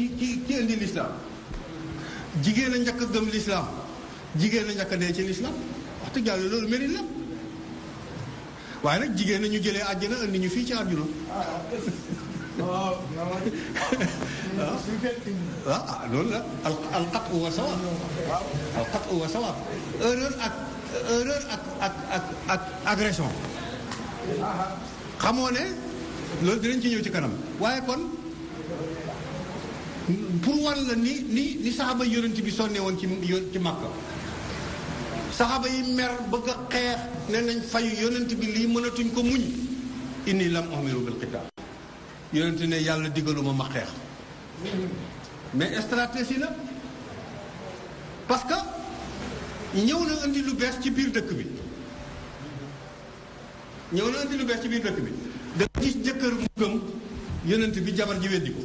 ki indi l'islam jigéen a njëkk a gëm l'islam jigéen a njëkk a dee ci l'islam wax dëgg yàlla loolu mérite la waaye nag jigéen na ñu jëlee àjjana indi ñu fii ci àdduna waaw loolu la alxat wa sawaab alxat wa sawaab erreur ak agression xamoo ne loolu dinañ ci ñëw ci kanam waaye kon pour wan la ni saxaaba yonent bi sonne woon ci Makka saxaaba yi mer bëgg a xeex ne nañ fayu yonent bi lii mënatuñ ko muñ inni lam umiru bil qitaal yonent ne yàlla digaluma ma xeex mais stratégie la parce que ñëw na indi lu bees ci biir dëkk bi da gis jëkkër mu gëm yonent bi jabar ji weddi ko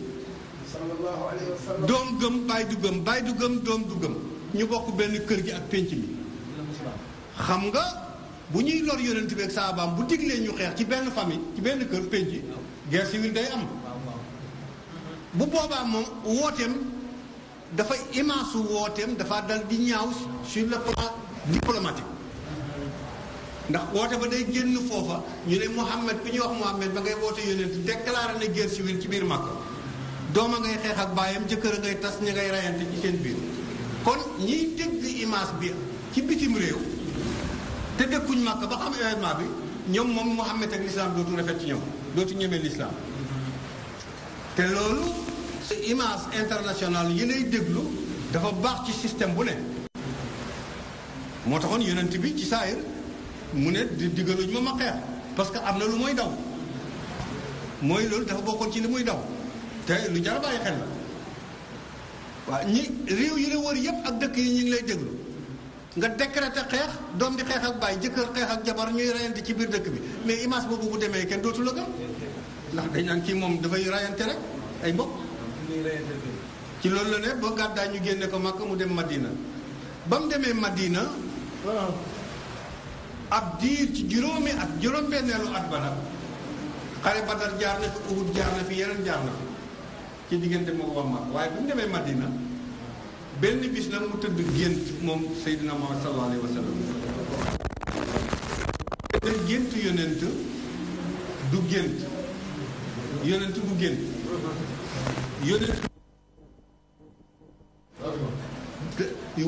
doom gëm baay du gëm doom du gëm ñu bokk benn kër gi ak pénc mi xam nga bu ñuy lor yonent bi ak saabaam bu diglee ñu xeex ci benn famille ci benn kër pénc guerre civile day am bu boobaa moom wooteem dafa immense wooteem dafa dal di ñaaw sur le plan diplomatique ndax woote ba day génn foofa ñu ne Muhammad ku ñuy wax Muhammad ba ngay woote yonent déclaré na guerre civile ci biir Makka dooma ngay xeex ak baayam jëkkër a ngay tas ñi ngay rayante ci seen biir kon ñiy dégg image bi ci bitim réew te dëkkuñ Makka ba xam événement bi ñoom moom Muhammad ak l'islam dootu rafet ci ñoom dootu ñemee l'islam te loolu image internationale yi lay déglu dafa baax ci système bu ne moo taxoon yonent bi ci saayir mu ne diggaluñ ma xeex parce que am na lu mooy daw mooy loolu dafa bokkoon ci li muy daw te lu jar a bàyyi xel la waaw ñi réew yi la wër yépp ak dëkk yi ñu ngi lay déglu nga décréter xeex doom di xeex ak bàyyi jëkkër xeex ak jabar ñuy rayante ci biir dëkk bi mais image boobu bu demee kenn dootu la gëm ndax dañ naan kii moom dafay rayante rek ay mbokk ci loolu la ne ba gàddaay ñu génne ko Makka mu dem Madina ba mu demee Madina ab diir ci juróomi at juróom-benneelu at ba nag xare Badar jaar na fi Uhud jaar na fi yeneen jaar na fi ci diggante moo ko Makka waaye bu mu demee Madina benn bis nag mu tëdd gént moom Seydina Muhammad sallallahu alayhi wa sallam te gént yonent du gént yonent du gént yonent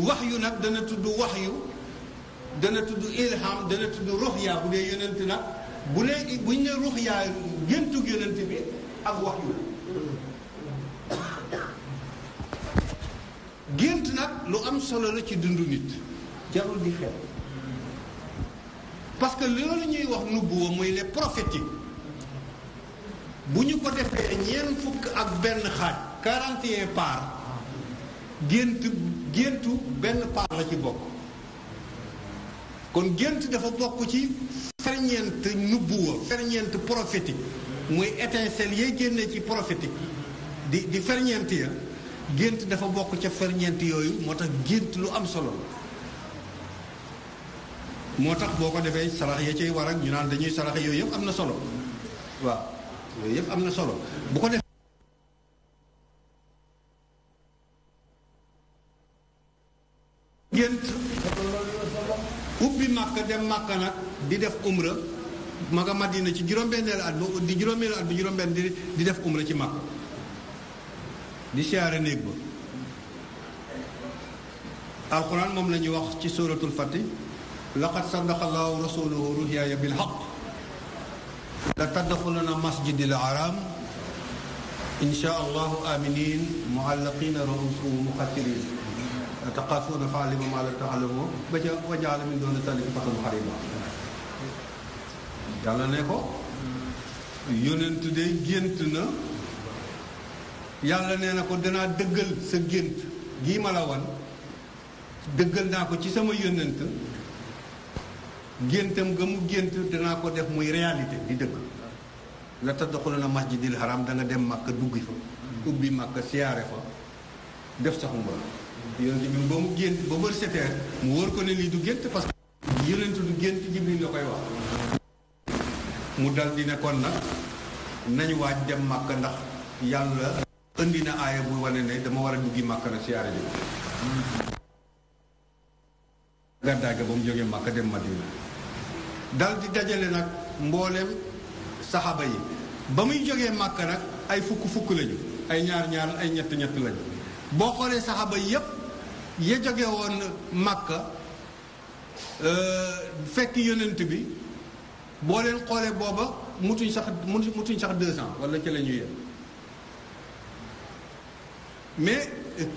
wax yu nag dana tudd wax yu dana tudd ilham dana tudd ruxya bu dee yonent nag bu ne buñ ne ruxya géntug yonent bi ak wax yu gént nag lu am solo la ci dundu nit jarul di xew parce que loolu ñuy wax nubuwa muy les prophétiques bu ñu ko defee ñeent fukk ak benn xaaj 41 parts géntu benn part la ci bokk kon gént dafa bokk ci ferñeent nubuwa ferñeent prophétique muy étincelle yay génnee ci prophétique di ferñeent ya gént dafa bokk ca ferñeent yooyu moo tax gént lu am solo la moo tax boo ko defee sarax ya cay war ak ñu naan dañuy saraxe yooyu yëpp am na solo waaw yooyu yëpp am na solo bu ko defee gént ubbi Makka dem Makka nag di def umra ma nga Madina ci juróom-benneelu at di juróomeelu at bi juróom-benn di def umra ci Makka di siyaare néeg ba alquran moom la ñuy wax ci suratul Fatih laqad sadaqa allahu rasuluhu ruhyaya bil haqq la tadxuluna masjidil haram insha allahu aminin muallaqina ruusuhum muqassirin taqaasuuna fa'alima ma la ta'lamuun ba ca wa ja'ala min duuni zaalika fathan qariiban yàlla ne ko yonent de gént na yàlla nee na ko danaa dëggal sa gént gii ma la wan dëggal naa ko ci sama yonent géntam ga mu gént danaa ko def muy réalité di dëgg la tadxuluuna masjidil haram da nga dem Makka duggi fa ubbi Makka siyaare fa def sax umra yonent bi ba mu gént ba bër setee mu wóor ko ne lii du gént parce que yonent du gént Jibril la koy wax mu dal di ne kon nag nañu waaj dem Makka ndax yàlla indi na aaya bu wane ne dama war a duggi Màkka nag siyaare ji gàddaay ga ba mu jógee Màkka dem Madina dal di dajale nag mbooleem saxaaba yi ba muy jógee Màkka nag ay fukk lañu ay ñaar ay ñett lañu boo xoolee saxaaba yi yépp ya jóge woon Màkka fekk yonent bi boo leen xoolee booba mutuñ sax 200 wala ci la ñuy yem mais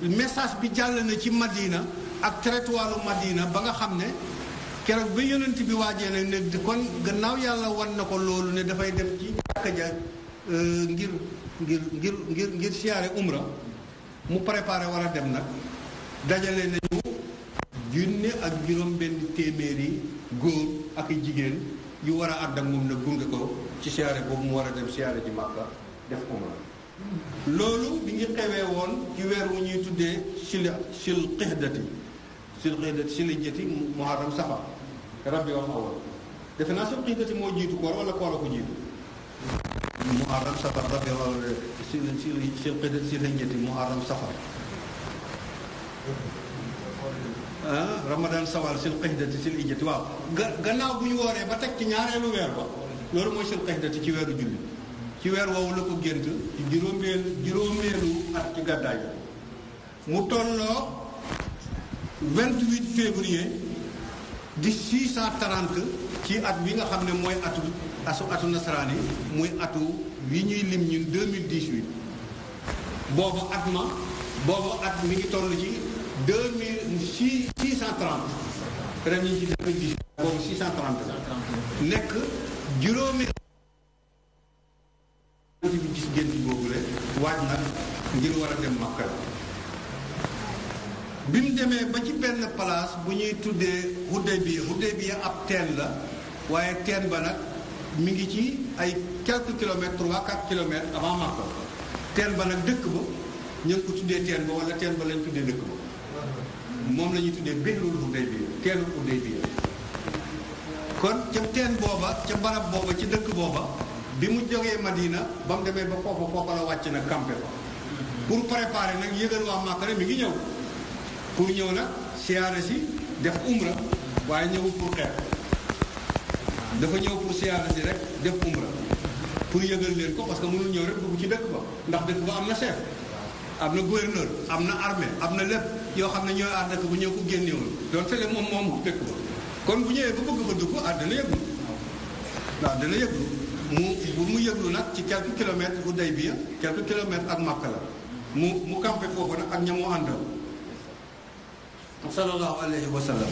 message bi jàll na ci Madina ak territoire Madina ba nga xam ne keroog ba yonent bi waajee nag ne kon gannaaw yàlla wan na ko loolu ne dafay dem ci jàkka ja ngir siyaare umra mu préparé war a dem nag dajale nañu 1,7 góor ak jigéen yu war a ànd ak moom nag gunge ko ci siyaare boobu mu war a dem siyaare ji Màkka def umra loolu bi ngi xewee woon ci weer wu ñuy tuddee sil qixdati muharram safar rabiul awwal defe naa sil qixdati moo jiitu koor wala koor a ko jiitu muharram safar rabiul awwal sil qixdati muharram safar ramadan sawal sil qixdati sil ijjati waaw gannaaw bu ñu wooree ba teg ci ñaareelu weer ba loolu mooy sil qixdati ci weeru julli ci weer woowu la ko gént ci juróomeelu at ci gàddaay ga mu tolloo 28 février di 630 ci at bi nga xam ne mooy atu nasaraan yi muy atu yi ñuy lim ñun 2018 boobu at mi ngi toll ci 630 ren ñu ci 2018 boobu 630 nekk juróomi bi gis gént boobu rek waaj nag ngir war a dem Makka bi mu demee ba ci benn place bu ñuy tuddee Hudaybiya ab teen la waaye teen ba nag mi ngi ci ay quelques kilomètres 3-4 kilomètres avant Makka teen ba nag dëkk ba ñu ngi ko tuddee teen ba wala teen ba lañ tuddee dëkk ba moom la ñuy tuddee Bihrul Hudaybiya teenul Hudaybiya kon ca teen booba ca barab booba ci dëkk booba bi mu jógee Madina ba mu demee ba foofa la wàcc nag campé fa pour préparer nag yëgal waa Màkka ne mi ngi ñëw pour ñëw nag siyaare si def umra waaye ñëwul pour xeex dafa ñëw pour siyaare si rek def umra pour yëgal leen ko parce que mënul ñëw rek dugg ci dëkk ba ndax dëkk ba am na chef am na gouverneur am na armée am na lépp yoo xam ne ñooy aar dëkk bu ñëw ko génnewul doon tele moom dëkk ba kon bu ñëwee ba bëgg fa dugg dana yëglu waaw dana yëglu mu yëglu nag ci quelques kilomètres Hudaybiya quelques kilomètres ak Makka la mu campé foofu nag ak ña mu àndal sallallahu alayhi wa sallam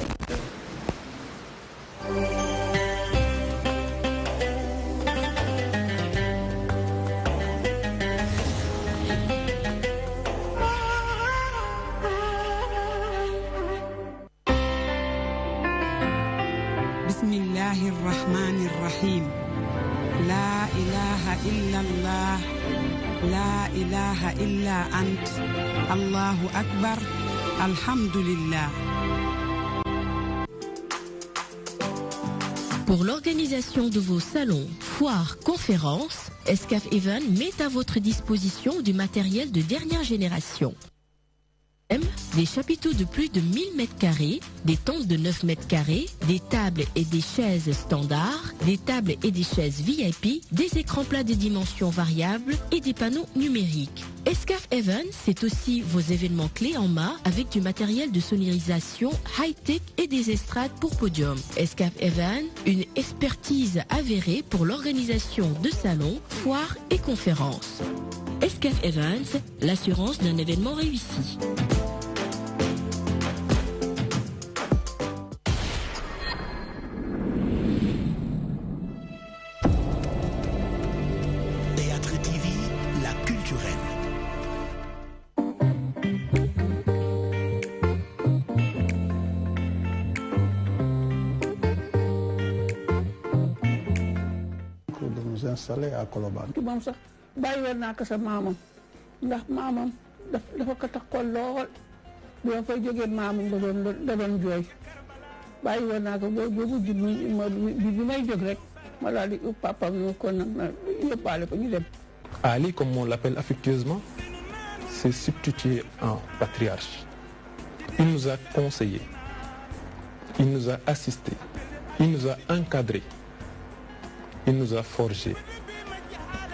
bismillahi rrahmani rrahim la ilaha illa allah la ilaha illa ant allahu akbar alhamdulillah. Pour l'organisation de vos salons, foires, conférences, Escaf Event met à votre disposition du matériel de dernière génération. Des chapiteaux de plus de 1000 m², des tentes de 9 m², des tables et des chaises standards, des tables et des chaises VIP, des écrans plats de dimensions variables et des panneaux numériques. Escaf Event, c'est aussi vos événements clés en main avec du matériel de sonorisation high-tech et des estrades pour podium. Escaf Event, une expertise avérée pour l'organisation de salons, foires et conférences. Escaf Events, l'assurance d'un événement réussi. Théâtre TV, la culturelle. De nous installer à Colobane. bàyyi woon naa ko sa maamam ndax maamam dafa ko taxoon lool bu ma fay jógee maamam da doon jooy bàyyi woon naa ko boobu bi may jóg rek ma daal di papam ñu ko nag na yóbbaale ko ñu dem. Ali, comme on l'appelle affectueusement, s'est substitué en patriarche. Il nous a conseillés, il nous a assistés, il nous a encadrés, il nous a forgés,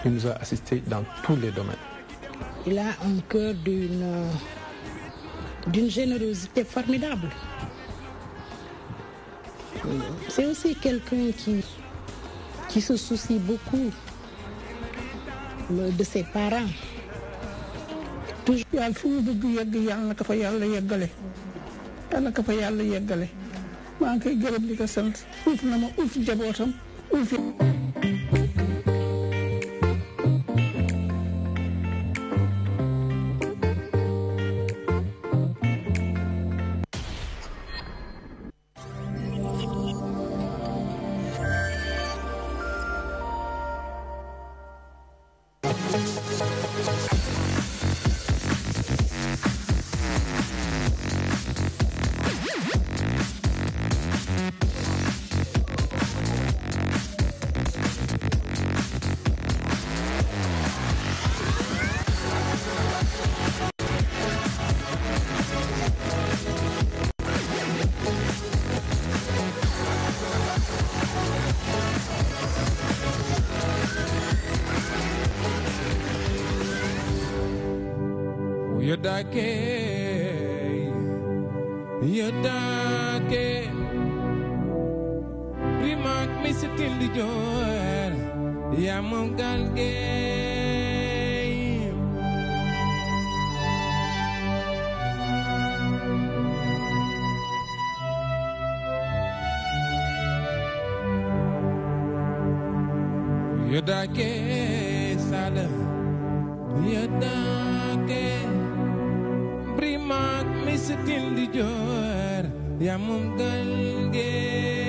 il nous a assistés dans tous les domaines. Il a un cœur d'une générosité formidable. C'est aussi quelqu'un qui se soucie beaucoup de ses parents. Toujours yàlla fu mu bëgg yegg yàlla na ko fa yàlla yeggale yàlla na ko fa yàlla yeggale maa ngi koy gërëm di ko sant uuf na ma uuf njabootam uuf Yodake Rimak mi sitin di jor Ya mongal game Yodake Sada Yodake Primak mi sitin di jor ya mom galgey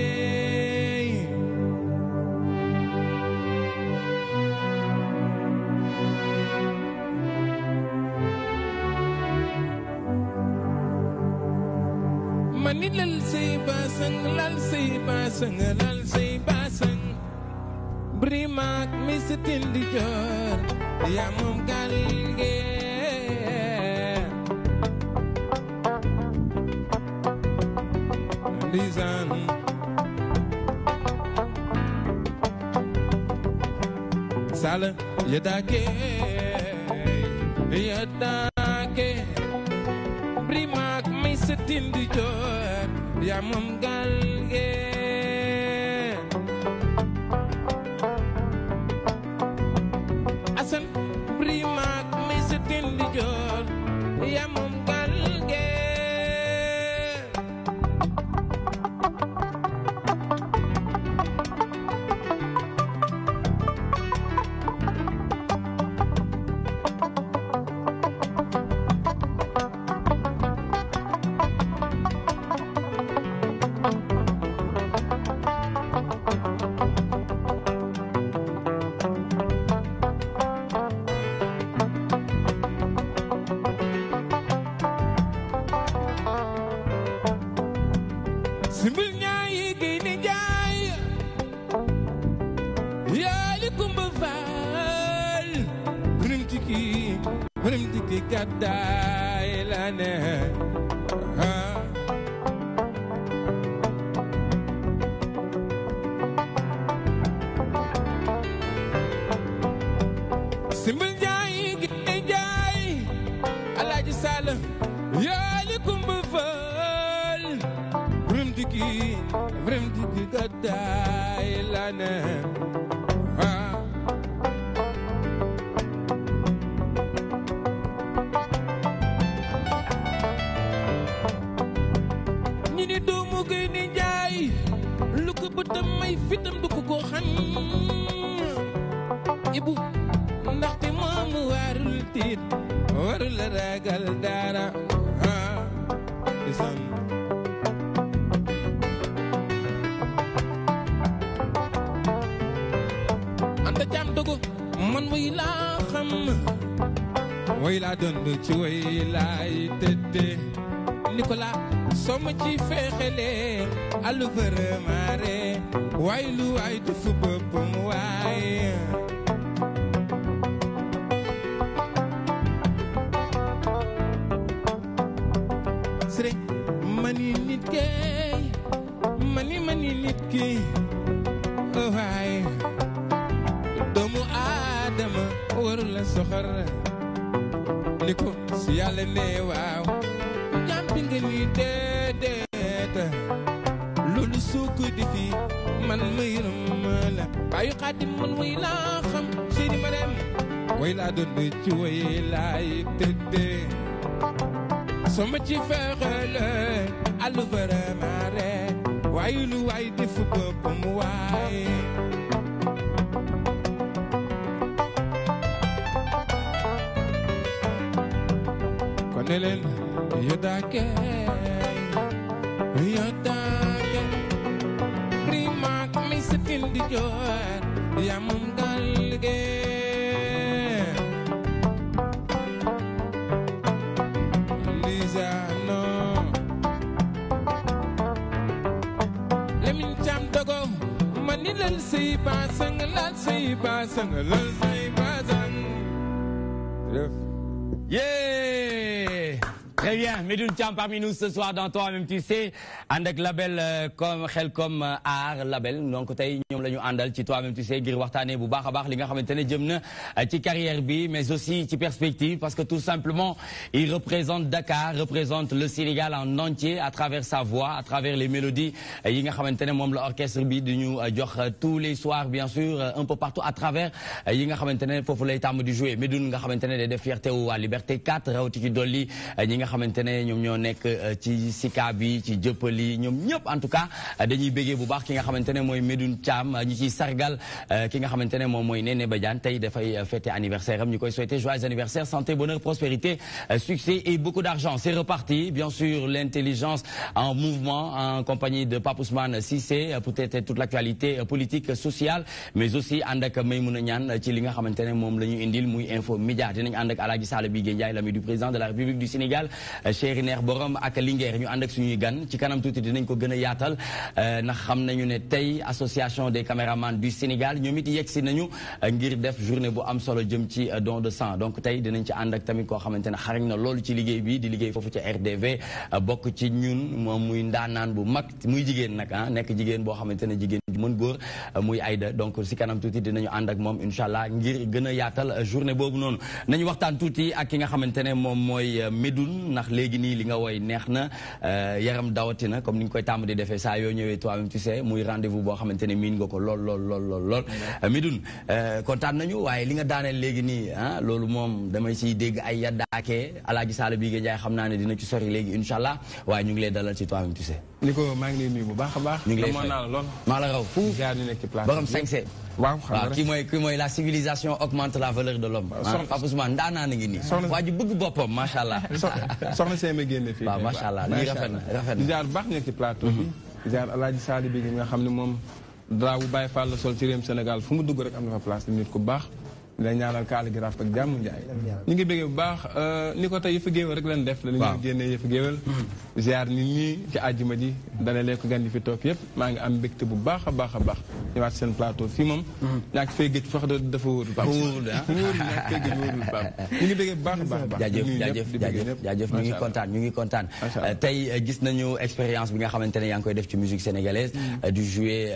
manit lal say basang lal say basang lal say basang Primak mi sitin di jor ya mom galgey Lizan Sala Yadake Primak mi setin di jor Ya mom galge Asan Primak mi setin di jor Ya mom galge Simbil nyai gini jai Ya li kumba fal Brim tiki gadai lane Simbil nyai gini jai Alaji Salam Ya li kumba fal Vrem diki gadai lane Nini doomu gëni jaay lu ko bëtam may fitam du ko xam Ibu ndaxte moom warul tiit warul ragal dara isan Anta jam dogo man way laa xam way laa doon ci way laay tëdde Nicolas soo ma ci fexelee alu vërëmaare waay lu waay du fu boppam waay Bisre mani nit kay mani nit ki oh waaye doomu aadama warul la soxor ni ko si yàlla ne waaw jàmpi nga ni déedéet loolu soo ko defi man ma yërëm la bàyyi xaadim man way laa xam Seydi Marème way laa doon ci way laay tëddee soo ma ci fexele alu vraiment rek waaye lu waay def boppam waaye kon ne leen yodaake rimaak may satin di joor yaa moom galge Lizano Lemin Cham Dogo mani lal say basang lal say basang lal say basang. Yeah! Très bien, Medoune Thiam parmi nous ce soir dans Toi-même tu sais ànd ak label comme Khelcom Art label donc tey ñoom la ñu àndal ci Toi-même tu sais ngir waxtaanee bu baax a baax li nga xamante ne jëm na ci carrière bi mais aussi ci perspective parce que tout simplement il représente Dakar, représente le Sénégal en entier à travers sa voix, à travers les mélodies yi nga xamante ne moom la orchestre bi di ñu jox tous les soirs bien sûr un peu partout à travers yi nga xamante ne foofu lay tàmm di jouer Medoune nga xamante ne day def fierté wu waa Liberté 4 rawati ci dolli ñi nga xamante ne ñoom ñoo nekk ci Sika bi ci jëppali ñoom ñëpp en tout cas dañuy béggee bu baax ki nga xamante ne mooy Medoune Thiam ñi ciy sargal ki nga xamante ne moom mooy Néné Badiane tey dafay fêter anniversaire am ñu koy souhaiter joyeux anniversaire santé bonheur prospérité succès et beaucoup d'argent c'est reparti bien sûr l'intelligence en mouvement en compagnie de Pape Ousmane Cissé peut-être toute l'actualité politique sociale mais aussi ànd ak Maymouna Niane ci li nga xamante ne moom la ñu indil muy info média dinañ ànd ak Alaaji Sall Bigué Ndiaye l'ami du président de la République du Sénégal Chéri Neex Borom ak Linguère ñu ànd ak suñuy gan ci kanam tuuti dinañ ko gën a yaatal ndax xam nañu ne tey association des caméramans du Sénégal ñoom it yegsi nañu ngir def journée bu am solo jëm ci don de sang donc tey dinañ ci ànd ak tamit koo xamante ne xarañ na loolu ci liggéey bi di liggéey foofu ci RDV bokk ci ñun moom muy ndaanaan bu mag muy jigéen nag ah nekk jigéen boo xamante ne jigéen mën góor muy Aïda donc si kanam tuuti dinañu ànd ak moom incha allah ngir gën a yaatal journée boobu noonu nañu waxtaan tuuti ak ki nga xamante ne moom mooy Medoune ndax léegi nii li nga woy neex na yaram dawatina comme ni ñu koy tàmm di defee saa yoo ñëwee Toi-même tu sais muy rendez-vous boo xamante ne miin nga ko lool Medoune kontaan nañu waaye li nga daaneel léegi nii ah loolu moom damay siy dégg ay yaddaakee Alaaji Sall Bigué Ndiaye xam naa ne dina ci sori léegi incha allah waaye ñu ngi lay dalal ci Toi-même tu sais. ni ko maa ngi lay nuyu bu baax a baax. ñu ngi lay fay maa la raw fu borom 5C. waaw kii mooy la civilisation augmente la valeur de l'homme. Pape Ousmane ndaanaan a ngi nii. waa ji bëgg boppam macha allah. soxna see ma génne fii. waaw macha allah lii rafet na di jaar baax nekk ci plateau bi. di jaar Alaaji Sall Bigué nga xam ne moom dara bu Baye Fall la sol ci réewum Sénégal fu mu dugg rek am na fa place nit ku baax. la ñaanal kaali gi raf ak jàmm njaay ñu ngi bëggee bu baax ni ko tey yëfu géewal rek leen def la ñu génnee yëfu géewal ziar nit ñi ci àjjuma ji dana lekk gan yi fi toog yëpp maa ngi am mbégte bu baax a baax a baax ñëwaat seen plateau fii moom ñaa ngi fay gëj fax dafa wóorul Pape wóorul ñaa ngi fay gëj wóorul Pape ñu ngi bëggee bu baax a baax jaajëf ñu ngi kontaan tey gis nañu expérience bi nga xamante ne yaa ngi koy def ci musique sénégalaise du jouer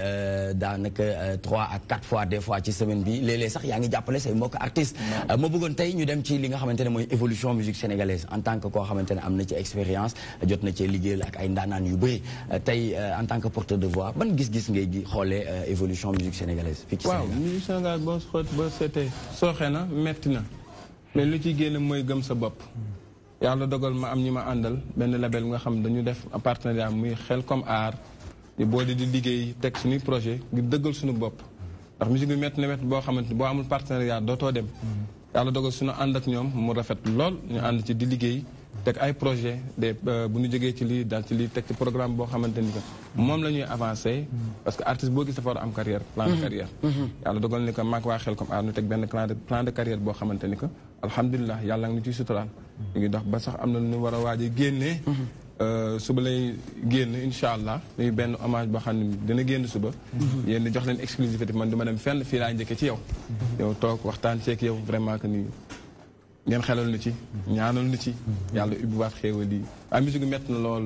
daanaka 3 à 4 fois des fois ci semaine bi léeg-léeg sax yaa ngi jàppale mbokk artiste ma bëggoon tey ñu dem ci li nga xamante ne mooy évolution musique sénégalaise en tant que koo xamante ne am na ci expérience jot na ci liggéeyal ak ay ndaanaan yu bëri tey en tant que porteur de voix ban gis-gis ngay xoolee évolution musique sénégalaise fii ci Sénégal. waaw musique sénégalaise boo seetee sooxe na metti na mais lu ciy génn mooy gëm sa bopp yàlla dogal ma am ñi ma àndal benn label nga xam dañu def partenariat muy Khelcom Art ñu boole di liggéey teg suñuy projet ngir dëggal suñu bopp ndax musique bi métti na métti boo xamante boo amul partenariat dootoo dem yàlla dogal suñu ànd ak ñoom mu rafet lool ñu ànd ci di liggéey teg ay projet bu ñu jógee ci lii daal ci lii teg ci programme boo xamante ni que moom la ñuy avancé parce que artiste boo gis dafa war a am carrière plan de carrière yàlla dogal ni que maak waa Khelcom Art ñu teg benn plan de carrière boo xamante ni que alhamdulilah yàlla nga ñu ciy suturaal ñu ngi dox ba sax am na lu ñu war a waaj a génnee suba lay génn incha allah muy benn hommage boo xam ne dina génn suba yéen di jox leen exclusivité man du ma dem fenn fii laa njëkke ci yow yow toog waxtaan ceeg yow vraiment que ni ngeen xelal na ci ñaanal na ci yàlla ubbiwaat xéewal yi musique bi métti na lool.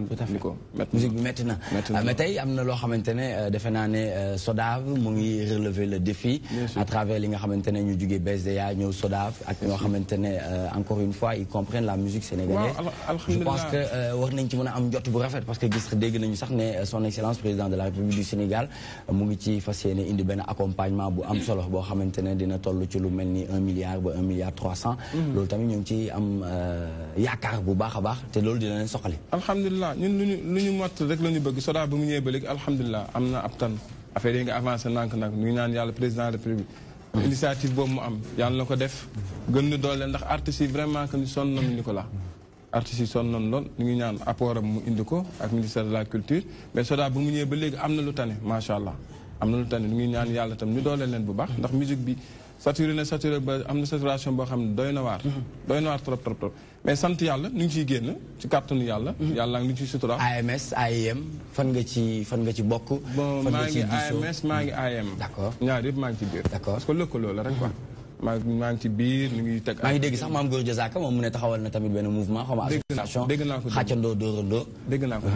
musique bi métti na. mais tey am na loo xamante ne defe naa ne SODAV mu ngi relever le défi. à travers li nga xamante ne ñu jugee BSDA ñëw SODAV ak ñoo xamante ne encore une fois ils comprennent la musique sénégalaise. je pense que war nañ ci mën a am njott bu rafet parce que gis dégg nañu sax ne son excellence président de la République du Sénégal mu ngi ci fas yéene indi benn accompagnement bu am solo boo xamante ne dina toll ci lu mel ni 1 milliard ba 1 milliard 300. loolu tamit ñu ngi ci am yaakaar bu baax a baax te loolu dina leen soxali. alhamdulilah ñun lu ñu mott rek la ñu bëgg SODAV ba mu ñëwee ba léegi alhamdulilah am na ab tan affaire yi nga avancé nànk-nànk ñu ngi naan yàlla président de la République. initiative boobu mu am yàlla na ko def gën ñu doole ndax artistes yi vraiment que ñu sonn nañu Nicolas. artistes yi sonn nañu lool ñu ngi ñaan apport am mu indi ko ak ministère de la culture mais SODAV ba mu ñëwee ba léegi am na lu tane macha allah am na lu tane ñu ngi ñaan yàlla tam ñu doole leen bu baax ndax musique bi saturé ba am na saturation boo xam ne doy na waar trop mais sant yàlla ñu ngi ciy génn ci kàttanu yàlla yàlla ngi ciy sutura AMS AIM fan nga ci bokk bon maa ngi AMS maa ngi AIM d'accord ñaar yëpp maa ngi ci biir d'accord parce que lëkkaloo la rek quoi maa ngi ci biir ñu ngi teg. maa ngi dégg sax Mame Gor Diazaka moom mu ne taxawal na tamit benn mouvement xaw ma association. dégg naa ko xàccandoo dóorandoo. dégg naa ko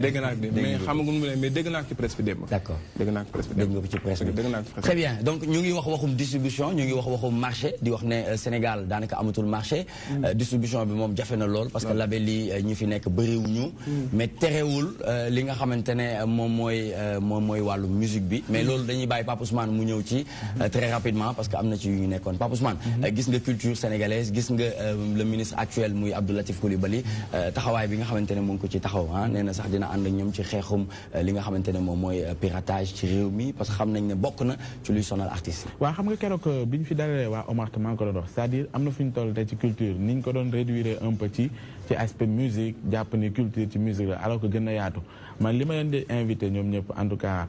dégg naa ko mais xamagu mu ne mais dégg naa ko ci presse bi démb. d'accord dégg naa ko presse bi démb. dégg nga ko ci presse bi dégg naa ko ci presse bi. très bien donc ñu ngi wax waxum distribution ñu ngi wax waxum marché di wax ne Sénégal daanaka amatul marché. distribution bi moom jafe na lool parce que label yi ñi fi nekk bëriwuñu. mais terewul li nga xamante ne moom mooy wàllu musique bi. mais loolu dañuy bàyyi Pape Ousmane mu ñëw ci très rapidement parce que am na ci yu ñu nekkoon Pape Ousmane. gis nga culture sénégalaise gis nga le ministre actuel muy Abdou Latif Coulibaly taxawaay bi nga xamante ne mu ngi ko ci taxaw nee na sax dina ànd ak ñoom ci xeexum li nga xamante ne moom mooy piratage ci réew mi parce que xam nañ ne bokk na ci luy sonal artistes yi. waaw xam nga keroog bi ñu fi dalalee waa Omar maa ngi ko doon wax c'est-à-dire am na fu ñu toll tey ci culture ni ñu ko doon réduire un peu ci aspect musique jàpp ni culture ci musique la alors que gën a yaatu man li ma leen di invité ñoom ñëpp en tout cas.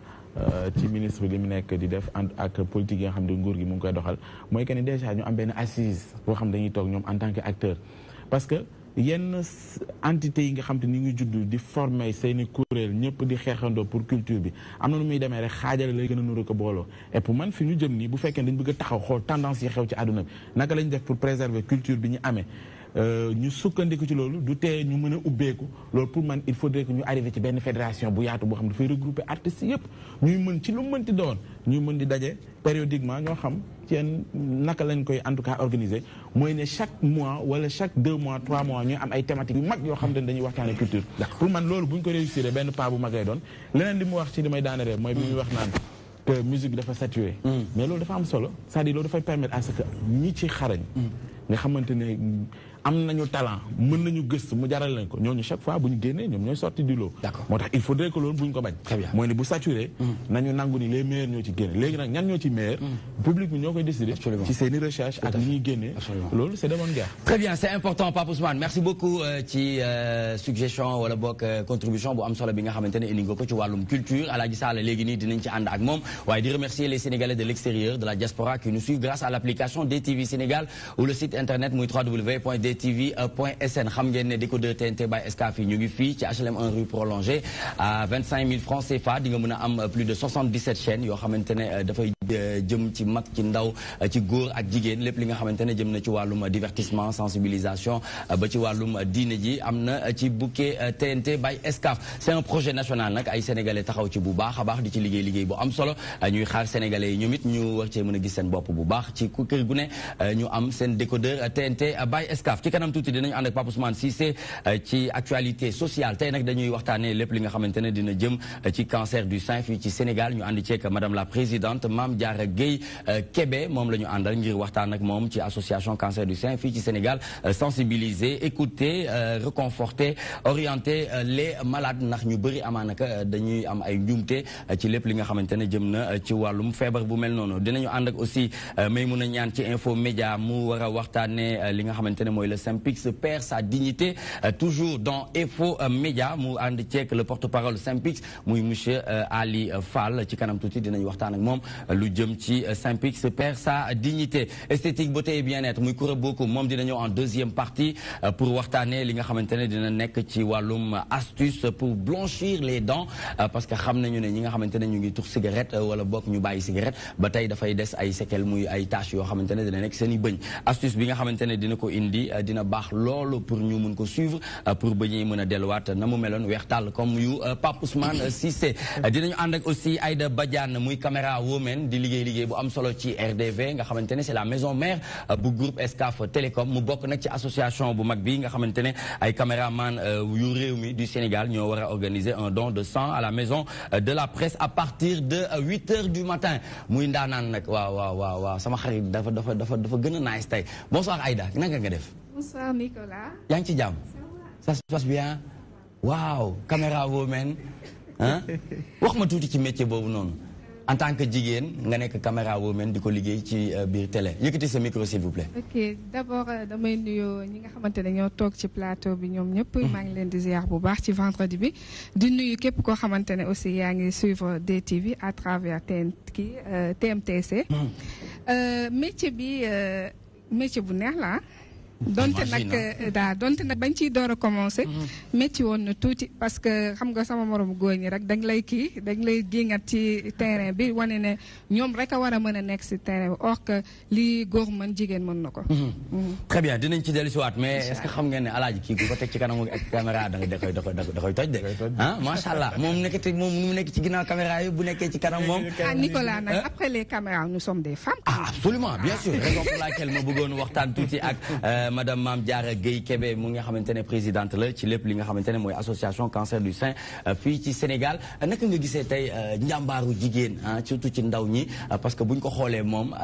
ci ministre bi li mu nekk di def ak politique yi nga xam ne nguur gi mu ngi koy doxal mooy que ni déjà ñu am benn assise boo xam dañuy toog ñoom en tant que acteur parce que yenn entité yi nga xam te ni ngi judd di former seeni kuréel ñëpp di xeexandoo pour culture bi am na nu muy demee rek xaajale lay gën a nuru ko booloo et pour man fi ñu jëm nii bu fekkee dañ bëgg a taxaw xool tendance yi xew ci àdduna bi naka lañ def pour préserver culture bi ñu amee ñu sukkandiku ci loolu du tee ñu mën a ubbeeku loolu pour man il faudrait que ñu arrivé ci benn fédération bu yaatu boo xam dafay regrouper artistes yëpp ñuy mën ci lu mënti doon ñuy mën di daje périodiquement ñoo xam ci yenn naka lañ koy en tout cas organiser mooy ne chaque mois wala chaque 2 mois 3 mois ñuy am ay thématiques yu mag yoo xam ne dañuy waxtaane culture pour man loolu bu ñu ko réussir benn pas bu mag lay doon leneen li mu wax ci li may daanaree mooy bi muy wax naan que musique bi dafa saturé mais loolu dafa am solo c'est-à-dire loolu dafay permettre à ce que ñi ci xarañ nga xamante ne am nañu talent mën nañu gëstu mu jaral leen ko ñooñu chaque fois bu ñu génnee ñoom ñooy sorti du lot moo tax il faudrait que loolu bu ñu ko bañ mooy ne bu saturé nañu nangu ni les meilleurs ñoo ci génne léegi nag ñan ñoo ci meilleurs public bi ñoo koy décider ci seeni recherche ak li ñuy génnee loolu c'est de bonne guerre très bien c'est important Pape Ousmane merci beaucoup ci suggestion wala boog contribution bu am solo bi nga xamante ne indi nga ko ci wàllum culture Alaaji Sall léegi nii dinañ ci ànd ak moom waaye di remercier les Sénégalais de l'extérieur de la diaspora qui nous suivent grâce à l'application DTV Sénégal ou le site internet muy www.dtv.sn xam ngeen ne décodeur TNT by Excaf yi ñu ngi fii ci HLM 1 rue prolongée à 25 000 francs CFA di nga mën a am plus de 77 chaînes yoo xamante ne dafay jëm ci mag ci ndaw ci góor ak jigéen lépp li nga xamante ne jëm na ci wàllum divertissement sensibilisation ba ci wàllum diine ji am na ci bouquet TNT by Excaf c'est un projet national nag ay sénégalais taxaw ci bu baax a baax di ci liggéey bu am solo ñuy xaar sénégalais yi ñoom it ñu war cee mën a gis seen bopp bu baax ci ku kër gu ne ñu am seen décodeur TNT by Excaf ci kanam tuuti dinañu ànd ak Pape Ousmane Cissé ci actualité sociale tey nag dañuy waxtaanee lépp li nga xamante ne dina jëm ci cancer du sein fii ci Sénégal ñu ànd ceeg madame la présidente Mame Diarra Gueye Kébé moom la ñu àndal ngir waxtaan ak moom ci association cancer du sein fii ci Sénégal sensibiliser écouter réconforter orienter les malades ndax ñu bëri amaanaka dañuy am ay njuumte ci lépp li nga xamante ne jëm na ci wàllum feebar bu mel noonu dinañu ànd ak aussi Maymouna Niane ci Info Média mu war a waxtaanee li nga xamante ne mooy le SYNPICS perd sa dignité toujours dans Info Média mu ànd ceeg le porte-parole SYNPICS muy monsieur Ali Fall ci kanam tuuti dinañ waxtaan ak moom lu lu jëm ci Synpics perd sa dignité esthétique beauté et bien-être muy Coura Bokum moom dina ñëw en deuxième partie pour waxtaanee li nga xamante ne dina nekk ci wàllum astuce pour blanchir les dents parce que xam nañu ne ñi nga xamante ne ñu ngi tux cigarette wala bokk ñu bàyyi cigarette ba tey dafay des ay séquelles muy ay tâches yoo xamante ne dina nekk seen i bëñ astuce bi nga xamante ne dina ko indi dina baax loolu pour ñu mun ko suivre pour ba ñuy mën a delluwaat na mu meloon weex tàll comme yu Pape Ousmane Cissé dinañu ànd ak aussi Aïda Badiane muy caméra woman di liggéey bu am solo ci RDV nga xamante ne c'est la maison mère bu groupe Excaf Télécom mu bokk nag ci association bu mag bi nga xamante ne ay caméraman yu réew mi du Sénégal ñoo war a organiser un don de sang à la maison de la presse à partir de 8h du matin muy ndaanaan nag waaw sama xarit dafa gën a nice tey bonsoir Aïda naka nga def. Bonsoir Nicolas. yaa ngi ci jàmm. ça se passe bien. waaw caméra woman ah wax ma tuuti ci métier boobu noonu en tant que jigéen nga nekk caméra woman di ko liggéey ci biir télé yëkkati sa micro s'il vous plaît. ok d'abord damay nuyu ñi nga xamante ne ñoo toog ci plateau bi ñoom ñëpp. maa ngi leen di ziar bu baax ci vendredi bi. di nuyu képp koo xamante ne aussi yaa ngi suivre DTV à travers TMTC. métier bi métier bu neex la donte nag bañ ciy door a commencé métti woon na tuuti parce que xam nga sama morom góor ñi rek dañ lay géngat ci terrain bi wane ne ñoom rek a war a mën a nekk si terrain bi or que lii góor mën jigéen mën na ko. très bien dinañ ci dellu si waat mais est-ce que xam ngeen ne alaaji kii ku ko teg ci kanam ak caméra da koy toj de ah macha allah moom mu nekk ci ginnaaw caméra yi bu nekkee ci kanam moom. Nicolas nag après les caméras nous sommes des femmes. Absolument bien sûr raison pour laquelle ma bëggoon waxtaan tuuti ak madame Mame Diarra Gueye Kébé mu nga xamante ne présidente la ci lépp li nga xamante ne mooy association cancer du sein fii ci Sénégal naka nga gisee tey njàmbaaru jigéen surtout ci ndaw ñi parce que buñ ko xoolee moom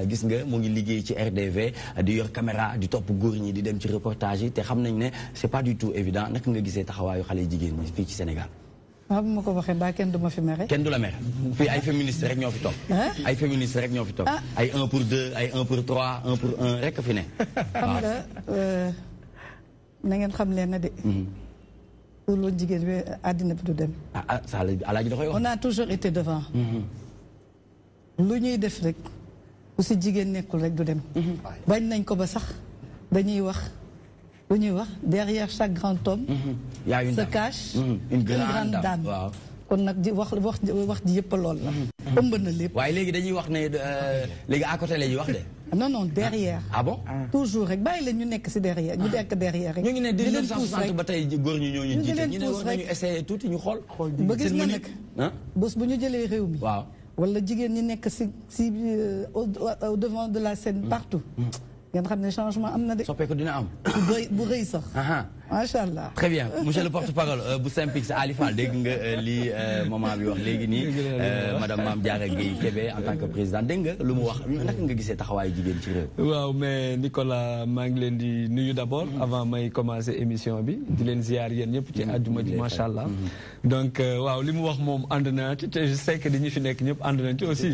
gis nga mu ngi liggéey ci RDV di yor caméra di topp góor ñi di dem ci reportage yi te xam nañ ne c'est pas du tout évident naka nga gisee taxawaayu xale jigéen ñi fii ci Sénégal. waaw bu ma ko waxee ba kenn du ma fi mere. kenn du la mere fii ay féministes rek ñoo fi toog. ay féministes rek ñoo fi toog. ay 1 pour 2 ay 1 pour 3 1 pour 1 rek fi ne. xam nga na ngeen xam leen na de. pour loolu jigéen bi àddina bi du dem. ça alaaji da koy wax. on a toujours été devant. lu ñuy def rek bu si jigéen nekkul rek du dem. bañ nañ ko ba sax dañuy wax. lu ñuy wax derrière chaque grand homme se cache une grande dame kon nag di wax ji yëpp lool la ëmb na lépp waaye léegi dañuy wax ne léegi à côté la ñuy wax de non derrière bon toujours rek bàyyi leen ñu nekk si derrière ñu nekk derrière rek ñu ngi ne 1960 ba tey góor ñi ñoo ñu jiite ñu ne war nañu essayer tuuti ñu xool ba gis nga nag bés bu ñu jëlee réew mi waaw wala jigéen ñi nekk si au devant de la scène partout ngeen xam ne changement am na de. soppeeku dina am. bu rëy sax. macha allah. très bien monsieur le porte-parole bu Synpics Ali Fall dégg nga li maman bi wax léegi nii madame Mame Diarra Gueye Kébé en tant que présidente dégg nga lu mu wax naka nga gisee taxawaayu jigéen ci réew. waaw mais Nicolas maa ngi leen di nuyu d'abord avant may commencer émission bi di leen ziar yéen ñëpp ci àjjuma ji macha allah. donc waaw li mu wax moom ànd naa ci te je sais que dañu fi nekk ñëpp ànd nañ ci aussi.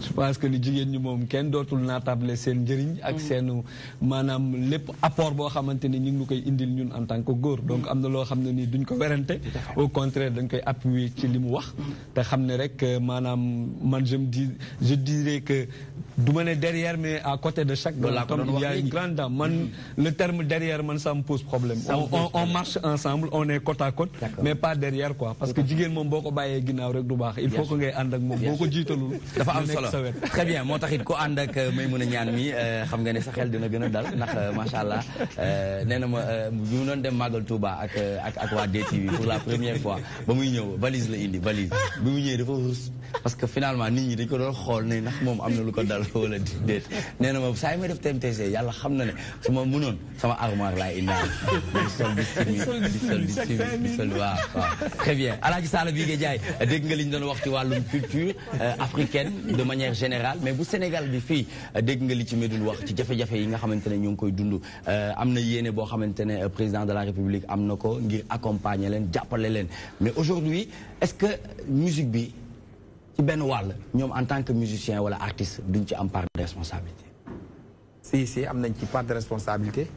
je pense que ni jigéen ñi moom kenn dootul naatable seen njëriñ ak seen maanaam lépp apport boo xamante ni ñu ngi koy indil ñun en tant que góor donc am na loo xam ne nii duñ ko werante au contraire dañ koy appuyer ci li mu wax te xam ne rek maanaam man je dirais que du ma ne derrière mais à côté de chaque homme il y a une grande dame man le terme derrière man ça me pose problème on marche ensemble on est côte à côte mais pas derrière quoi parce que jigéen moom boo ko bàyyee ginnaaw rek du baax il faut que ngay ànd ak moom boo ko jiitalul dafa am solo très bien moo taxit ko ànd ak Maymouna Niane mi xam nga ne sa xel dina gën a dal ndax macha allah nee na ma bi mu doon dem Magal Touba ak waa DTV pour la première fois ba muy ñëw valise la indi valise bi mu ñëwee dafa rus parce que finalement nit ñi dañ ko doon xool ne ndax moom am na lu ko dal wala déet nee na ma saa yi may def TMTC yàlla xam na ne su ma mënoon sama armoire laay indaale di sol waaw très bien Alaaji Sala bi nga jaay dégg nga li ñu doon wax ci wàllum culture africaine de manière générale mais bu Sénégal bi fii dégg nga li ci Médoune wax ci jafe-jafe yi nga xamante ne ñu ngi koy dund am na yéene boo xamante ne président de la République am na ko ngir accompagner leen jàppale leen mais aujourd'hui est-ce que musique bi ci benn wàll ñoom en tant que musicien wala artiste duñ ci am part de responsabilité. si am nañ ci part de responsabilité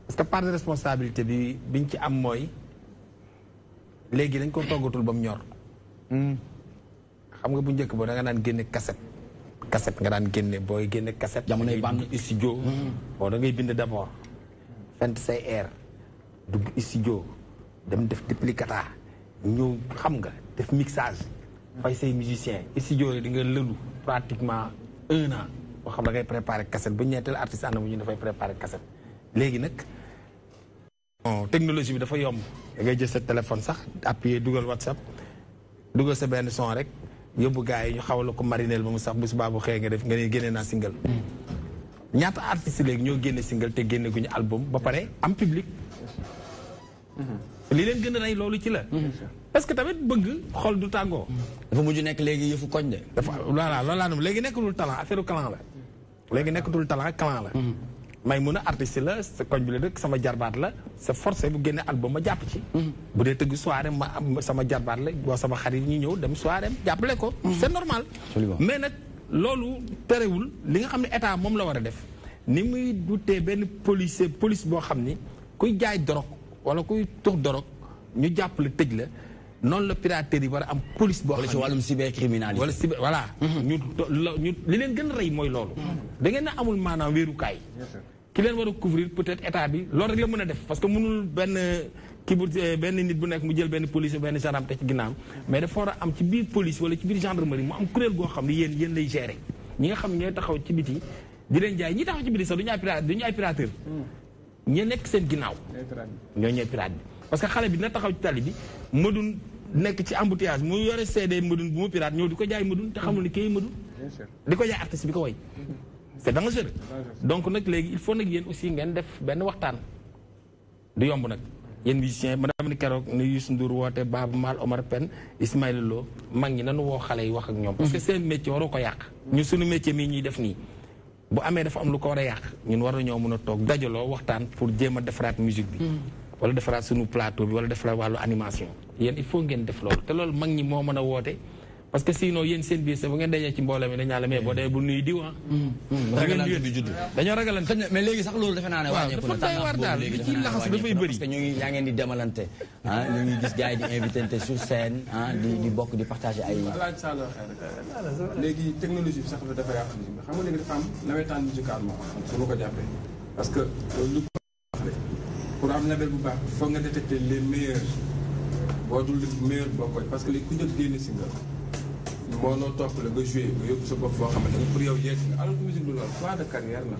parce que part de responsabilité bi biñ ci am mooy léegi dañ ko toggatul ba mu ñor xam nga bu njëkk ba da nga naan génne cassette cassette nga daan génne booy génne cassette. jamonoy band studio. bon da ngay bind d'abord. fent say air dugg studio dem def duplicata ñëw xam nga def mixage. fay say musicien studio yi di nga lëlu pratiquement 1 an. boo xam da ngay préparer cassette bu ñeenteel artiste ànd mu ñu dafay préparer cassette léegi nag. technologie bi dafa yomb da ngay jël sa téléphone sax appuyer dugal WhatsApp dugal sa benn son rek yóbbu gars yi ñu xawal ko marinel ba mu sax bu subaa bu xëyee nga def nga ne génne naa single. ñaata artistes léegi ñoo génne single te génne guñu album ba pare am public. li leen gën a rey loolu ci la. parce que tamit bëgg xol du tàggoo. dafa mujj nekk léegi yëfu koñ de. dafa voilà loolu laa ne léegi nekkatul talent affaire clan la. léegi nekkatul talent clan la. may mun a artiste la sa koñ bi la dëkk sama jarbaat la c'est forcé bu génne album ma jàpp ci. bu dee tëgg soirée ma am sama jarbaat la boo sama xarit ñi ñëw dem soirée jàppale ko. c'est normal. mais nag loolu terewul li nga xam ne état moom la war a def ni muy dutee benn police boo xam ni kuy jaay dorog wala kuy tux dorog ñu jàppale tëj la noonu la piraterie yi war a am police boo xam ne wala ci wàllum cybercriminalité wala cyber voilà. ñu li leen gën a rey mooy loolu. da ngeen a amul maanaam wéerukaay. ki leen war a couvrir peut-être état bi loolu rek la mën a def parce que mënul benn benn nit bu nekk mu jël benn police benn gendarme te ci ginnaaw mais dafa war a am ci biir police wala ci biir gendarmerie mu am kuréel goo xam ne yéen lay gérer ñi nga xam ne ñooy taxaw ci biti di leen jaay ñi taxaw ci biti sax duñu ay pirateur ñi nekk seen ginnaaw ñoo ñooy pirate bi parce que xale bi dina taxaw ci tali bi mëdun nekk ci embouteillage mu yore CD mëdun bu mu pirate ñëw di ko jaay mëdun te xamul ni kii mëdun di ko jaay artiste bi ko woy c'est dangereux donc nag léegi il faut nag yéen aussi ngeen def benn waxtaan du yomb nag yéen musiciens madame ni keroog ni Youssou Ndour woote Baaba Maal Omar Pène Ismaïla Lo mag ñi nanu woo xale yi wax ak ñoom parce que seen métier waru ko yàq ñun suñu métier mii ñuy def nii bu amee dafa am lu ko war a yàq ñun war nañoo mën a toog dajaloo waxtaan pour jéem a defaraat musique bi wala defaraat suñu plateau bi wala defaraat wàllu animation yéen il faut ngeen def loolu te loolu mag ñi moo mën a woote parce que sinon yéen seen biir sa bu ngeen dajee ci mbooloo mi dañaa la mais boo demee bu nuyu diw ragalante bi judd dañoo ragalante mais léegi sax loolu defe naa ne wàññeeku na tendance boobu léegi ci laxas dafay bëri parce que ñu ngi yaa ngeen di demalante ñu ngi gis gars yi di invité sur scène di bokk di partager ay léegi technologie bi sax dafa yàq musique bi xam nga léegi dafa am nawetaan musical moo su ma ko jàppee parce que lu pour am label bu baax foog nga détecter les meilleurs boo dul meilleur boo koy parce que léegi ku njëkk génne single moo noo topp la nga joué nga yóbbu sa bopp boo xamante ne pour yow yeeg nga alors que musique du loolu choix de carrière la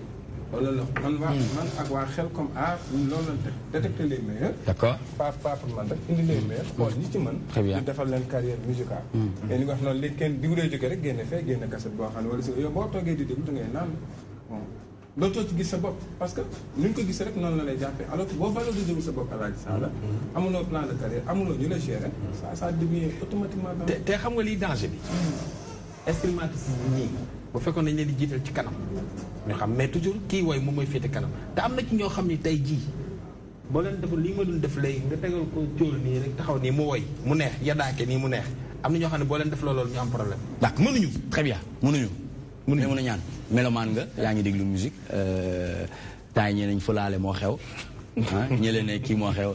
loolu la man ak waa xel comme art loolu la détecter les meilleurs d'accord pas pour man rek indi les meilleurs xool ñi ci mën ñu defal leen carrière musicale mais li nga wax noonu léegi kenn di dee jógee rek génne fee génne cassette boo xam ne wala si yow boo toogee di déglu da ngay naan dootoo ci gis sa bopp parce que ni ñu ko gis rek noonu la lay jàppee alors que boo valoriser wu sa bopp Alaaji Sall amuloo plan de carrière amuloo ñu la gérer ça devient automatiquement te xam nga liy danger bi instrumentiste yi ñii bu fekkoon nañ leen di jiital ci kanam ñu xam mais toujours kii woy moom mooy féete kanam te am na ci ñoo xam ni tey jii boo leen defal lii ma doon def léegi nga tegal ko cóol nii rek taxaw nii mu woy mu neex yadaake nii mu neex am na ñoo xam ne boo leen def loolu ñu am problème d'accord mënuñu très bien mënuñu mën a ñaan melomaan nga yaa ngi déglu musique temps yi ñee nañ fulaale moo xew ñële ne kii moo xew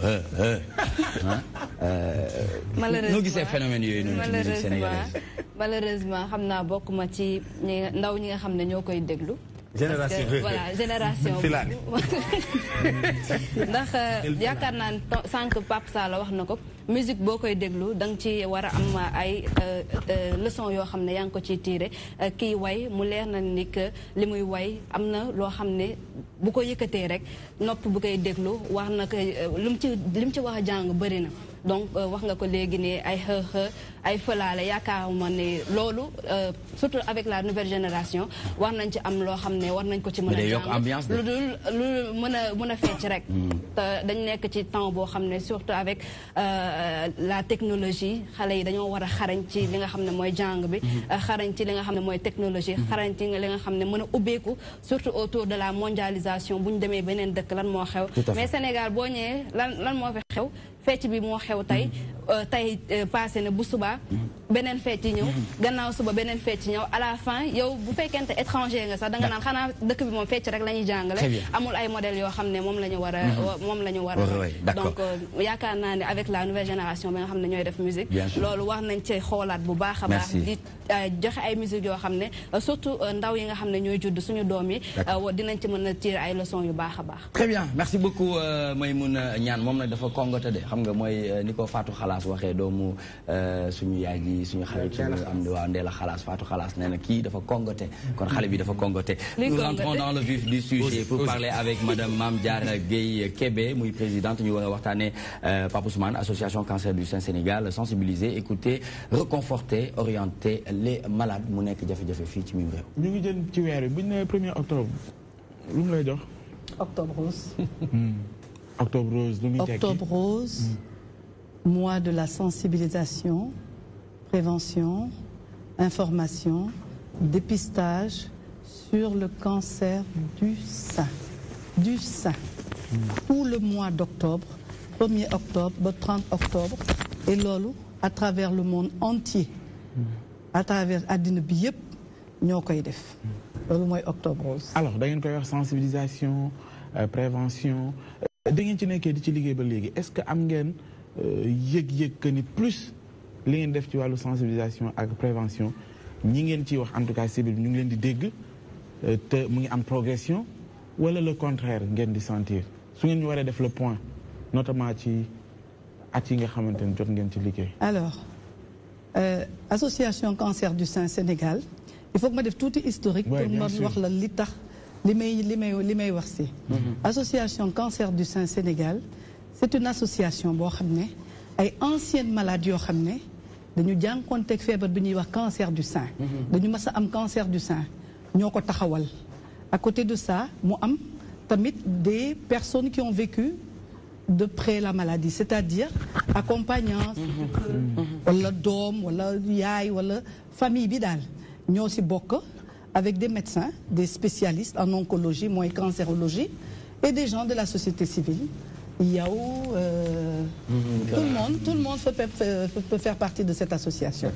malheureusement noo gisee phénomène yooyu noonu ci musique sénégalaise malheureusement xam naa bokk ma ci ndaw ñi nga xam ne ñoo koy déglu génération voilà génération ndax yaakaar naa sànq Pape Sala wax na ko musique boo koy déglu da nga ci war a am ay leçon yoo xam ne yaa ngi ko ciy tiire kii way mu leer na ni que li muy way am na loo xam ne bu ko yëkkatee rek nopp bu koy déglu wax na ko li mu ci wax a jàng bëri na donc wax nga ko léegi ne ay xë ay fëlaale yaakaaruma ne loolu surtout avec la nouvelle génération war nañ ci am loo xam ne war nañ ko ci mën a jàng lu dul lu mën a fecc rek te dañ nekk ci temps boo xam ne surtout avec la technologie xale yi dañoo war a xarañ ci li nga xam ne mooy jàng bi xarañ ci li nga xam ne mooy technologie xarañ ci li nga xam ne mën a ubbeeku surtout autour de la mondialisation bu ñu demee beneen dëkk lan moo xew mais Sénégal boo ñëwee lan moo fi xew fecc bi moo xew tey tey passé na bu suba beneen fecc ñëw gannaaw suba beneen fecc ñëw à la fin yow bu fekkente étranger nga sax da nga naan xanaa dëkk bi moom fecc rek la ñuy jàngale amul ay modèles yoo xam ne moom la ñu war a moom la ñu war a donc yaakaar naa ne avec la nouvelle génération bi nga xam ne ñooy def musique loolu war nañ ci xoolaat bu baax a baax di joxe ay musique yoo xam ne surtout ndaw yi nga xam ne ñooy judd suñu doom yi dinañ ci mën a tirer ay leçons yu baax a baax. Très bien, merci beaucoup Maymouna Niane moom nag dafa kongote de xam nga mooy ni ko Fatou Xalaas waxee doomu suñu yaay ji suñu xarit am waa Ndéla Xalaas Fatou Xalaas nee na kii dafa kongote kon xale bi dafa kongote. Nous rentrons dans le vif du sujet pour parler avec madame Mame Diarra Gueye Kébé muy présidente ñu war a waxtaanee Pape Ousmane association cancer du sein Sénégal sensibiliser écouter réconforter orienter les malades mu nekk jafe-jafe fii ci mim réew. ñu ngi jël ci weer bi bu ñu nee 1er octobre lu mu lay jox. Octobre rose. Octobre rose lu muy tekki. Octobre rose. Mois de la sensibilisation, prévention, information, dépistage sur le cancer du sein. Du sein. Tout le mois d'octobre, 1er octobre, le 30 octobre, et lolo à travers le monde entier. À travers àddina bi yëpp ñoo koy def. loolu mooy octobre rose. alors da ngeen koy wax sensibilisation prévention da ngeen ci nekkee di ci liggéey ba léegi est-ce que am ngeen yëg-yëg que ni plus li ngeen def ci wàllu sensibilisation ak prévention ñi ngeen ciy wax en tout cas cible bi ñu ngi leen di dégg te mu ngi am progression wala le contraire ngeen di sentir su ngeen ñu waree def le point notamment ci at yi nga xamante ni jot ngeen ci liggéey. alors association cancer du sein Sénégal il faut que ma def tuuti historique pour ma wax la li tax li may wax si association cancer du sein Sénégal c'est une association boo xam ne ay anciennes malades yoo xam ne dañu jànkoonteeg feebar bi ñuy wax cancer du sein dañu mas a am cancer du sein ñoo ko taxawal à côté de ça mu am tamit des personnes qui ont vécu de près la maladie c'est-à-dire accompagnant wala doom wala yaay wala famille bi daal ñoo ci bokk avec des médecins des spécialistes en oncologie mooy cancérologie et des gens de la société civile yow tout le monde peut faire partie de cette association.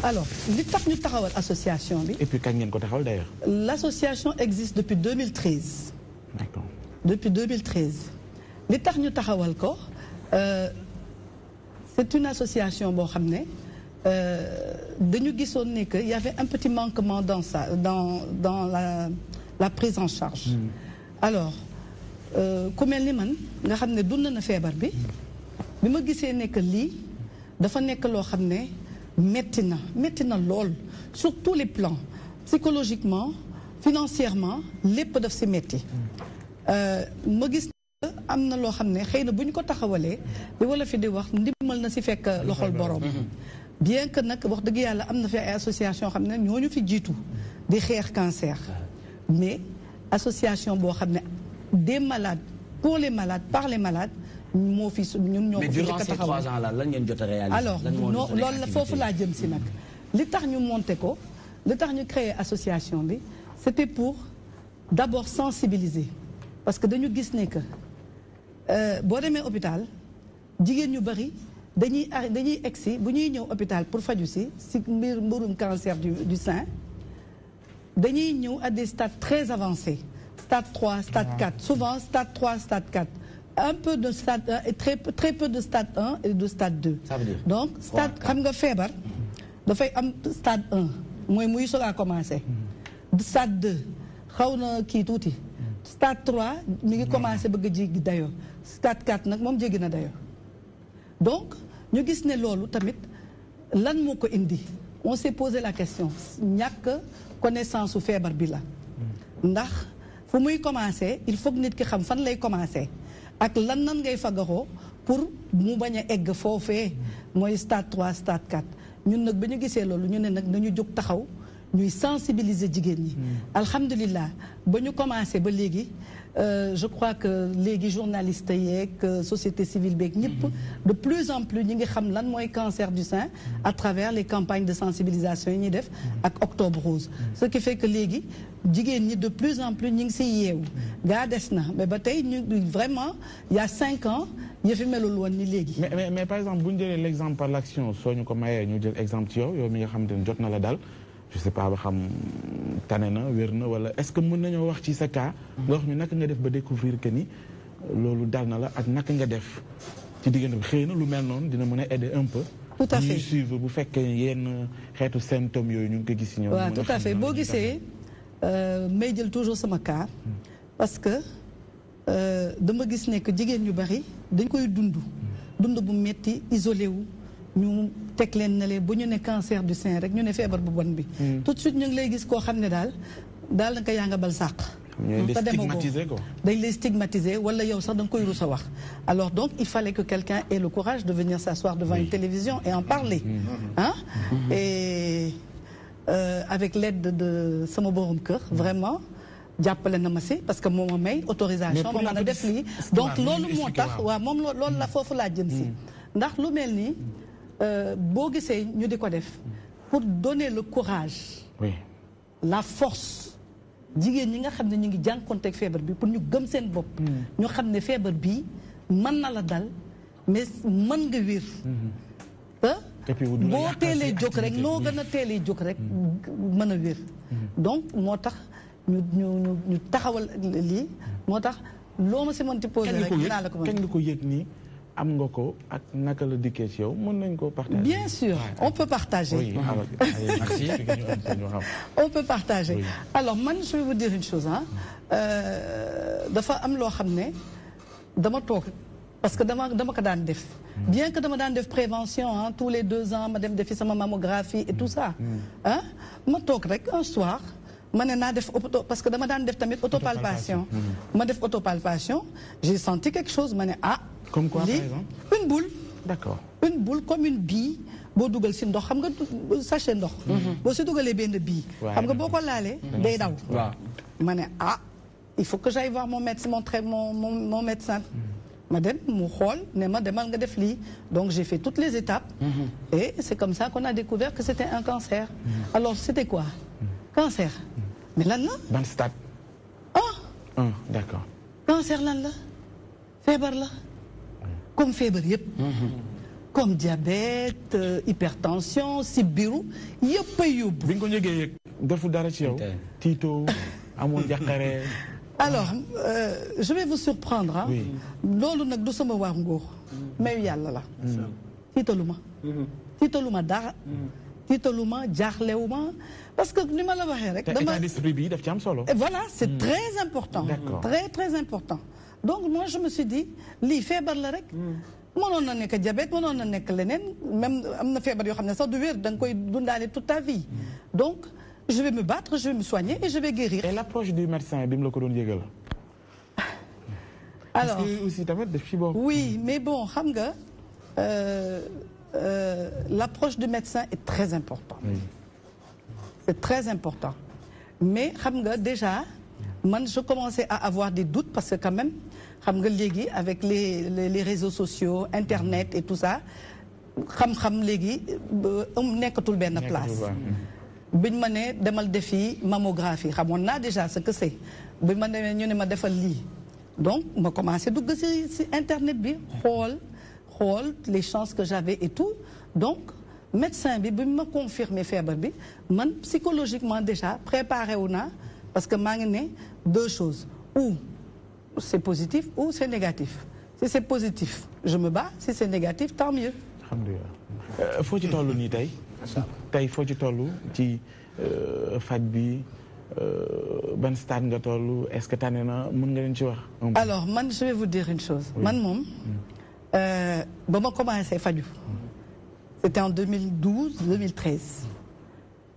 Alors li tax ñu taxawal association bi. Et puis kañ ngeen ko taxawal d'ailleurs. L'association existe depuis 2013. D'accord. Depuis 2013 li tax ñu taxawal ko c'est une association boo xam ne dañu gisoon ne que y avait un petit manquement dans ça dans la prise en charge. Alors ku mel ni man nga xam ne dund na feebar bi ma gisee ne que lii dafa nekk loo xam ne metti na lool sur tous les plans psychologiquement financièrement lépp daf si metti ma gis am na loo xam ne xëy na bu ñu ko taxawalee li wala fi di wax ndimbal na si fekk loxol borom. Bien que nag wax dëgg yàlla am na fi ay association xam ne ñooñu fi jiitu di xeex cancer mais association boo xam ne des malades pour les malades par les malades moo fi ñun ñoo ko fi durant ces 3 ans là lan ngeen jot a réaliser. alors loolu la foofu laa jëm si nag li tax ñu monter ko li tax ñu créer association bi c'était pour d'abord sensibiliser parce que dañu gis ne que boo demee hôpital jigéen ñu bari dañuy egsi bu ñuy ñëw hôpital pour faju si mbirum cancer du sein dañuy ñëw à des stades très avancés stade 3 stade 4 souvent stade 3 stade 4 un peu de stade 1 et très peu de stade 1 et de stade 2. Ça veut dire donc stade xam nga feebar dafay am stade 1 mooy muy soog a commencé stade 2 xaw na kii tuuti stade 3 mi ngi commencé bëgg a jéggi dayoo stade 4 nag moom jéggi na dayoo donc ñu gis ne loolu tamit lan moo ko indi on s'est posé la question ñàkk connaissance su feebar bi la ndax fu muy commencé il faut que nit ki xam fan lay commencé ak lan nan ngay fagaroo pour mu bañ a egg foofee mooy stade 3 stade 4 ñun nag ba ñu gisee loolu ñu ne nag nañu jóg taxaw ñuy sensibiliser jigéen ñi alhamdulilah ba ñu commencé ba léegi je crois que léegi journalistes yeeg société civile beeg ñëpp de plus en plus ñi ngi xam lan mooy cancer du sein à travers les campagnes de sensibilisation yi ñuy def ak octobre rose ce qui fait que léegi jigéen ñi de plus en plus ñi ngi si yeewu gaa des na mais ba tey ñu vraiment il y a 5 ans yëfi melul woon ni léegi. mais par exemple bu ñu jëlee l'exemple par l'action soo ñu ko mayee ñu jël exemple ci yow mi nga xamante ne jot na la daal je sais pas ba xam tane na wér na wala est-ce que mën nañoo wax ci sa cas. nga wax ñu naka nga def ba découvrir que ni loolu dal na la ak naka nga def ci diggante bi xëy na lu mel noonu dina mën a aider un peu. tout à fait ñuy suivre bu fekkee yenn xeetu symptômes yooyu ñu ngi ko gis si ñoom. waaw tout à fait boo gisee may jël toujours sama cas parce que dama gis ne que jigéen ñu bari dañ koy dund bu metti isolé wu ñu teg leen ne leen bu ñu ne cancer du sein rek ñu ne feebar bu bon bi. tout de suite ñu ngi lay gis koo xam ne daal naka yaa nga bal sàq. te stigmatiser ko dañ lay stigmatiser wala yow sax da nga koy rus a wax. alors donc il fallait que quelqu'un ait le courage de venir s'asseoir devant une télévision et en parler. Hein? Et avec l'aide de sama borom kër vraiment jàppale na ma si parce que moo ma may autorisation ma mën a def lii donc loolu moo tax waaw moom loolu la foofu laa jëm si ndax lu mel nii boo gisee ñu di ko def pour donner le courage la force jigéen ñi nga xam ne ñu ngi jànkonteeg feebar bi pour ñu gëm seen bopp ñu xam ne feebar bii mën na la dal mais mën nga wér boo teelee jóg rek noo gën a teelee jóg rek mën a wér donc moo tax ñu taxawal lii moo tax loo ma si mënti posé rek naa la ko mën kañ nga ko yëg nii am nga ko ak naka la dikkee ci yow mën nañ ko partager. bien sûr on peut partager. oui merci. on peut partager. Oui. Alors man je vais vous dire une chose dafa am loo xam ne dama toog parce que dama ko daan def. bien que dama daan def prévention tous les 2 ans ma dem defi sama mammographie et tout ça. ma toog rek un soir. ma ne naa def parce que dama daan def tamit autopalpation. ma def autopalpation j'ai senti quelque chose ma ne comme quoi par exemple une boule. d'accord une boule comme une bille boo dugal si ndox xam nga sachet ndox. boo si dugalee benn bille. xam nga boo ko laalee day daw. ma ne il faut que j'aille voir mon médecin mon médecin. ma dem mu xool ne ma demal nga def lii donc j'ai fait toutes les étapes. et c'est comme ça qu'on a découvert que c'était un cancer. alors c'était quoi. cancer. mais lan la. ban stade. d'accord. cancer lan la. feebar la. comme feebar yëpp. comme diabète hypertension sibiru yëpp a yóbbu. bi nga ko njëgee yëg defu dara ci yow. tiito amoon jàqare. alors je vais vous surprendre loolu nag du sama waar ngóor mayu yàlla la. tiitaluma. tiitaluma dara. tiitaluma jaaxlewuma parce que ni ma la waxee rek. état d'esprit bi daf ci am solo. et voilà c'est très important. très très important. donc moi je me suis dit lii feebar la rek. mënoon na nekk diabète mënoon na nekk leneen même am na feebar yoo xam ne sax du wér da nga koy dundaale toute ta vie. donc je vais me battre je vais me soigner et je vais guérir. et l'approche du médecin bi mu la ko doon yëgal. alors parce que aussi tamit daf ci bokk. oui mais bon xam nga l'approche du médecin est très important. c'est très important mais xam nga déjà. man je commençais à avoir des doutes parce que quand même xam nga léegi avec les réseaux sociaux internet et tout ça xam-xam léegi nekkatul benn place. biñ ma ne demal defi mammographie xamoon naa déjà ce que c'est biñ ma ne ñu ne ma defal lii donc ma commencé dugg ci internet bi xool les chances que j'avais et tout donc médecin bi ma confirmer feebar bi man psychologiquement déjà préparé wu naa parce que maa ngi ne 2 choses ou c'est positif ou c'est négatif si c'est positif je me bats si c'est négatif tant mieux. alhamdulilah foo ci toll nii tey foo ci toll ci faj bi ban stade nga toll est-ce que tane na mën nga leen ci wax. alors man je vais vous dire une chose. man moom ba ma commencé faju c'était en 2012-2013.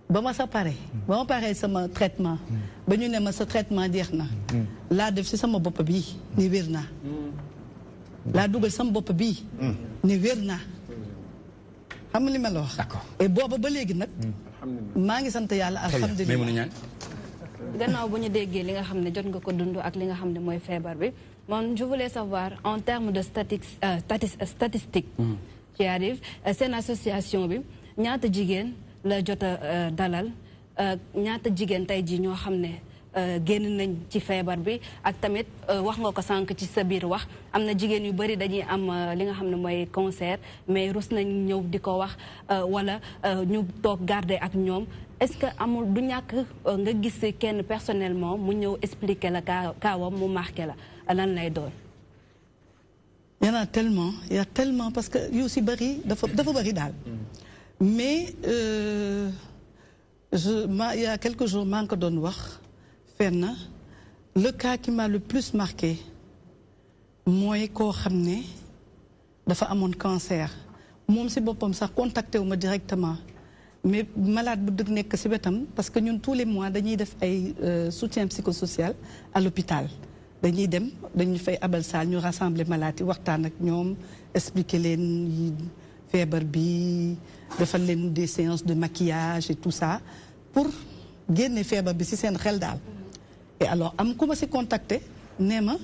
ba ma paree sama traitement ba ñu ne ma sa traitement jeex na laa def ci sama bopp bii ni wér naa laa dugal sama bopp bii ni wér naa xam nga li ma la wax et booba ba léegi nag maa ngi sant yàlla alhamdulilah gannaaw bu ñu déggee li nga xam ne jot nga ko dund ak li nga xam ne mooy feebar bi man je voulais savoir en termes de statistique qui arrive seen association bi ñaata jigéen la jot a dalal ñaata jigéen tey ji ñoo xam ne génn nañ ci feebar bi ak tamit wax nga ko sànq ci sa biir wax am na jigéen yu bëri dañuy am li nga xam ne mooy cancer mais rus nañ ñëw di ko wax wala ñu toog garder ak ñoom est-ce que amul du ñàkk nga gis kenn personnellement mu ñëw expliquer la kaawam mu marqué la lan lay doon. Il y a tellement parce que yu si bëri dafa bëri daal. Mais il y a quelques jours maa ngi ko doon wax fenn le cas qui m'a le plus marqué mooy koo xam ne dafa amoon cancer moom si boppam sax contacté wu ma directement mais malade bu dëgg nekk si wetam parce que ñun tous les mois dañuy def ay soutien psychosocial à l'hôpital dañuy dem dañuy fay abal saal ñu rassembler malade yi waxtaan ak ñoom expliquer leen feebar bi defal leen des séances de maquillage et tout ça pour génne feebar bi ci seen xel daal. Et alors am ku ma ci contacté nee ma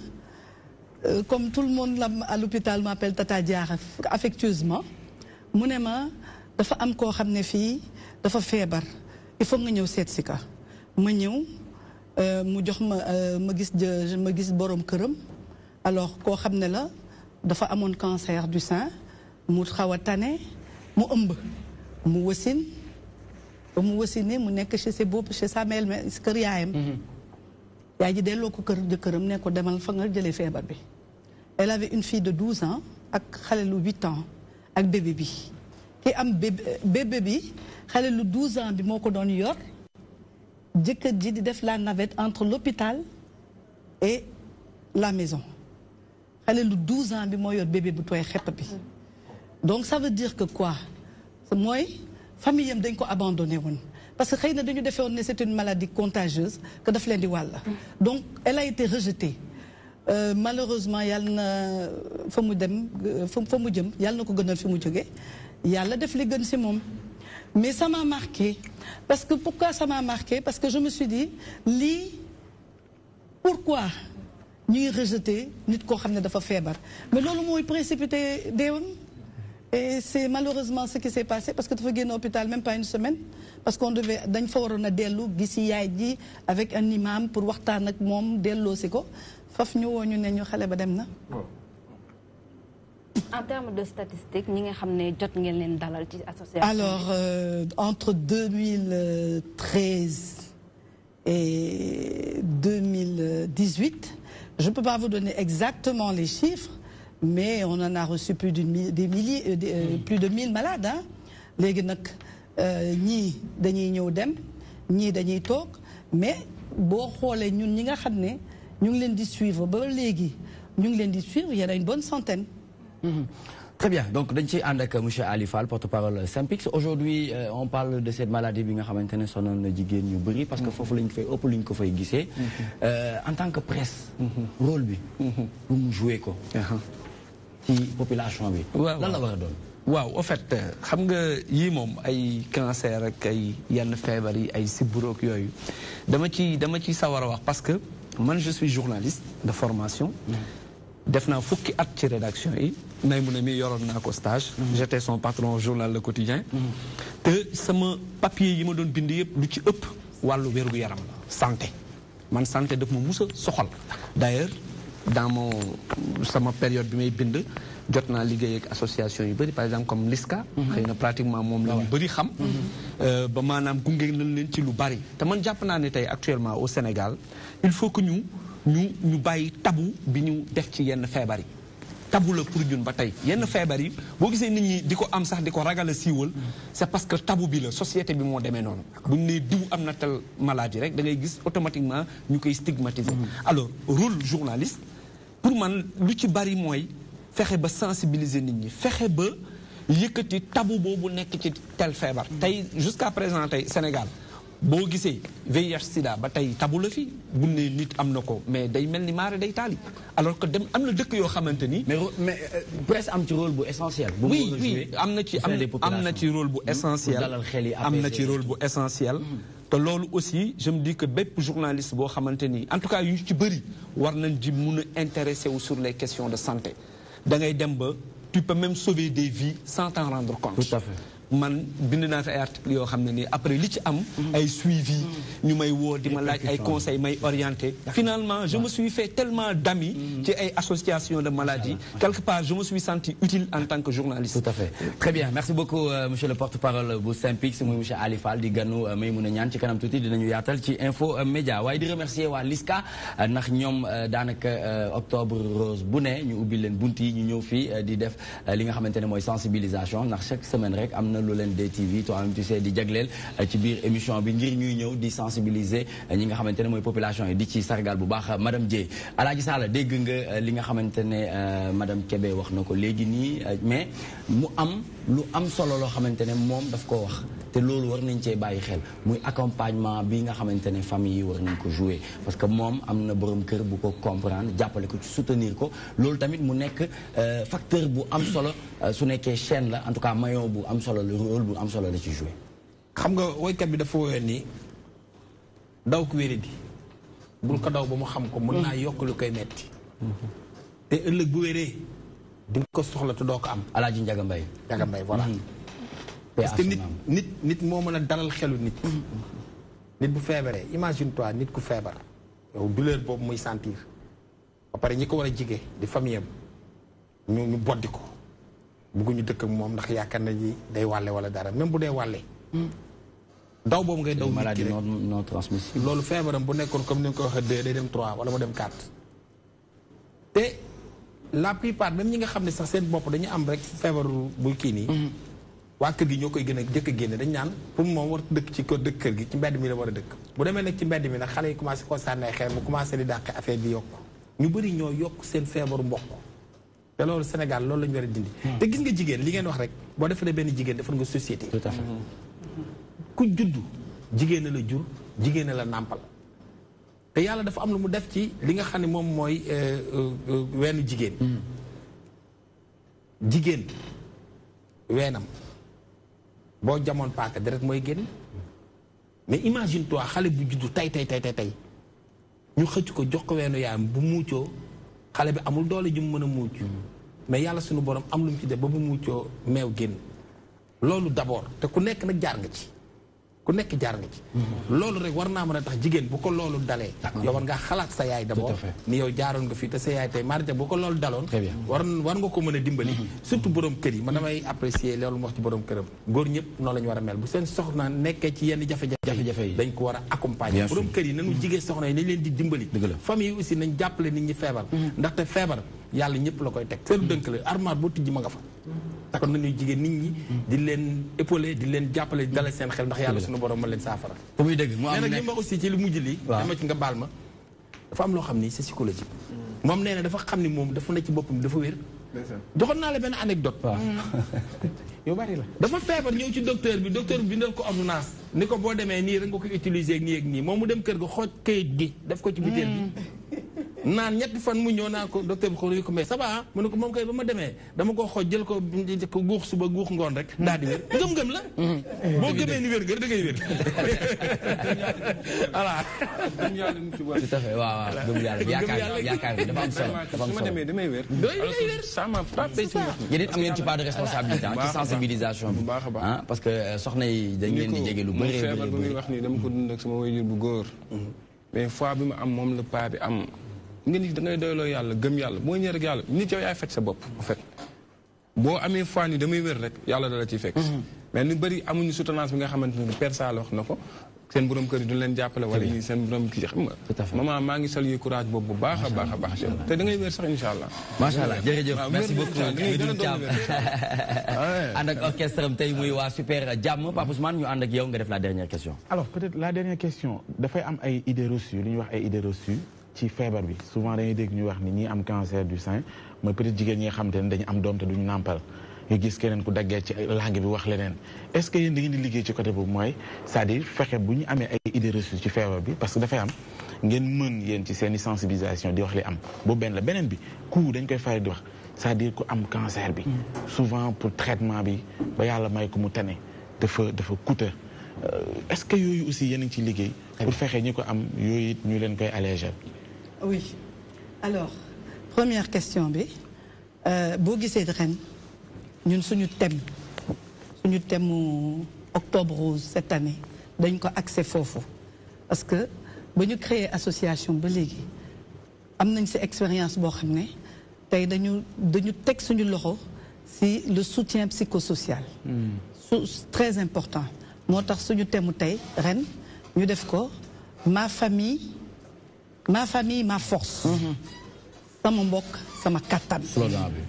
comme tout le monde à l'hôpital m'appelle Tata Diarra affectueusement mu ne ma dafa am koo xam ne fii dafa feebar il faut nga ñëw seet si ka ma ñëw mu jox ma gis borom këram alors koo xam ne la dafa amoon cancer du sein mu xaw a tane mu ëmb mu wasin ba mu wasine mu nekk chez sa mère kër yaayam yaay ji delloo ko kër jëkkëram ne ko demal fa nga jëlee feebar bi elle avait une fille de 12 ans ak xale lu 8 ans ak bébé bi ki am bébé bi xale lu 12 ans bi moo ko doon yor jëkkër ji di def la navette entre l'hôpital et la maison xale lu 12 ans bi moo yor bébé bu tooy xepp bi donc ça veut dire que quoi mooy famille am dañ ko abandonné woon parce que xëy na dañu defee woon ne c'est une maladie contagieuse que daf leen di wàll donc elle a été rejetée malheureusement yàlla na fa mu dem fa mu jëm yàlla na ko gënal fi mu jóge yàlla def li gën ci moom mais ça m'a marqué parce que pourquoi ça m'a marqué parce que je me suis dit lii pourquoi ñuy rejeter nit koo xam ne dafa feebar mais loolu mooy précipité deewam et c'est malheureusement ce qui s'est passé parce que dafa génn hôpital même pas une semaine parce qu'on devait dañ fa waroon a dellu gisi yaay ji avec un imam pour waxtaan ak moom delloo si ko faf ñu woo ñu ne ñu xale ba dem na. En termes de statistiques ñi nga xam ne jot ngeen leen dalal ci association. Alors entre 2013 et 2018 je peux pas vous donner exactement les chiffres mais on en a reçu plus de 1000 malades ah léegi nag ñii dañuy ñëw dem ñii dañuy toog mais boo xoolee ñun ñi nga xam ne ñu ngi leen di suivre ba léegi ñu ngi leen di suivre il y en a une bonne centaine. Très bien donc dañ ciy ànd ak monsieur Ali Fall porte-parole Synpics aujourd'hui on parle de cette maladie bi nga xamante ne sonal na jigéen ñu bëri parce que foofu lañ fay ëpp luñ ko fay gisee en tant que presse rôle bi bu mu joué ko ci population bi lan la war a doon waaw en fait xam nga yii moom ay cancer ak ay yenn feebar yi ay sibbiroog yooyu dama ci sawar a wax parce que man je suis journaliste de formation def naa fukki at ci rédaction yi nay mu ne mi yoroon naa ko stage j'étais son patron au journal Le Quotidien te sama papier yi ma doon bind yëpp lu ci ëpp wàllu wérgu yaram la santé man santé daf ma mus a soxal d'ailleurs dans sama période bi may bind jot naa liggéey ak association yu bëri par exemple comme LISCA xëy na pratiquement moom la ñu bëri xam ba maanaam gunge nañ leen ci lu bari te man jàpp naa ne tey actuellement au Sénégal il faut que ñu bàyyi tabou bi ñu def ci yenn feebar yi tabou la pour ñun ba tey yenn feebar yi boo gisee nit ñi di ko am sax di ko ragal a siiwal c'est parce que tabou bi la société bi moo demee noonu bu ñu nee diw am na tel maladie rek da ngay gis automatiquement ñu koy stigmatiser alors rôle journaliste pour man lu ci bari mooy fexe ba sensibiliser nit ñi fexe ba yëkkati tabou boobu nekk ci tel feebar tey jusqu'à présent tey Sénégal boo gisee VIH sida ba tey tabu la fi bu ne nit am na ko mais day mel ni maare day taali alors que dem am na dëkk yoo xamante ni. mais presse am ci rôle bu essentiel. bu oui am na ci rôle bu essentiel am na ci rôle bu essentiel. te loolu aussi je me dis que bépp journaliste boo xamante ni en tout cas yu ci bëri war nañ di mun a intéresser wu sur les questions de santé da ngay dem ba tu peux même sauver des vies sans t'en rendre compte. Tout à fait. man bind naa fi ay articles yoo xam ne nii après li ci am ay suivi ñu may woo di ma laaj ay conseils may orienté finalement je me suis fait tellement d'amis ci ay association de maladies quelque part je me suis senti utile en tant que journaliste. Tout à fait. Très bien, merci beaucoup monsieur le porte-parole bu Synpics muy monsieur Ali Fall di ganu Maymouna Niane ci kanam tuuti dinañu yaatal ci Info Média waaye di remercier waa LISCA ndax ñoom daanaka octobre rose bu ne ñu ubbi leen bunt yi ñu ñëw fii di def li nga xamante ne mooy sensibilisation ndax chaque semaine rek am na lu leen DTV toi-même tu sais di jagleel ci biir émission bi ngir ñuy ñëw di sensibiliser ñi nga xamante ne mooy population yi di ci sargal bu baax madame Dieye Alaaji Sall dégg nga li nga xamante ne madame Kébé wax na ko léegi nii mais mu am lu am solo loo xamante ne moom daf ko wax te loolu war nañ cee bàyyi xel muy accompagnement bi nga xamante ne famille yi war nañ ko jouer parce que moom am na borom kër bu ko comprendre jàppale ko ci soutenir ko loolu tamit mu nekk facteur bu am solo su nekkee chaîne la en tout cas maillon bu am solo la rôle bu am solo la ci jouer. xam nga woykat bi dafa woyoon ni daw ko wéri di bul ko daw ba mu xam ko mën naa yokk lu koy metti te ëllëg bu wéree di nga ko soxla te doo ko am. Alaaji Njaga Mbay. Njaga Mbay voilà. parce que nit moo mën a dalal xelu nit. nit bu feebaree imagine toi nit ku feebar. yow douleur boobu muy sentir. ba pare ñi ko war a jige di famille am ñu boddi ko. bugguñu dëkk ak moom ndax yaakaar na ni day wàlle wala dara même bu dee wàlle. daw boobu ngay daw. maladie non transmissible. loolu feebaram bu nekkoon comme ni nga ko waxee 2 day dem 3 wala mu dem 4. te la plupart même ñi nga xam ne sax seen bopp dañu am rek feebaru buy kii nii. waa kër gi ñoo koy gën a jëkk a génne dañ naan pour moom war dëkk ci ko dëkk kër gi ci mbedd mi la war a dëkk. bu demee nag ci mbedd mi nag xale yi commencé koo sànni ay xeer mu commencé di dàq affaire bi yokk ñu bëri ñoo yokk seen feebaru mbokk te loolu Sénégal loolu la ñu war a dindi. te gis nga jigéen li ngeen wax rek boo defaree benn jigéen defar nga société. tout à fait. ku juddu jigéen la jur jigéen la nàmpal te yàlla dafa am lu mu def ci li nga xam ne moom mooy weenu jigéen. jigéen weenam boo jamoon paaka deret mooy génn mais imagine toi xale bu juddu tey ñu xëcc ko jox ko weenu yaayam bu muucoo xale bi amul doole ju mu mën a muuc mais yàlla suñu borom am lu mu ci def ba bu muucoo meew génn loolu d'abord te ku nekk nag jaar nga ci loolu rek war naa mën a tax jigéen bu ko loolu dalee yow war ngaa xalaat sa yaay d'abord ni yow jaaroon nga fii te sa yaay tey marité bu ko loolu daloon war nga ko mën a dimbali surtout borom kër yi man damay apprécier loolu mu wax ci borom këram góor ñëpp noonu la ñu war a mel bu seen soxna nekkee ci yenn jafe-jafe yi dañ ko war a accompagner borom kër yi nañu jigee soxna yi nañ leen di dimbali famille yi aussi nañ jàppale nit ñi feebar ndaxte feebar yàlla ñëpp la koy teg seenu dënk la armoire boo tijji ma nga fa kon nañuy jigéen nit ñi di leen épauler di leen jàppale di dalal seen xel ndax yàlla suñu borom ma leen saafara muy dëgg mu am nag li ma aussi ci li mujj li dama ci nga baal ma dafa am loo xam ni c'est psychologique moom nee na dafa xam ni moom dafa ne ci boppam dafa wér joxoon naa la benn anecdote yow bari la dafa feebar ñëw ci docteur bi bindal ko ordonnance ni ko boo demee nii rek nga ko utiliser ak nii ak nii moom mu dem kër ga xooj kayit gi def ko ci butéel bi naan ñetti fan mu ñëw naa ko docteur bi xool ko mais ça va mu ne ko moom kay ba ma demee dama ko xooj jël ko guux suba guux ngoon rek daal di wér ngëm-ngëm la boo gëmee ni wér nga da ngay wér voilà tout à fait waaw gëm yàlla yaakaar bi dafa am solo dafa am solo demee damay wér ça m'a frappé ci yéen am ngeen ci part de responsabilité ci sensibilisation bi parce que soxna yi dañ leen di jege lu bëri feebar bu muy wax nii dama ko dund ak sama waajur bu góor mais foi bi ma am moom la paa bi am nga nit da ngay doyloo yàlla gëm yàlla boo ñëwee rek yàlla nit yow yaay faj sa bopp en fait boo amee foi ni damay wér rek yàlla dala ciy fekk mais ñu bëri amuñu soutenance bi nga xamante ne Père Sall wax na ko seen borom kër yi duñ leen jàppale wala ñi seen borom kii xam nga maman maa ngi saluer courage boobu bu baax a baax te da ngay wér sax incha allah macha allah jërëjëf merci beaucoup Medoune Thiam ànd ak orchestre am tey muy waa super jàmm Pape Ousmane ñu ànd ak yow nga def la dernière question alors peut-être la dernière question dafay am ay idées reçues li ñuy wax ay idées reçues ci feebar bi souvent dañuy dégg ñu wax ni ñi am cancer du sein mooy peut-être jigéen ñi nga xamante ne dañu am doom te duñu nàmpal nga gis keneen ku daggee ci langue bi wax leneen est-ce que yéen da ngeen di liggéey ci côté boobu mooy c'est-à-dire fexe bu ñu amee ay idées reçues ci feebar bi parce que dafay am ngeen mën yéen ci seen i sensibilisation di wax li am boobu benn la beneen bi ku dañ koy faral di wax c'est-à-dire ku am cancer bi souvent pour traitement bi ba yàlla may ko mu tane dafa coûteux est-ce que yooyu aussi yéen a ngi ciy liggéey pour fexe ñi ko am yooyu it ñu leen koy alléger. Oui. Alors, première question bi boo gisee ren ñun suñu thème suñu thème octobre rose cette année dañ ko accès foofu parce que ba ñu créer association ba léegi am nañ ci expérience boo xam ne tey dañu teg suñu loxo ci le soutien psychosocial très important moo tax suñu thème tey ren ñu def ko ma famille ma force sama mbokk sama kattan slogan bi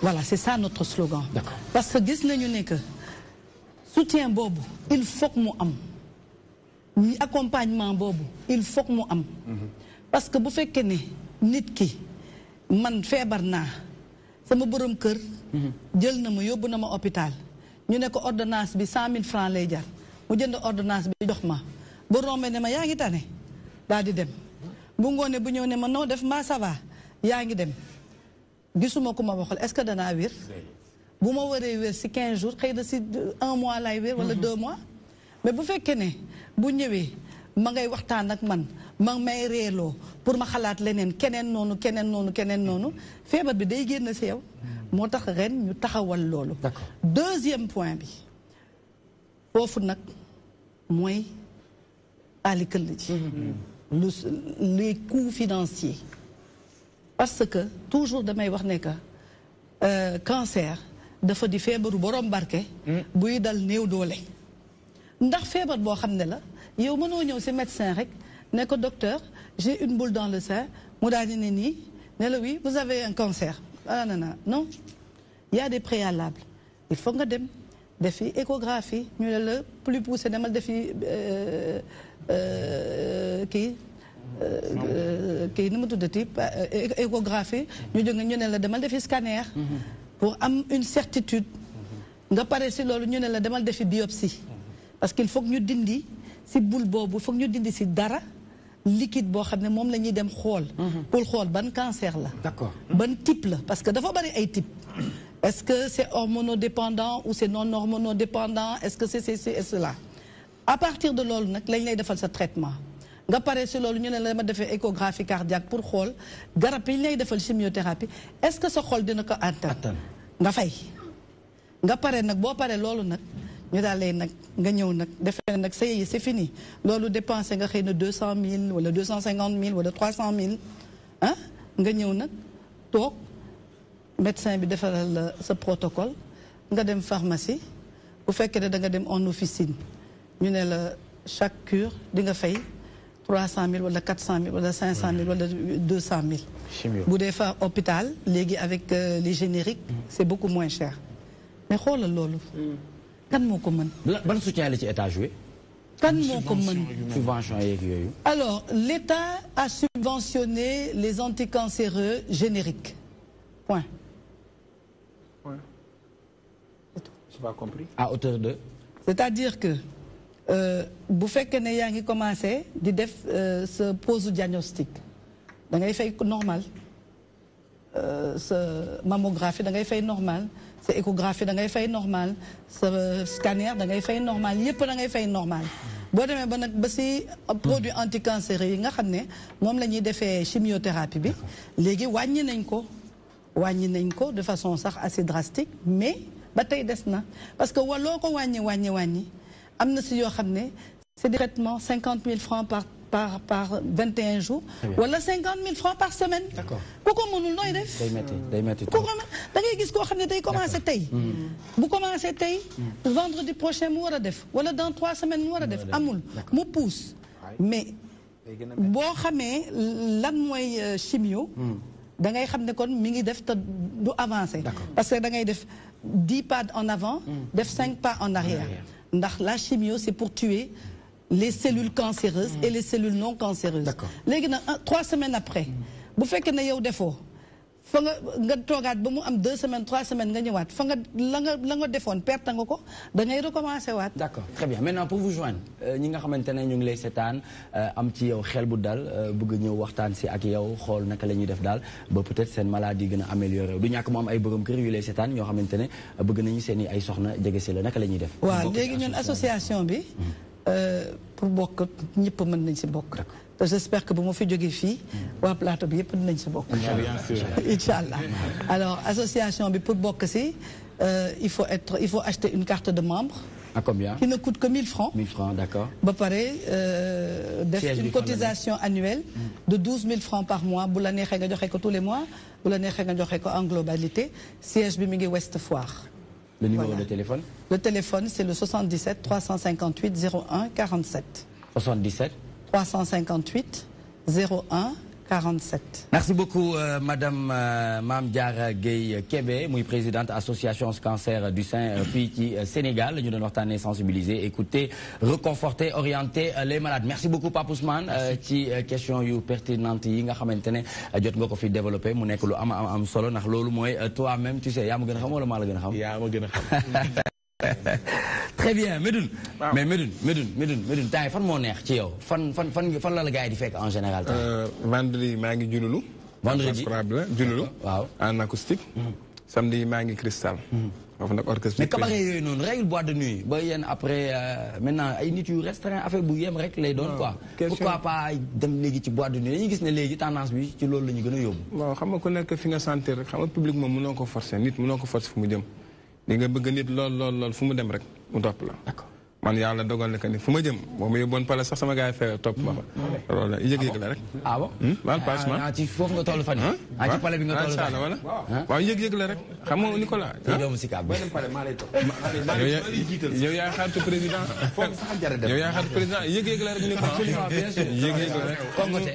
voilà c'est ça notre slogan parce que gis nañu ne que soutien boobu il faut que mu am accompagnement boobu il faut que mu am parce que bu fekkee ne nit ki man feebar naa sama borom kër jël na ma yóbbu na ma hôpital ñu ne ko ordonnance bi 100 000 francs lay jar mu jënd ordonnance bi jox ma bu rombee ne ma yaa ngi tane daal di dem bu ngoonee bu ñëw ne ma noo def ma ça va yaa ngi dem gisuma ku ma waxal est-ce que danaa wér bu ma waree wér ci 15 jours xëy na ci 1 mois lay wér wala 2 mois mais bu fekkee ne bu ñëwee ma ngay waxtaan ak man ma may reeloo pour ma xalaat leneen keneen noonu feebar bi day génn ci yow moo tax ren ñu taxawal loolu deuxième point bi foofu nag mooy alikëll ji les coûts financiers parce que toujours damay wax ne que cancer dafa di feebaru borom barke buy dal néew doole ndax feebar boo xam ne la yow mënoo ñëw ci médecin rek ne ko docteur j'ai une boule dans le sein mu daal di ne nii ne la oui vous avez un cancer non il y a des préalables il faut nga dem defi échographie ñu ne la plus poussé demal defi kii ni mu tuddati échographie ñu ne la demal defi scanner pour am une certitude nga pare ci loolu ñu ne la demal defi biopsie parce qu'il faut que ñu dindi ci boule boobu foog ñu dindi ci dara liquide boo xam ne moom la ñuy dem xool pour xool ban cancer la d'accord ban type la parce que dafa bari ay type est-ce que c'est hormonodépendant ou c'est non hormonodépendant est-ce que c'est ceci et cela à partir de loolu nag lañ lay defal sa traitement nga pare ci loolu ñu ne la dama defee échographie cardiaque pour xool garab yi ñu lay defal chimiothérapie est-ce que sa xol dina ko attan nga fay nga pare nag boo pare loolu nag ñu daal lay nag nga ñëw nag defee nag c'est fini loolu dépensé nga xëy na 200 000 wala 250 000 wala 300 000 ah nga ñëw nag toog médecin bi defaral la sa protocole nga dem pharmacie bu fekkee ne da nga dem en officine ñu ne la chaque cure di nga fay 300 000 wala 400 000 wala 500 000 wala 200 000. bu dee fa hôpital léegi avec les génériques c'est beaucoup moins cher mais xoolal loolu. kan moo ko mën. ban soutien la ci état joué. kan moo ko mën. subvention yeeg yooyu. alors l'État a subventionné les anticancéreux génériques point. J'ai pas compris. À hauteur de. c'est-à-dire que bu fekkee ne yaa ngi commencé di def sa pose diagnostic da ngay fay normal sa mammographie da ngay fay normal sa échographie da ngay fay normal sa scanner da ngay fay normal yépp da ngay fay normal boo demee ba nag ba ci produit anticancéreux yi nga xam ne moom la ñuy defee chimiothérapie bi léegi wàññi nañ ko de façon sax assez drastique mais ba tey des na parce que loo ko wàññi am na ci yoo xam ne c'est des traitements 50 000 francs par 21 jours wala 50 000 francs par semaine. D'accord. ku ko mënul nooy def. day métti ku ko da ngay gis koo xam ne day commencé tey. bu commencé tey vendredi prochain mu war a def wala dans 3 semaines mu war a def amul mu pousse mais boo xamee lan mooy chimio. da ngay xam ne kon mi ngi def te du avancer. parce que da ngay def 10 pas en avant. def 5 pas en arrière. ndax la chimio c'est pour tuer les cellules cancéreuses et les cellules non cancéreuses. léegi nag 3 semaines après bu fekkee ne yow defoo fa nga toogaat ba mu am 2 semaines 3 semaines nga ñëwaat fa nga la nga defoon perte nga ko da ngay recommencer waat. d'accord très bien maintenant pour vous joindre ñi nga xamante ne ñu ngi lay seetaan am ci yow xel bu dal bëgg ñëw waxtaan si ak yow xool naka la ñuy def daal ba peut-être seen maladie gën a amélioré du ñàkk mu am ay borom kër yu lay seetaan ñoo xamante ne bëgg nañu seen i ay soxna jege si la naka la ñuy def. waaw léegi ñun association bi pour bokk ñëpp mën nañ si bokk. te j'espère que bu ma fi jógee fii waa plateau bi yëpp dinañ si bokk. incha allah alors association bi pour bokk si il faut acheter une carte de membre. À combien? Qui ne coûte que 1000 francs. 1000 francs, d'accord. Une cotisation annuelle de 12 000 francs par mois. Bu la neexee nga joxe ko tous les mois. Bu la neexee nga joxe ko en globalité. Siège bi mi ngi Ouest Foire. Le numéro de téléphone? Le téléphone, c'est le 77 358 01 47. 77 358 01 47. Merci beaucoup madame Mame Diarra Gueye Kébé, muy présidente association cancer du sein fii ci Sénégal ñu doon waxtaanee sensibiliser écouter reconforter orienter les malades. Merci beaucoup Pape Ousmane ci question yu pertinente yi nga xamante ne jot nga ko fi développé mu nekk lu am solo ndax loolu mooy toi-même tu sais yaa ma gën a xam wala maa la gën a xam. yaa ma gën a xam. Très bien Médoune. mais Médoune temps yi fan moo neex ci yow fan la la gars yi di fekk en général. vendredi maa ngi Diouloulou. vendredi Diouloulou. waaw en acoustique. samedi maa ngi Cristal. foofu nag orchestre. mais cabaret yooyu noonu règle boîte de nuit ba yéen après maintenant ay nit yu restreint affaire bu yem rek lay doon quoi. pourquoi pas dem léegi ci boîte de nuit dañuy gis ne léegi tendance bi ci loolu la ñu gën a yóbbu. waaw xam nga ku nekk fi nga sentir rek xam nga public moom mënoo ko forcer nit mënoo ko forcer fu mu jëm. li nga bëgg nit lool fu mu dem rek mu topp la. d'accord man yàlla dogal na que ni fu ma jëm boo ma yóbboon pale sax sama gars yi fee topp ma fa. loolu la yëg-yëg la rek. ah bon mal passement ci foofu nga toll fan yii. ci pale bi nga toll fan wala waaw yëg-yëg la rek xam nga Nicolas. doomu si kàbb. yow yaa xaritu président. yow yaa xaritu président yëg-yëg la rek Nicolas. yëg-yëg la rek.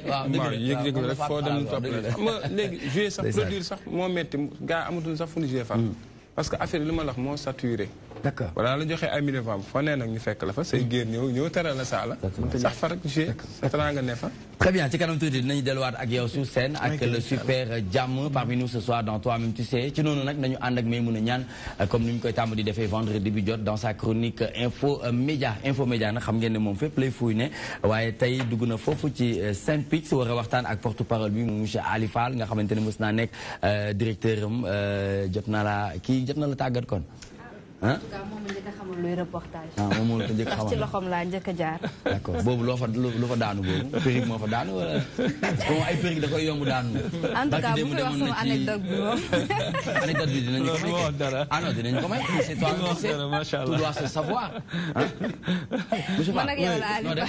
waaw yëg-yëg la rek foo dem topp la xam nga léegi jouer sax produire sax moo metti gars amatul sax fu ñu jouer fa. parce que affaire li ma la wax moo saturé. d'accord voilà la joxe ay milliers femmes foo nee nag ñu fekk la fa say géer ñëw teral la saala sax fa rek jouer nga ne fa. Très bien ci kanam tuuti dinañu delluwaat ak yow sur scène ak le super Jàmm parmi nous ce soir dans Toi-même tu sais ci noonu nag nañu ànd ak Maïmouna Niane comme ni ñu koy tàmm di defee vendredi bi jot dans sa chronique info média nag xam ngeen ne moom fépp lay fuy ne waaye tey dugg na foofu ci Saint-Pix war a waxtaan ak porte parole bi mu monsieur Ali Fall nga xamante ne mës naa nekk directeur am jot na la tàggat kon. en tout cas moom njëkk a xamul luy reportage. moom moo la ko njëkk a xamal ci loxoom laa njëkk a jaar. d'accord boobu loo fa daanu boobu périg moo fa daanu wala moom ay périg da koy yomb daanu. en tout cas bu fi wax sama anecdote bi moom. anecdote bi dinañu ko may ah non dinañu ko may c'est toi qui sais tout doit se savoir. man ak yow la Aliou.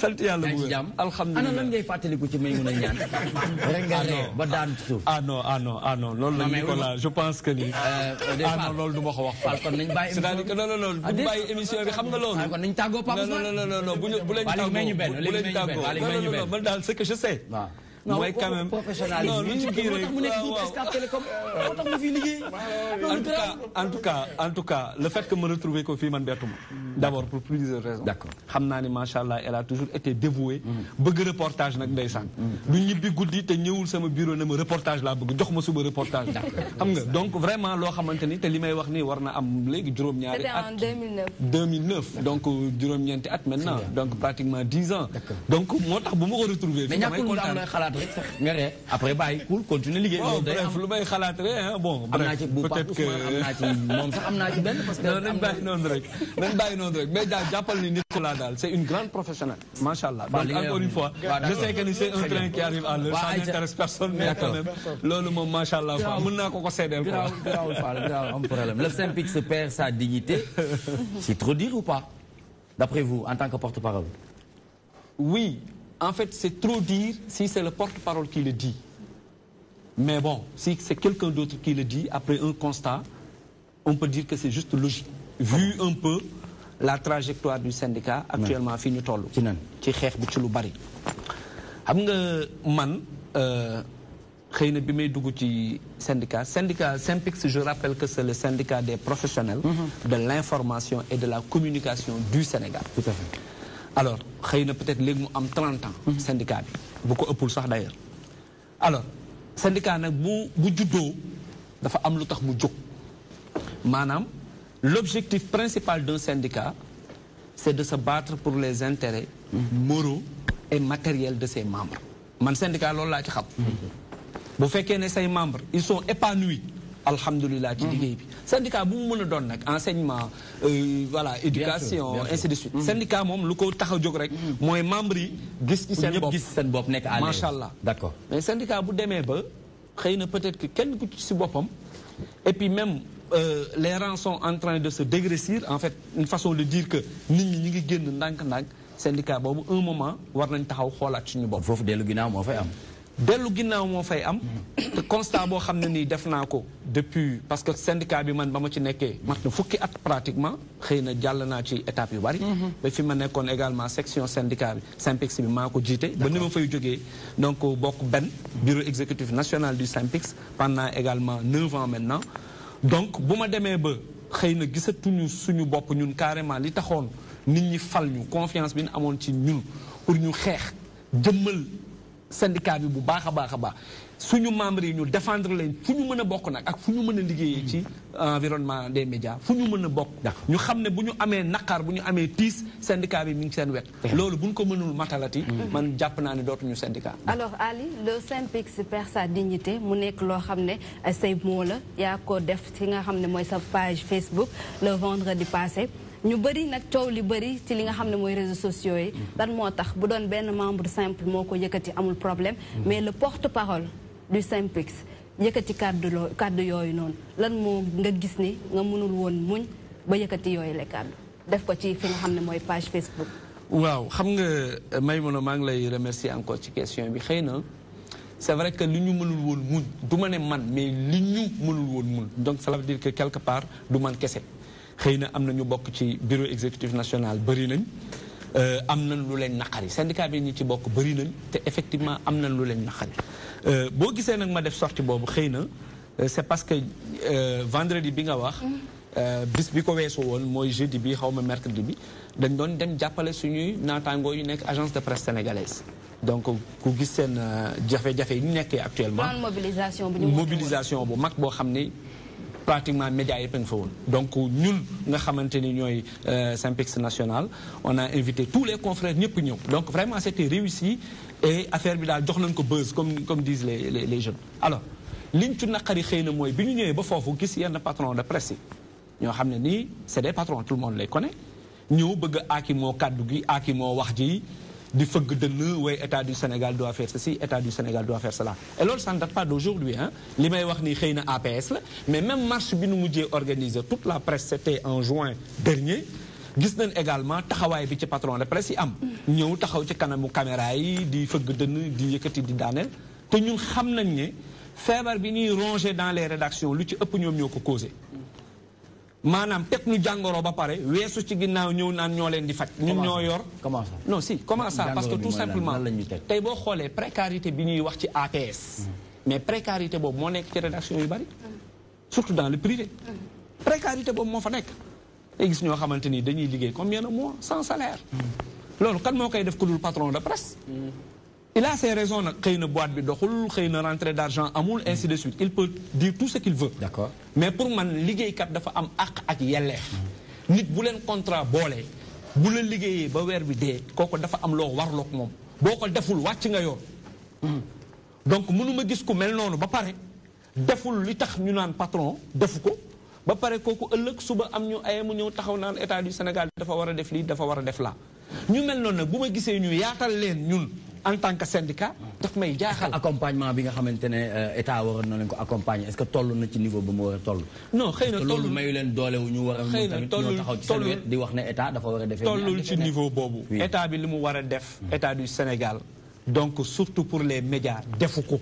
sant yàlla bu wér alhamdulilah ana lan ngay fàttaliku ci Maïmouna Niane. rek nga ree ba daanu ci suuf. ah non loolu la Nicolas je pense que ni. non loolu du ma ko wax c'est-à-dire que non bu ñu bàyyi émission bi xam nga loolu. kon nañu tàggoo Pape Ousmane non bu leen tàggoo man daal ce que je sais. mooy quand même non lu ñu kii rek en tout cas le fait que me retrouver ko fii man bettuma d'abord pour plusieurs raisons. d'accord xam naa ni macha allah elle a toujours été dévouée. bëgg reportage nag ndeysaan. du ñibbi guddi te ñëwul sama bureau ne ma reportage laa bëgg jox ma suba reportage. xam nga donc vraiment loo xamante ni te li may wax nii war na am léegi juróom-ñaari at. c'était en 2009 donc juróom-ñeenti at maintenant donc pratiquement 10 ans. donc moo tax bu ma ko retrouver fii damay kontaan rek sax nga ree après bàyyi cool continuer liggéey. loolu day am lu may xalaat rek bon. bref peut-être que moom sax am naa ci benn parce que. nañ bàyyi noonu rek mais daal jàppal ni Nicolas daal c'est une grande professionnelle. macha allah donc encore une fois. je sais que c'est un train qui arrive à l'heure ça n'intéresse personne mais quand même loolu moom macha allah mën naa ko seedeel quoi. am problème le Saint-Pix perd sa dignité. c'est trop dire ou pas d'après vous en tant que porte-parole. Oui. En fait, c'est trop dire si c'est le porte-parole qui le dit. Mais bon, si c'est quelqu'un d'autre qui le dit, après un constat, on peut dire que c'est juste logique. Vu un peu la trajectoire du syndicat, actuellement, fi ñu toll. ci xeex bi ci lu bari. xam nga man xëy na bi may dugg ci syndicat Saint-Pix, je rappelle que c'est le syndicat des professionnels de l'information et de la communication du Sénégal. Tout à fait. Alors xëy na peut-être léegi mu am 30 ans. syndicat bi bu ko ëppul sax d'ailleurs. alors syndicat nag bu juddoo dafa am lu tax mu jóg maanaam l'objectif principal d'un syndicat c'est de se battre pour les intérêts moraux et matériels de ses membres. man syndicat loolu laa ci xam. bu fekkee ne say membres ils sont épanouis. alhamdulilah ci liggéey bi syndicat bu mu mën a doon nag enseignement voilà éducation ainsi de suite syndicat moom lu ko tax a jóg rek mooy membres yi gis ci seen bopp nekk à l'aise macha allah d'accord mais syndicat bu demee ba xëy na peut-être que kenn ku ci si boppam et puis même les rangs sont en train de se dégraissir en fait une façon de dire que nit ñi ngi génn ndànk-ndànk syndicat boobu un moment war nañ taxaw xoolaat suñu bopp. foofu dellu ginnaaw moo fay am. dellu ginnaaw moo fay am te constat boo xam ne nii def naa ko depuis parce que syndicat bi man ba ma ci nekkee mat na fukki at pratiquement xëy na jàll naa ci étape yu bari ba fi ma nekkoon également section syndicat bi SYNPICS bi maa ko jiite ba ni ma fay jógee donc bokk benn bureau exécutif national du SYNPICS pendant également 9 ans maintenant donc bu ma demee ba xëy na gisatuñu suñu bopp ñun carrément li taxoon nit ñi fal ñu confiance bi ñu amoon ci ñun pour ñu xeex jëmmal syndicat bi bu baax a baax a baax suñu membres yi ñu défendre leen fu ñu mën a bokk nag ak fu ñu mën a liggéeyee ci environnement des médias fu ñu mën a bokk ñu xam ne bu ñu amee naqar bu ñu amee tiis syndicat bi mi ngi seen wet loolu bu ñu ko mënul matalati man jàpp naa ne dootuñu syndicat. alors Ali le SYNPICS perd sa dignité mu nekk loo xam ne say moo la yaa ko def ci nga xam ne mooy sa page Facebook le vendredi passé ñu bëri nag coow li bëri ci li nga xam ne mooy réseaux sociaux yi lan moo tax bu doon benn membre simple moo ko yëkkati amul problème mais le porte-parole du SYNPICS yëkkati kàddu yooyu noonu lan moo nga gis ni nga mënul woon muñ ba yëkkati yooyu la kàddu def ko ci fi nga xam ne mooy page Facebook. waaw xam nga Maïmouna maa ngi lay remercier encore ci question bi xëy na c'est vrai que li ñu mënul woon muñ du ma ne man mais li ñu mënul woon muñ donc ça veut dire que quelque part du man kese xëy na am na ñu bokk ci bureau exécutif national bëri nañ am nañ lu leen naqari syndicat bi ñi ci bokk bëri nañ te effectivement am nañ lu leen naqari boo gisee nag ma def sortie boobu xëy na c'est parce que vendredi bi nga wax bis bi ko weesu woon mooy jeudi bi xaw ma mercredi bi dañ doon dem jàppale suñuy naataangoo yu nekk agence de presse sénégalaise donc ku gis seen jafe-jafe yi ñu nekkee actuellement mobilisation bu mag boo xam ni pratiquement médias yëpp a nga fa woon donc ñun nga xamante ni ñooy SYNPICS national on a invité tous les confrères ñëpp ñëw donc vraiment c'était réussi et affaire bi daal jox nañ ko buzz comme disent les jeunes alors liñ ci naqari xëy na mooy bi ñu ñëwee ba foofu gis yenn patron de presse yi ñoo xam ne nii c'est des patrons tout le monde les connaît ñëw bëgg a aaki moo kàddu gi aaki moo wax ji di fëgg dënn way état du Sénégal doit faire ceci état du Sénégal doit faire cela et loolu ça ne date pas d'aujourd'hui hein li may wax nii xëy na APS la mais même marche bi nu mujjee organiser toute la presse c'était en juin dernier gis nañ également taxawaay bi ci patron de presse yi am ñëw taxaw ci kanamu caméra yi di fëgg dënn di yëkkati di daaneel te ñun xam nañ ne feebar bi ñuy ronger dans les rédactions lu ci ëpp ñoom ñoo ko causé maanaam teg ñu jàngoro ba pare weesu ci ginnaaw ñëw naan ñoo leen di faj ñun ñoo yor comment ça non si comment ça parce que tout simplement tey boo xoolee précarité bi ñuy wax ci APS mais précarité boobu moo nekk ci rédaction yu bari surtout dans le privé précarité boobu moo fa nekk tey gis ñoo xamante ni dañuy liggéey combien de mois sans salaire loolu kan moo koy def ku dul patron de presse il a ses raisons nag xëy na boîte bi doxul xëy na rentrée d'argent amul ainsi de suite il peut dire tout ce qu'il veut d'accord mais pour man liggéeykat dafa am àq ak yelleef nit bu leen contrat boole bu la liggéeyee ba weer bi dee kooku dafa am loo warloog moom boo ko deful wàcc nga yoon donc mënuma gis ku mel noonu ba pare deful li tax ñu naan patron defu ko ba pare kooku ëllëg suba am ñu aye mu ñëw taxaw naan état du Sénégal dafa war a def lii dafa war a def laa ñu mel noonu nag bu ma gisee ñu yaatal leen ñun en tant que syndicat daf may jaaxal. accompagnement bi nga xamante ne état waroon na leen ko accompagner est-ce que toll na ci niveau ba mu war a toll. non xëy na loolu mayu leen doole wu ñu war a. xëy na tollul taxaw ci seen wet di wax ne état dafa war a defee. tollul ci niveau boobu. état bi li mu war a def. état du Sénégal donc surtout pour les médias defu ko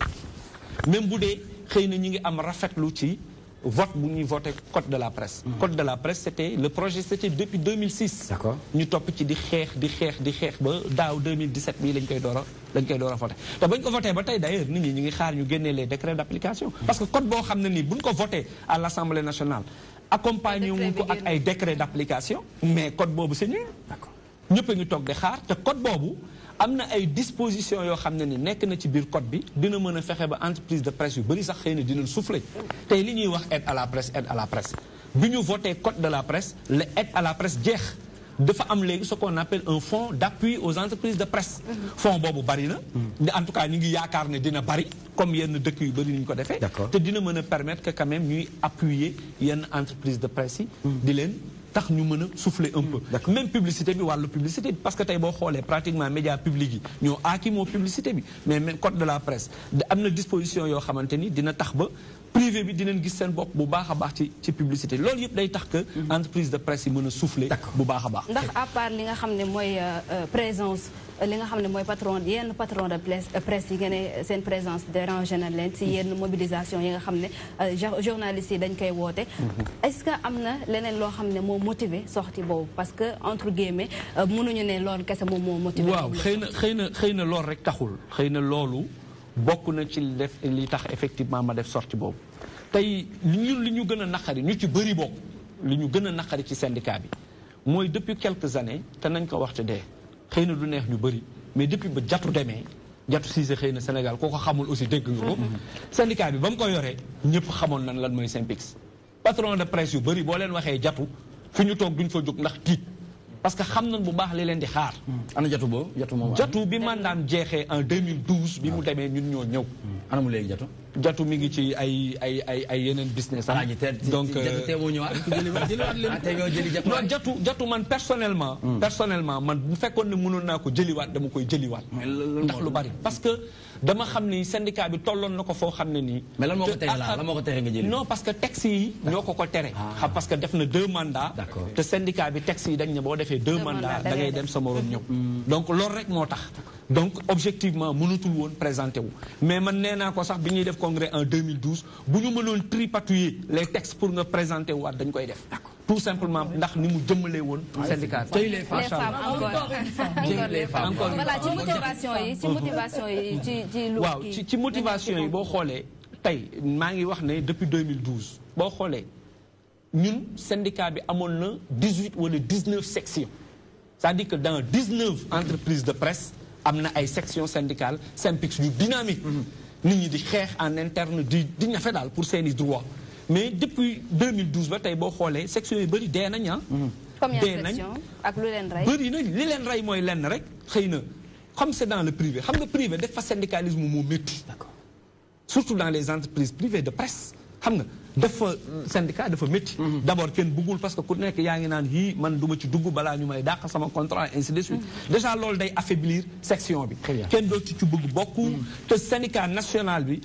même bu dee xëy na ñi ngi am rafetlu ci. vote bu ñuy voté code de la presse. code de la presse c'était le projet c'était depuis 2006. d'accord ñu topp ci di xeex ba daaw 2017 bii lañ koy door a voté te bañ ko voté ba tey d'ailleurs nit ñi ñu ngi xaar ñu génnee les décrets d'application. parce que code boo xam ne nii buñ ko voté à l'Assemblée nationale accompagné wuñ ko ak ay décrets d'application mais code boobu c'est nul. d'accord ñëpp a ngi toog di xaar te code boobu. am na ay dispositions yoo xam ne ni nekk na ci biir code bi dina mën a fexe ba entreprise de presse yu bëri sax xëy na dinañ souffler tey li ñuy wax aide à la presse bi ñu voté code de la presse la aide à la presse jeex dafa am léegi ce qu'on appelle un fonds d'appui aux entreprises de presse fonds boobu bari na en tout cas ñu ngi yaakaar ne dina bari comme yenn dëkk yu bëri ni ñu ko defee te dina mën a permettre que quand même ñuy appuyer yenn entreprise de presse yi di leen tax ñu mën a souffler un peu même publicité bi wàllu publicité bi parce que tey boo xoolee pratiquement médias publics yi ñoo aaki moo publicité bi mais même code de la presse am na disposition yoo xamante ni dina tax ba privé bi dinañ gis seen bopp bu baax a baax ci publicité loolu yëpp day tax que entreprise de presse yi mën a souffler bu baax a baax. ndax à part li nga xam ne mooy présence li nga xam ne mooy yenn patron de presse yi nga ne seen présence dérange na leen si yenn mobilisation yi nga xam ne journalistes yi dañ koy woote. est-ce que am na leneen loo xam ne moo motiver sortie boobu parce que entre guillemets mënuñu ne loolu kese moom moo motiver. waaw xëy na loolu rek taxul xëy na loolu bokk na ci li tax effectivement ma def sortie boobu. tey li ñu gën a naqari ñu ci bëri bokk li ñu gën a naqari ci syndicat bi mooy depuis quelques années te nañ ko wax te dee xëy na du neex ñu bëri mais depuis ba jatu demee jatu Cissé xëy na Sénégal koo ko xamul aussi dégg nga ko. syndicat bi ba mu ko yoree ñëpp xamoon nañ lan mooy SYNPICS. patron de presse yu bëri boo leen waxee jatu fi ñu toog duñ fa jóg ndax tiit parce que xam nañ bu baax li leen di xaar. ana jatu boobu jatu bi mandaam jeexee en 2012 bi mu demee ñun ñoo ñëw. ana mu léegi jatu mi ngi ci ay yeneen business am. donc jatu man personnellement man bu fekkoon ne mënoon naa ko jëliwaat dama koy jëliwaat. ndax lu bari parce que dama xam ni syndicat bi tolloon na ko foo xam ne nii. mais lan moo ko tere lan moo ko tere nga jëli. non parce que texte yi ñoo ko tere. xam parce que def na 2 mandats. te syndicat bi texte yi dañ ne boo defee 2 mandats da ngay dem sa morom ñëw. donc loolu rek moo tax. donc objectivement mënatul woon présenté wu mais man nee naa ko sax bi ñuy def congrès en 2012 bu ñu mënoon tripatouiller les textes pour nga présenter waat dañ koy def tout simplement ndax ni mu jëmmalee woon syndicat bi. les femmes encore voilà ci motivation yi ci lu waaw ci motivation yi boo xoolee tey maa ngi wax ne depuis 2012 boo xoolee ñun syndicat bi amoon na 18 wala 19 sections c'est-à-dire que dans 19 entreprises de presse am na ay sections syndicales SYNPICS yu dynamique nit ñi di xeex en interne di ñafe daal pour seeni droit mais depuis 2012 ba tey boo xoolee sections yu bëri dee nañ combien de sections ak lu leen rey bëri na li leen rey mooy lenn rek xëy na comme c'est dans le privé xam nga privé def fa syndicalisme moo métti surtout dans les entreprises privées de presse xam nga dafa syndicat dafa métti d'abord kenn bëggul parce que ku nekk yaa ngi naan yii man duma ci dugg balaa ñu may dàq sama contrat ainsi de suite déjà loolu day affaiblir section bi kenn dootu ci bëgg bokk te syndicat national bi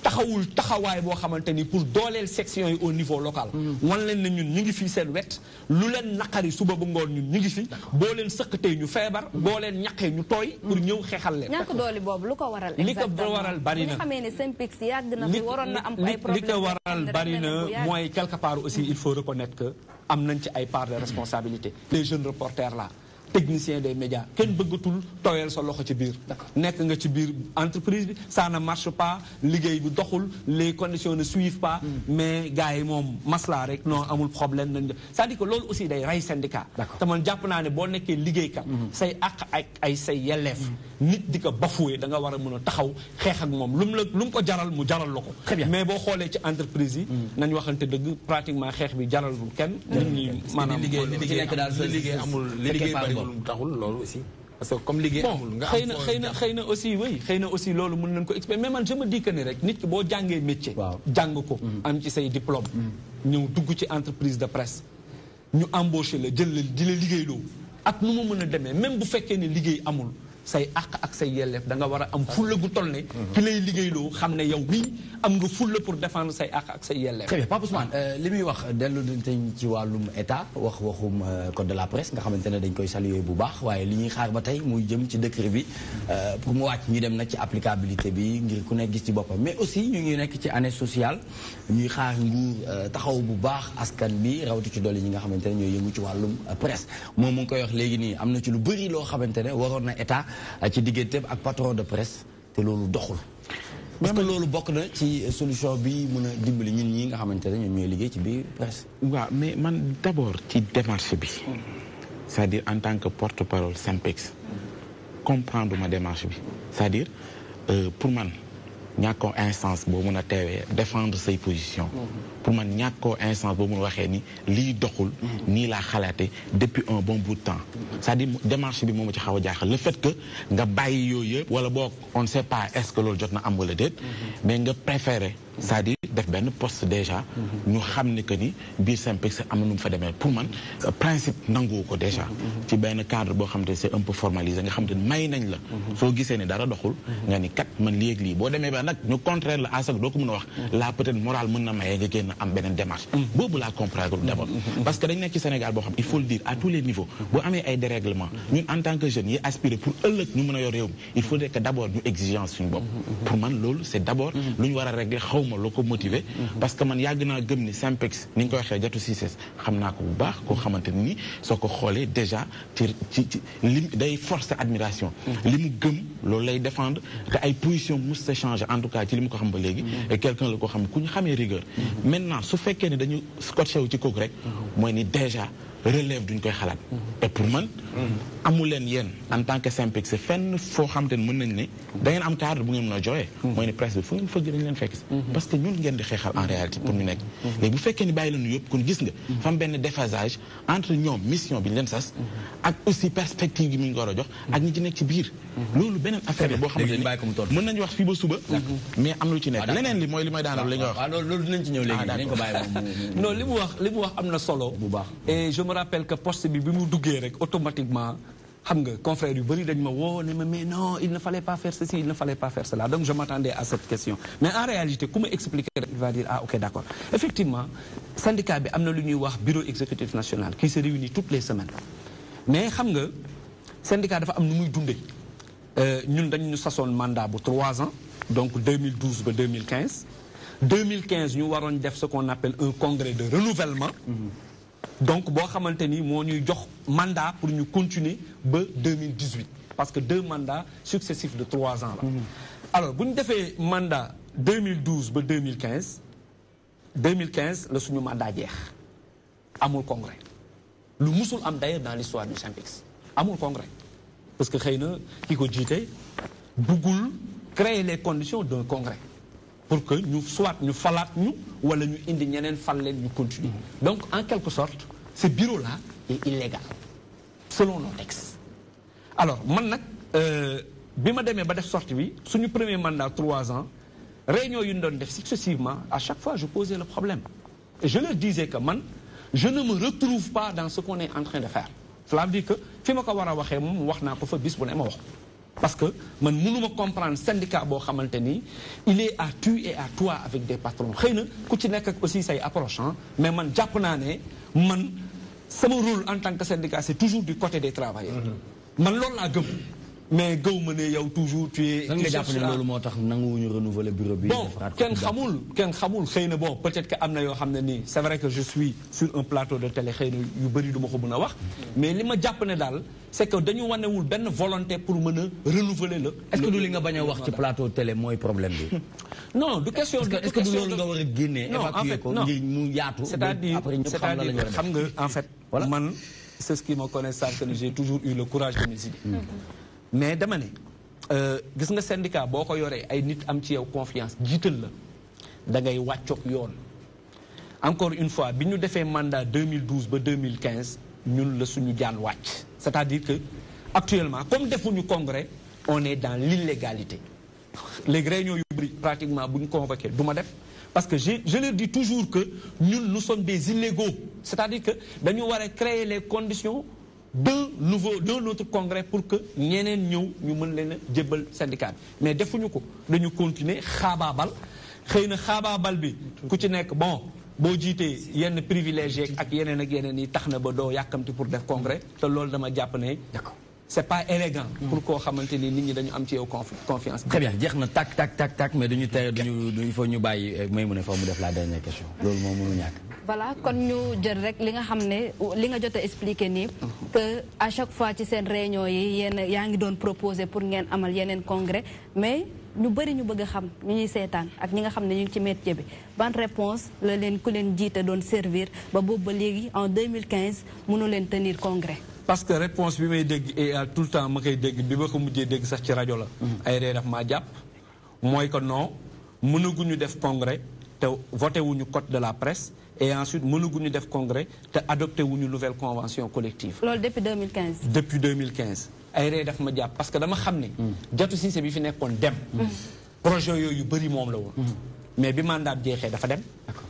taxawul taxawaay boo xamante ni pour dooleel section yi au niveau local wan leen ne ñun ñu ngi fii seen wet lu leen naqari suba ba ngoon ñun ñu ngi fi boo leen sëqatee ñu feebar boo leen ñaqee ñu tooy pour ñëw xeexal leen ñàkk doole boobu lu ko waral li ko waral bari na bu ñu xamee ne SYNPICS yàgg na fi waroon na am ay problème li ko waral bari na mooy quelque part aussi il faut reconnaître que am nañ ci ay part de responsabilité les jeunes reporters là technicien des médias kenn bëggatul tooyal sa loxo ci biir nekk nga ci biir entreprise bi ça ne marche pas liggéey bi doxul les conditions ne suivent pas mais gars yi moom masla rek non amul problème nañ c'est-à-dire que loolu aussi day rey syndicat te man jàpp naa ne boo nekkee liggéeykat say àq ay say yelleef nit di ko bafoué da nga war a mën a taxaw xeex ak moom lu mu ko jaral mu jaral la ko mais boo xoolee ci entreprise yi nañ waxante dëgg pratiquement xeex bi jaralul kenn nit ñi maanaam liggéey amul taxul loolu aussi parce que comme liggéey amul nga xëy na aussi oui xëy na aussi loolu mën nañ ko expliquer mais man je me dis que ni rek nit ki boo jàngee métier jàng ko am ci say diplôme ñëw dugg ci entreprise de presse ñu embauché la jël la di la liggéeyloo ak nu mu mën a demee même bu fekkee ne liggéey amul say àq ak say yelleef da nga war a am fulla gu toll ne ki lay liggéeyloo xam ne yow mii am nga fulla pour défendre say àq ak say yelleef. très bien Pape Ousmane li muy wax dellu nañ ci wàllum état waxum code de la presse nga xamante ne dañ koy saluer bu baax waaye li ñuy xaar ba tey muy jëm ci décret bi pour mu wàcc ñu dem nag ci applicabilité bi ngir ku nekk gis ci boppam mais aussi ñu ngi nekk ci année sociale ñuy xaar nguur taxaw bu baax askan bi rawati ci dolli ñi nga xamante ne ñooy yëngu ci wàllum presse moom mu ngi koy wax léegi nii am na ci lu bëri loo xamante ne waroon na état ci digganteem ak patron de presse te loolu doxul parce que loolu bokk na ci solution bi mën a dimbali ñun ñi nga xamante ne ñoom ñooy liggéey ci biir presse. waaw mais man d'abord ci démarche bi c'est-à-dire en tant que porte-parole SYNPICS comprendre ma démarche bi c'est-à-dire pour man ñàkkoo instance boo mën a teewee défendre say position pour man ñàkkoo instance boo mën a waxee ni lii doxul nii laa xalaate depuis un bon bout de temps c'est-à-dire démarche bi moom ma ci xaw a jaaxal le fait que nga bàyyi yooyu yëpp wala boog on ne sait pas est-ce que loolu jot na am wala déet mais nga préféré c'est-à-dire def benn poste déjà ñu xam ni que ni biir Synpics am na nu mu fa demee pour man principe nangu ko déjà ci benn cadre boo xam te c'est un peu formalisé nga xam te may nañ la soo gisee ne dara doxul nga ni kat man lii ak lii boo demee ba nag ñu contraire la asag doo ko mën a wax la peut-être morale mën na mayee nga génn am beneen démarche boobu laa comprendre d'abord parce que dañ nekk ci Sénégal boo xam il faut le dire à tous les niveaux boo amee ay dérèglement ñun en tant que jeunes yi aspirer pour ëllëg ñu mën a yor réew mi il faudrait que d'abord ñu exigence suñu bopp pour man loolu c'est d'abord lu ñu war a régler xawma loo ko motiver parce que man yàgg naa gëm ni Synpics ni ñu ko waxee Diatou Cissé xam naa ko bu baax koo xamante ni soo ko xoolee déjà ci li day force admiration li mu gëm loolu lay défendre te ay position mos sa changer en tout cas ci li mu ko xam ba léegi et quelqu'un la ko xam ku ñu xamee rigueur maintenant su fekkee ne dañu scotché wu ci kooku rek mooy ni déjà relève duñ koy xalaat et pour man amu leen yéen en tant que Synpics fenn foo xam te ne mën nañ ne da ngeen am cadre bu ngeen mën a jooyee mooy ne presse bi fu ngeen fëgg dañ leen fekk parce que ñun ngeen di xeexal en réalité pour ñu nekk léegi bu fekkee ni bàyyi leen yëpp kon gis nga fam benn déphasage entre ñoom mission bi ñu leen sas ak aussi perspective gi mu ñu ko war a jox ak ñi ci nekk ci biir loolu beneen affaire la boo xamante ne mën nañu wax fii ba suba mais am lu ci nekk leneen li mooy li may daanal li nga wax loolu dinañ ci ñëw léegi dañ ko bàyyi non li mu wax am na solo bu baax et je me rappelle que poste bi mu duggee rek automatiquement xam nga confrères yu bëri dañ ma woo ne ma mais non il ne fallait pas faire ceci il ne fallait pas faire cela donc je m'attendais à cette question mais en réalité ku ma expliquer rek il va dire ah ok d'accord effectivement syndicat bi am na lu ñuy wax bureau exécutif national qui se réunit toutes les semaines mais xam nga syndicat dafa am nu muy dundee ñun dañu sasoon mandat bu 3 ans donc 2012 ba 2015 2015 ñu waroon def ce qu'on appelle un congrès de renouvellement donc boo xamante ni moo ñuy jox mandat pour ñu continuer ba 2018 parce que 2 mandats successifs de 3 ans la alors bu ñu defee mandat 2012 ba 2015 la suñu mandat jeex amul congrès lu musul am d'ailleurs dans l'histoire du Synpics amul congrès parce que xëy na ki ko jiite buggul créer les conditions d'un congrès pour que ñu soit ñu falaat ñu wala ñu indi ñeneen fal leen ñu continuer donc en quelque sorte ce bureau-là est illégal selon nos textes alors man nag bi ma demee ba def sortie bi suñu premier mandat 3 ans réunion yu ñu doon def successivement à chaque fois je posais le problème et je leur disais que man je ne me retrouve pas dans ce qu'on est en train de faire cela veut dire que fi ma ko war a waxee moom wax naa ko fa bis bu ne ma wax parce que man mënuma comprendre syndicat boo xamante ni il est à tu et à toi avec des patrons xëy na ku ci nekk ak aussi say approche mais man jàpp naa ne man sama rôle en tant que syndicat c'est toujours du côté des travailleurs man loolu laa gëm mais gëw ma ne yow toujours tu es. lan nga jàpp ne loolu moo tax nanguwuñu renouveler bureau bi. bon kenn xamul xëy na bon peut-être que am na yoo xam ne nii c'est vrai que je suis sur un plateau de télé xëy na yu bëri du ma ko mën a wax mais li ma jàpp ne daal c'est que dañu wanewul benn volonté pour mën a renouveler la. est-ce que du li nga bañ a wax ci plateau télé mooy problème bi. non du question. est-ce que du loolu nga war a génnee. évacuer ko ngir mu yaatu. c'est-à-dire xam nga en fait. man c'est ce qui me connaît ça que j'ai toujours eu le courage de mes idées. mais dama ne gis nga syndicat boo ko yoree ay nit am ci yow confiance jiital la da ngay wàccoog yoon encore une fois bi ñu defee mandat 2012 ba 2015 ñun la suñu jaan wàcc c'est-à-dire que actuellement comme defuñu congrès on est dans l'illégalité les réunions yu bëri pratiquement bu ñu convoqué du ma def parce que je leur dis toujours que ñun nous sommes des illégaux c'est-à-dire que dañu war a créer les conditions d'un autre congrès pour que ñeneen ñëw ñu mën leen a jébbal syndicat bi mais defuñu ko dañu continuer xaabaabal xëy na xaabaabal bi ku ci nekk bon boo jiitee yenn privilégié ak yeneen yi tax na ba doo yàkkamti pour def congrès te loolu dama jàpp ne c'est pas élégant pour koo xamante ni nit ñi dañu am ci yow confiance. très bien jeex na tak mais duñu tere il faut ñu bàyyi may mu ne foofu mu def la dernière question loolu moom mënu ñàkk. voilà kon ñu jël rek li nga xam ne li nga jot a expliqué nii que à chaque fois ci seen réunion yi yéen yaa ngi doon proposé pour ngeen amal yeneen congrès mais ñu bëri ñu bëgg a xam ñu ñuy seetaan ak ñi nga xam ne ñu ngi ci métier bi ban réponse la leen ku leen jiite doon servir ba boobu ba léegi en 2015 mënu leen tenir congrès. parce que réponse bi may dégg et tout le temps ma koy dégg bi ma ko mujjee dégg sax ci rajo la. ay ree daf maa jàpp mooy que non mënaguñu def congrès te voté wuñu code de la presse et ensuite mënaguñu def congrès te adopté wuñu nouvelle convention collective. loolu depuis 2015. depuis 2015 ay ree daf ma jàpp parce que dama xam ne. Diatou Cissé bi fi nekkoon dem. projet yooyu bëri moom la woon. mais bi mandat bi jeexee dafa dem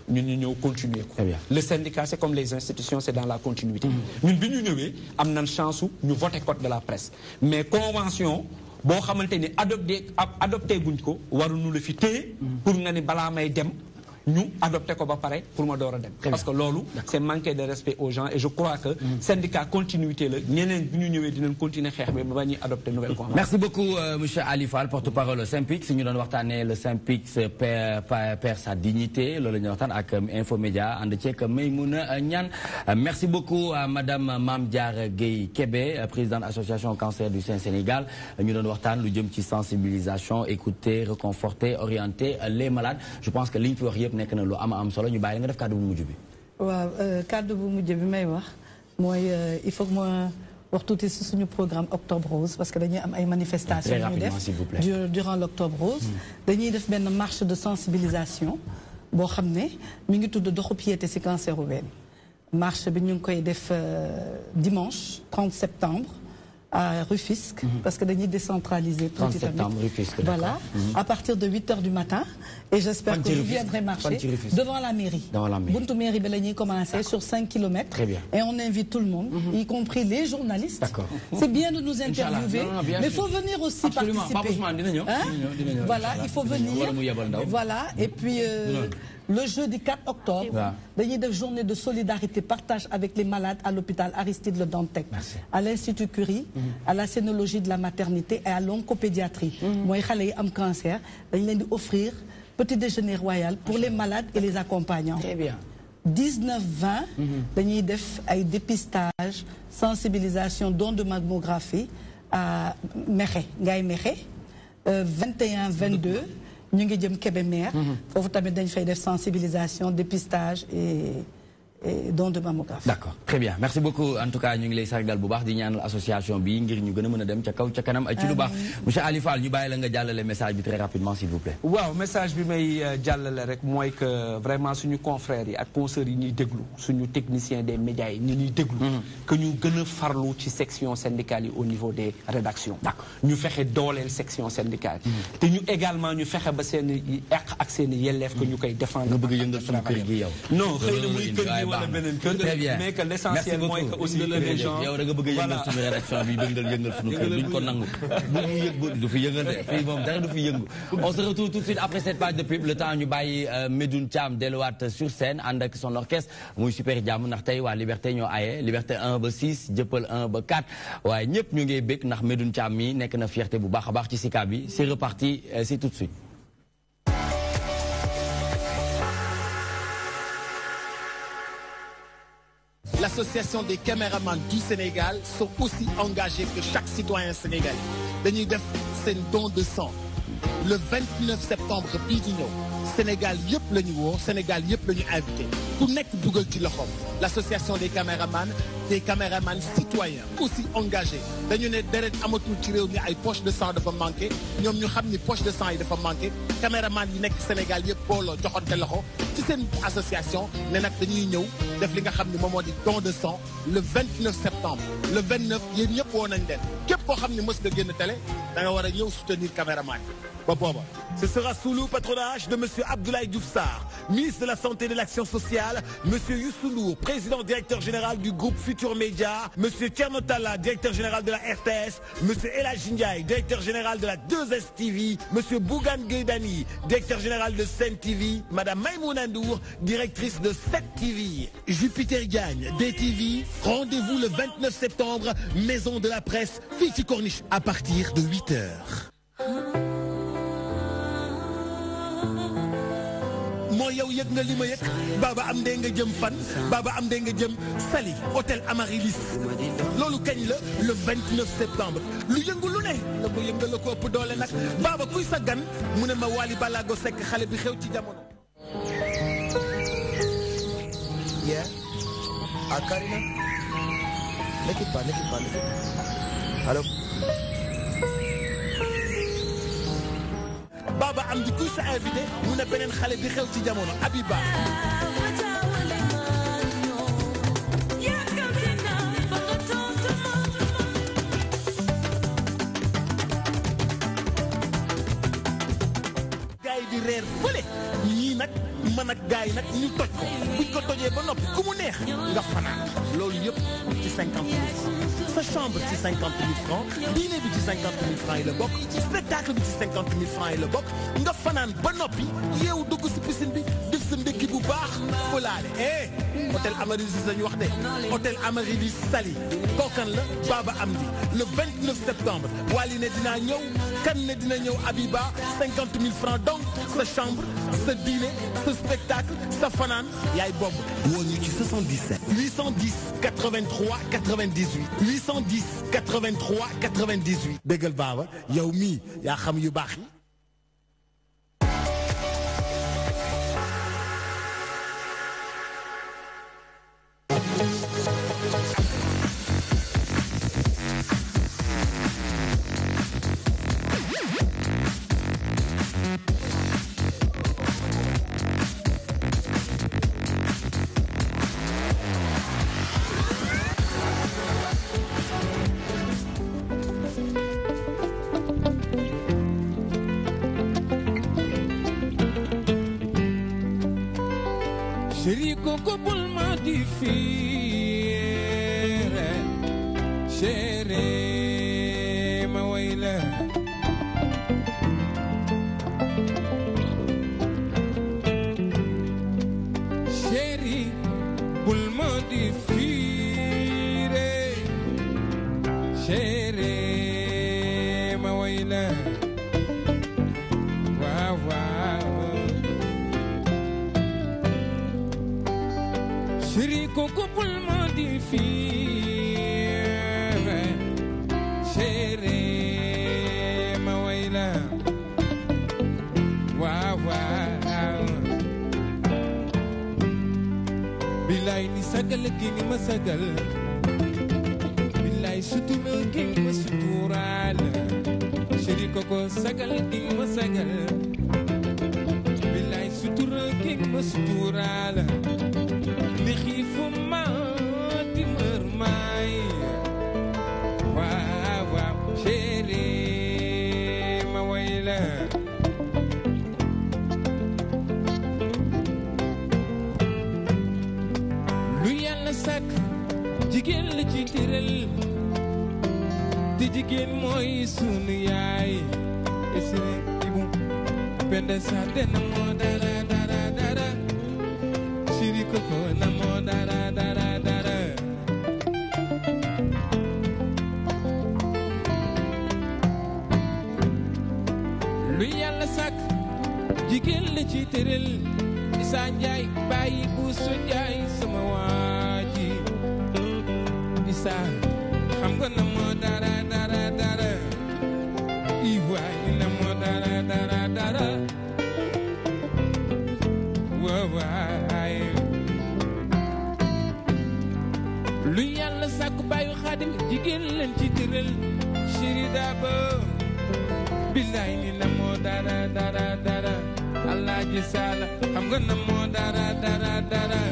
ñun ñu ñëw continuer ko le syndicat c'est comme les institutions c'est dans la continuité ñun bi ñu ñëwee am nañ chance ñu voter code de la presse mais convention boo xamante ni adopté guñ ko waruñu la fi téye pour nga ni balaa may dem ñu adopté ko ba pare pour ma door a dem parce que loolu c'est manquer de respect aux gens et je crois que syndicat continuité la ñeneen bi ñu ñëwee dinañ continuer xeex bi ba ñuy adopté nouvelle convention. Merci beaucoup monsieur Ali Fall porte-parole Synpics ñu doon waxtaanee le Synpics perd sa dignité loolu la ñuy waxtaan ak Infomédia ànd ceeg Maymouna Niane merci beaucoup à madame Mame Diarra Gueye Kébé présidente association cancer du Sénégal ñu doon waxtaan lu jëm ci sensibilisation écouter réconforter orienter les malades je pense que liñ fi wax yëpp nekk na lu am solo ñu bàyyi nga def kàddu bu mujj bi. waaw kàddu bu mujj bi may wax mooy il faut que ma wax tuuti ci suñu programme Octobre Rose parce que dañuy am ay manifestations yu ñu def durant l'Octobre Rose. dañuy def benn marche de sensibilisation boo xam ne mi ngi tudd doxu piété ci cancer u ween marche bi ñu ngi koy def dimanche 30 septembre. À Rufisque, parce que dañuy décentraliser. 30 septembre, Rufisque. Voilà, à partir de 8h du matin. Et j'espère que vous viendrez marcher devant la mairie. Devant la mairie. Buntu mairie Belagny commencer sur 5 km. Très bien. Et on invite tout le monde, y compris les journalistes. D'accord. C'est bien de nous interviewer, mais il faut venir aussi participer. Hein? Voilà, il faut venir. Voilà, et puis le jeudi 4 octobre, dañuy def journée de solidarité, partage avec les malades à l'hôpital Aristide Le Dantec, à l'Institut Curie, à la scénologie de la maternité et à l'oncopédiatrie. Mooy xale yi am cancer, dañ leen di offrir petit déjeuner royal pour les malades et les accompagnants. Très bien. 19-20, dañuy def ay dépistage, sensibilisation, don de mammographie à Mekhe, Ngaye Mekhe, 21-22. ñu ngi jëm Kébémer foofu tamit dañ fay def sensibilisation dépistage et don de mammographie. D'accord, très bien, merci beaucoup en tout cas ñu ngi lay sargal bu baax di ñaanal association bi ngir ñu gën a mën a dem ca kaw ca kanam ci lu baax. Monsieur Ali Fall ñu bàyyi la nga jàllale message bi très rapidement s'il vous plaît. waaw message bi may jàllale rek mooy que vraiment suñu confrères yi ak consoeurs yi ñuy déglu suñu techniciens des médias yi ñu ñuy déglu que ñu gën a farlu ci section syndicale yi au niveau des rédactions. ñu fexe dooleel section syndicale yi te ñu également ñu fexe ba seen i àq ak seen i yelleef que ñu koy défendre. nga bëgg yëngal suñu kër gi yow. non xëy na muy kër gi wala beneen kër mais que l'essentiel mooy que aussi les gens yow da nga bëgg a yëngal suñu rédaction bi yëngal suñu kër duñ ko nangu bu ñu yëg du fi yëngal de fii moom dara du fi yëngu. On se retrouve tout de suite après cette page de pub le temps ñu bàyyi Medoune Thiam delluwaat sur scène ànd ak son orchestre muy super jàmm ndax tey waa Liberté ñoo aye Liberté 1 ba 6 jëppal 1 ba 4 waaye ñëpp ñu ngi bëgg ndax Medoune Thiam mi nekk na fierté bu baax a baax ci Sika bi c'est reparti c'est tout de suite. L'association des caméramans du Sénégal sont aussi engagés que chaque citoyen sénégalais. Dañuy def seen don de sang le 29 septembre bii di ñëw Sénégal yëpp la ñu woo Sénégal yëpp la ñu invité ku nekk dugal ci loxoom l'association des caméramans citoyens aussi engagés dañu ne deret amatul ci réew mi ay poche de sang dafa manqué ñoom ñu xam ni poche de sang yi dafa manqué caméraman yi nekk Sénégal yëpp booloo joxante loxo ci seen association ne nag dañuy ñëw def li nga xam ni moom moo di don de sang le 29 septembre le 29 yéen ñëpp woo nañ leen képp koo xam ni mës nga génn télé da nga war a ñëw soutenir caméraman yi ba booba. Ce sera sous le patronage de monsieur Abdoulaye Diouf Sarr, ministre de la Santé et de l'Action sociale, monsieur Youssou Ndour, président directeur général du groupe Futur Média, monsieur Thierno Talla, directeur général de la RTS, monsieur El Hadji Ndiaye, directeur général de la 2STV, monsieur Bougane Gueye Dany, directeur général de Sen TV, madame Maïmouna Ndour, directrice de 7TV. Jupiter Gagne, DTV, rendez-vous le 29 septembre, Maison de la Presse, Fiti Corniche, à partir de 8h. mooy yow yëg nga li ma yëg Baba am dee nga jëm fan Baba am dee nga jëm Saly hôtel Amaryllis loolu kañ la le 29 septembre lu yëngu lu ne la ko yëngal la ko ëpp doole nag Baba kuy sa gan mu ne ma Wally Ballago Seck xale bi xew ci jamono. Yeah. Ah Karina. N'écoute pas. Allô. Baba am di kuy sa invité mu ne beneen xale bi xew ci jamono Abiba. gaay di reer fële gars yi nag ñu toj ko buñ ko tojee ba noppi ku mu neex nga fanaan loolu yëpp ci 50 000 francs sa chambre ci 50 000 francs dîner bi ci 50 000 francs yi la bokk spectacle bi ci 50 000 francs yi la bokk nga fanaan ba noppi yeewu dugg si piscine bi def sa ndekki bu baax folaale hôtel Amaryllis lañu wax de hôtel Amaryllis Saly kookan la Baba Amdi le 29 septembre Wally ne dina ñëw kan ne dina ñëw Abiba 50 000 francs donc sa chambre sa dîner sa spectacle sa fanaan yaay bob woo ñu ci 77 810 83 98 810 83 98 déggal Baba yow mii yaa xam yu baax yi. Chérie Coco bul ma di fiire chérie ma way la chérie bul ma di fiire chérie ma way la waaw waaw Chérie Coco bul ma di fiire chérie ma way la waaw waaw bilaay ni sagal gi ni ma sagal bilaay sutura gi ni ma suturaal Chérie Coco sagal gi ni ma sagal bilaay sutura gi ni ma suturaal li xiifu ma di mër may waaw waaw chérie ma way la lu yàlla sàkk jigéen la ci tëral te jigéen mooy sunu yaay esire ibu pende sa dena moo dara dara dara Chérie Coco na moo dara dara dara lu yàlla sàkk jigéen la ci tëral Issa Njaay bàyyi bu su Njaay sama waaji Issa xam nga na moo dara dara dara Ivoire na moo dara dara dara waawaay lu yàlla sàkku bàyyu xaadim jigéen leen ci tëral Chérie Daba billaay ni na moo dara dara dara Alaaji Sala xam nga na moo dara dara dara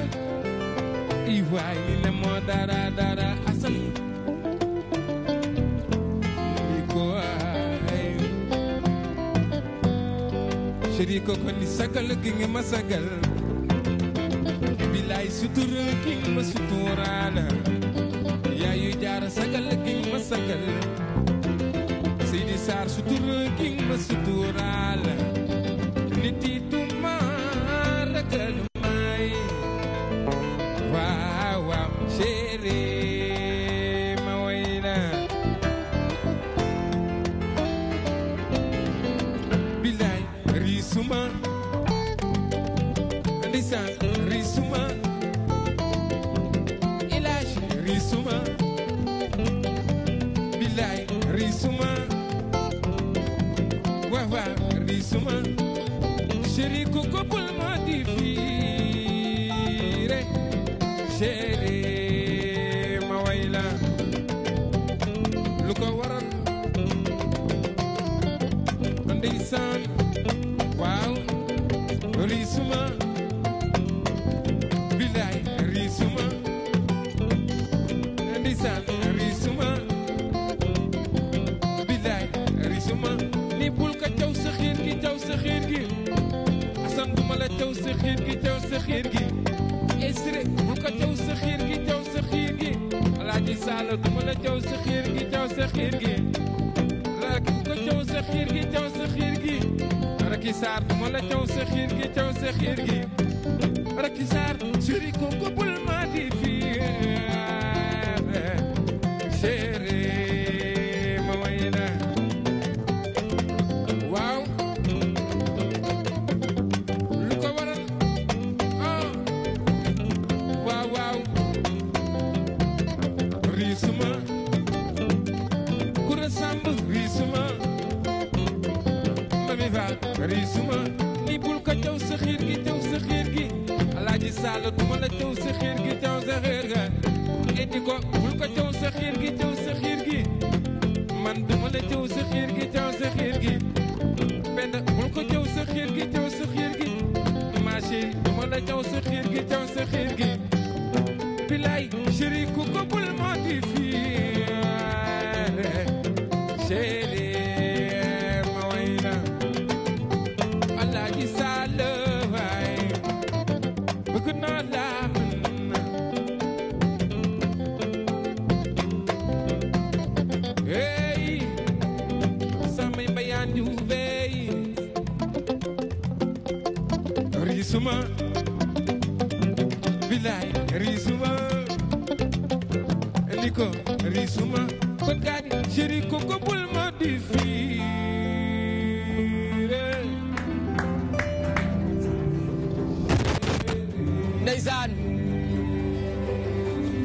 Iwaay ni na moo dara dara Asan ni ko ay Chérie Coco ni sagal gi nga ma sagal bilaay sutura gi nga ma suturaala yaayu jaara sagal gi nga ma sagal Seydi Sarr sutura gi nga ma suturaala nit yi tuma ragal may waaw waaw chérie ma way la bilaay riisuma ndeysaan riisuma ilaaj riisuma bilaay riisuma waaw waaw riisuma Chérie Coco bul ma di fiire chérie ma way la lu ko waral ndeysaan waaw riisuma bilaay riisuma ndeysaan riisuma bilaay riisuma ni bul ka jaw sa xiir gi jaw sa xiir gi asan duma la jaw caw sa xiir gi caw sa xiir gi Esre bul ko caw sa xiir gi caw sa xiir gi Alaaji Saalo duma la caw sa xiir gi caw sa xiir gi Raki ko caw sa xiir gi caw sa xiir gi Raki Saar duma la caw sa xiir gi caw sa xiir gi Raki Saar suri ko ko bul ma di fii chéri ma way la waaw lu ko waral waaw waaw riisuma kura samb riisuma mami va riisuma ni bul ko caw sa xiir gi caw sa xiir gi Alaaji Saalo duma la caw sa xiir gi caw sa xiir ga edi ko bul ko caw sa xiir gi caw sa xiir gi man duma la caw sa xiir gi caw sa xiir gi Penda bul ko caw sa xiir gi caw sa xiir gi ma chérie duma la caw sa xiir gi caw sa xiir gi Bilay chérie ku ko bul ma di fii chérie ma way la Alaaji Saalo waay bëgg naa la hey samay mbayaan yu wey riisuma bilaay riisuma liko riisuma kon gaadi chéri ko ko bul ma di fiire ndeysaan.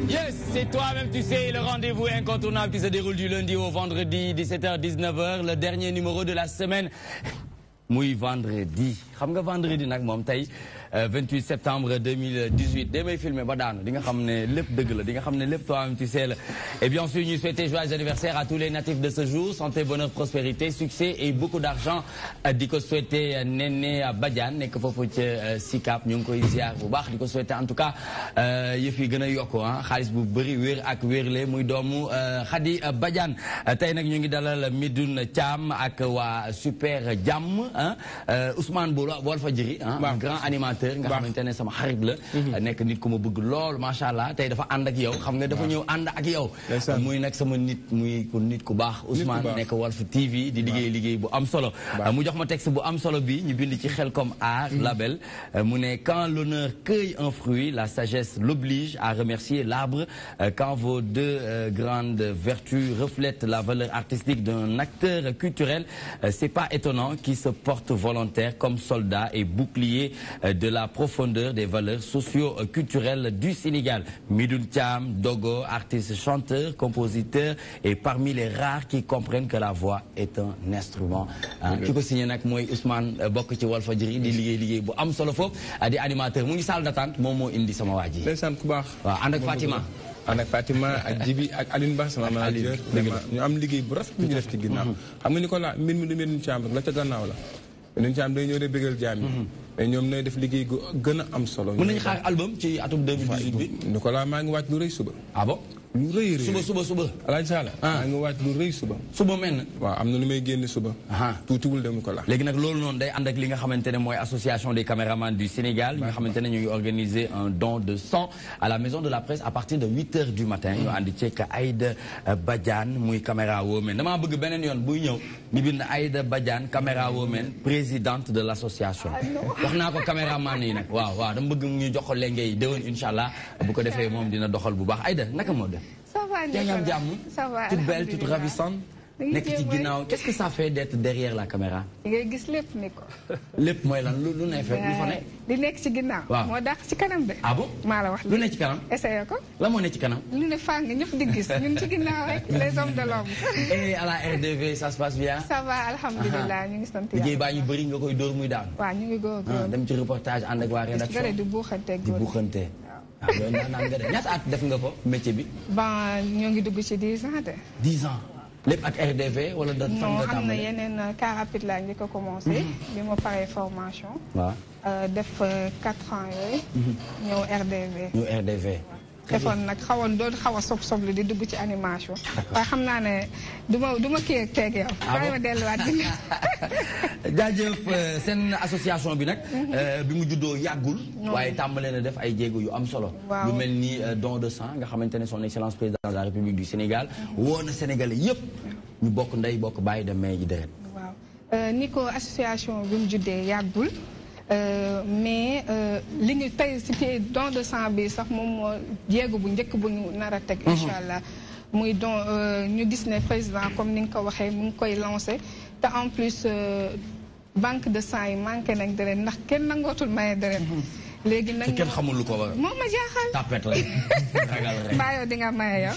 Yes, c'est toi-même, tu sais, le rendez-vous incontournable qui se déroule du lundi au vendredi, 17h-19h, le dernier numéro de la semaine. Muy vendredi. Xam nga vendredi nag moom tey 28 septembre 2018 damay filmé ba daanu di nga xam ne lépp dëgg la di nga xam ne lépp toi-même tu sais la. Et bien sûr ñu souhaiter joyeux anniversaire à tous les natifs de ce jour, santé, bonheur, prospérité, succès et beaucoup d'argent. Di ko souhaiter Néné Badiane nekk foofu ca Sicap ñu ngi koy ziar bu baax di ko souhaiter en tout cas yëf yi gën a yokku xaalis bu bëri wér ak wérle muy doomu Khady Badiane. Tey nag ñu ngi dalal Medoune Thiam ak waa Super Jàmm Ousmane Bolo Walfadjri un grand animateur nga xamante ne sama xarit la nekk nit ku ma bëgg lool macha allah tey dafa ànd ak yow xam nga dafa ñëw ànd ak yow muy nag sama nit muy nit ku baax Ousmane nekk Walf TV di liggéey bu am solo mu jox ma texte bu am solo bi ñu bind ci Xelcom Art label mu ne quand l'honneur cueille un fruit la sagesse l'oblige à remercier l'arbre quand vos deux grandes vertus reflètent la valeur artistique d'un acteur culturel c'est pas étonnant qu'il se porte volontaire comme soldat et bouclier de la profondeur des valeurs socio-culturelles du Sénégal. Medoune Thiam, Dogo, artiste, chanteur, compositeur et parmi les rares qui comprennent que la voix est un instrument. Ki ko signé nag mooy Ousmane bokk ci Walfadjri di liggéey bu am solo foofu di animateur mu ngi salle d'attente moom moo indi sama waa ji. ndeysaan ku baax. waaw ànd ak Fatima. ànd ak Fatima ak Jibi ak Aline Ba sama manager ñu am liggéey bu rafet bu ñu def ci ginnaaw. xam nga Nicolas mbir mi du Medoune Thiam rek la ca gannaaw la. Medoune Thiam day ñëw de bégal jaam yi mais ñoom nay def liggéey gu gën a am solo. mën nañu xaar album ci atum 2018 bi. Nicolas maa ngi wàcc lu rëy suba. ah bon. lu rëy suba. Alaaji Sala. maa ngi wàcc lu rëy suba. suba mel na. waaw am na lu may génne suba. tuutiwul dem Nicolas. léegi nag loolu noonu day ànd ak li nga xamante ne mooy association des caméramans du Sénégal. nga xamante ne ñu ngi organiser un don de sang à la maison de la presse à partir de 8h du matin. ñu ànd ceeg Aïda Badiane muy caméra woman damaa bëgg beneen yoon buy ñëw ñu bind Aïda Badiane caméra woman présidente de l'association. wax naa ko caméraman yi nag waaw dama bëgg ñu jox ko léegi déwén incha allah bu ko defee moom dina doxal bu baax Aïda naka moo def. Ça va, ça va, toute belle, toute ravissante. Qu'est-ce que ça fait d'être derrière la caméra? ngay gis lépp ni ko. lépp mooy lan lu ne fa ne. li nekk ci ginnaaw. waaw moo dàq ci kanam de. ah bon maa la wax lu ne ci kanam. essayé ko. la moo ne ci kanam. lu ne fàng ñëpp di gis ñun ci ginnaaw rek les hommes de l'ombre. et à la RDV ça se passe bien. ça va alhamdulilah ñu ngi sant yàlla. liggéey baa ñu bëri nga koy dóor muy daanu. waaw ñu ngi góor dem ci reportage ànd ak waa rédaction. di buuxante di buuxante. waaw loolu naan nga def ñaata at def nga ko métier bi. bon ñoo ngi dugg ci 10 ans de. 10 ans. lépp ak RDV wala da fan nga non xam na yeneen car rapide laa ngi ko commencé. bi ma paree formation. waaw. def 4 ans yooyu. ñëw RDV. ñëw RDV. defoon nag doon xaw a sob lu di dugg ci animation. waaye xam naa ne du ma kii ak teeg yow. waaye ma delluwaat dina. jaajëf seen association bi nag. bi mu juddoo yàggul. waaye tàmbalee na def ay jéego yu am solo. lu mel ni don de sang nga xamante ne son excellence président de la République du Sénégal woo na Sénégalais yépp ñu bokk ndey bokk bàyyi dem may ji deret. waaw ni ko association bi mu juddee yàggul. mais li ñu tey si pied don de sang bi sax moom moo jéego bu njëkk bu ñu nar a teg incha allah muy don ñu gis ne président comme ni nga ko waxee mu ngi koy lancé te en plus banque de sang yi manqué nañ deret ndax kenn nangootul maye deret léegi nag kenn xamul lu ko war moom ma jaaxal tapet rek ragal rek mbaa yow di nga maye yow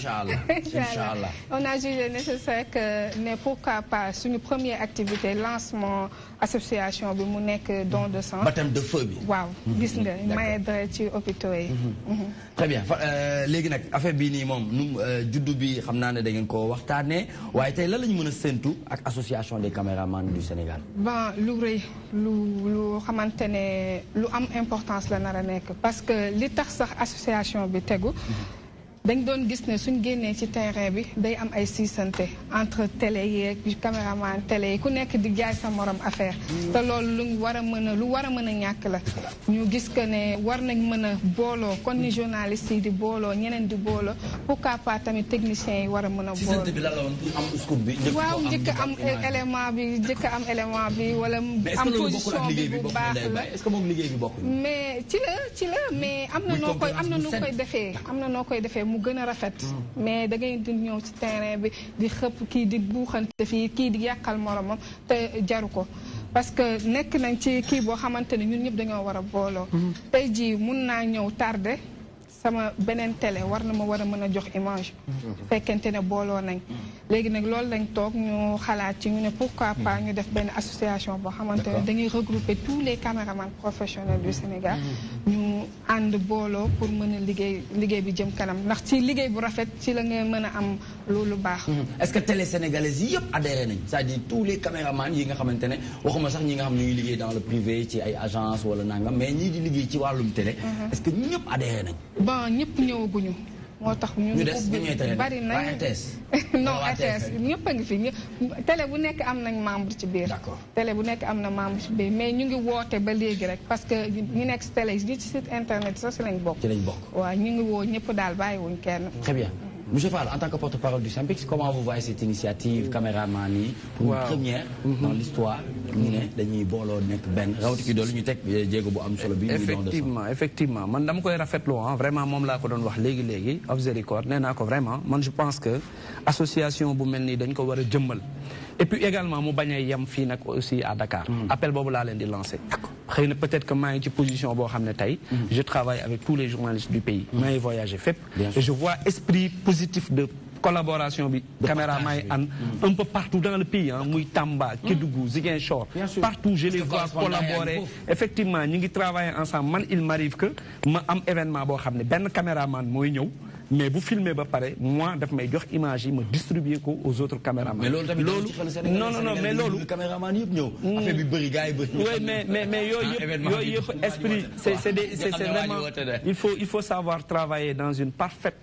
incha allah on a jugé nécessaire que ne pourquoi pas suñu première activité lancement association bi mu nekk don de sang baptême de feu bi waaw gis nga maye deret ci hôpitaux yi très bien léegi nag affaire bii nii moom nu juddu bi xam naa ne da ngeen koo waxtaanee waaye tey lan la ñu mën a séntu ak association des caméramans du Sénégal bon lu rëy lu xamante ne lu am importance la nar a nekk parce que li tax sax association bi tegu dañ doon gis ne suñ génnee ci terrain bi day am ay siisante entre télé yeeg caméraman télé yi ku nekk di jaay sa morom affaire te loolu lu war a mën a ñàkk la ñu gis que ne war nañ mën a booloo kon ni journalistes yi di booloo ñeneen di booloo pourquoi pas tamit techniciens yi war a mën a booloo siisante bi la woon pour am scoop bi waaw njëkk am élément bi wala am position bi bu baax la est-ce que moom liggéey bi bokk mais ci la mais am na noo koy defee mu gën a rafet mais da ngay di ñëw ci terrain bi di xëpp kii di buuxante fii kii di yàqal moromam te jaru ko parce que nekk nañ ci kii boo xamante ne ñun ñëpp dañoo war a booloo tey jii mun naa ñëw tardé sama beneen télé war na ma war a mën a jox image fekkente ne booloo nañ léegi nag loolu lañ toog ñu xalaat ci ñu ne pourquoi pas ñu def benn association boo xamante ne dañuy regrouper tous les caméramans professionnels du Sénégal ñu ànd booloo pour mën a liggéey bi jëm kanam ndax ci liggéey bu rafet ci la nga mën a am loolu baax est-ce que télé sénégalaises yi yëpp adhéré nañ c'est-à-dire tous les caméramans yi nga xamante ne waxuma sax ñi nga xam ñu ngi liggéey dans le privé ci ay agence wala nangam mais ñii di liggéey ci wàllum télé est-ce que ñëpp adhéré nañ bon ñëpp ñëwaguñu moo tax ñu bari nañ non RTS ñëpp a ngi fi télé bu nekk am nañ membre ci biir télé bu nekk am na membre ci biir mais ñu ngi woote ba léegi rek parce que ñu nekk si télé ñi ci site internet sax si lañ bokk waaw ñu ngi woo ñëpp daal bàyyiwuñ kenn très bien Monsieur Fall, en tant que porte-parole du SYNPICS, comment vous voyez cette initiative caméraman yi pour une première dans l'histoire ñu ne dañuy booloo nekk benn rawati ki doolu ñu teg jéego bu am solo bi effectivement man dama koy rafetlu vraiment moom laa ko doon wax léegi off the record nee naa ko vraiment man je pense que association bu mel nii dañ ko war a jëmmal et puis également mu bañ a yem fii nag aussi à Dakar appel boobu laa leen di lancer xëy na peut-être que maa ngi ci position boo xam ne tey je travaille avec tous les journalistes du pays maa ngi voyagé fépp et je vois esprit positif de collaboration bi caméraman yi an un peu partout dans le pays muy Tamba Kédougou Ziguinchor partout je les vois collaborer effectivement ñi ngi travailler ensemble man il m'arrive que ma am événement boo xam ne benn caméraman mooy ñëw mais bu filmé ba pare moi daf may jox image yi ma distribuer ko aux autres caméramans. mais loolu tamit non mais loolu caméraman yëpp ñëw. affaire bi bëri gars yi bëri. oui mais yooyu yëpp esprit c'est vraiment il faut savoir travailler dans une parfaite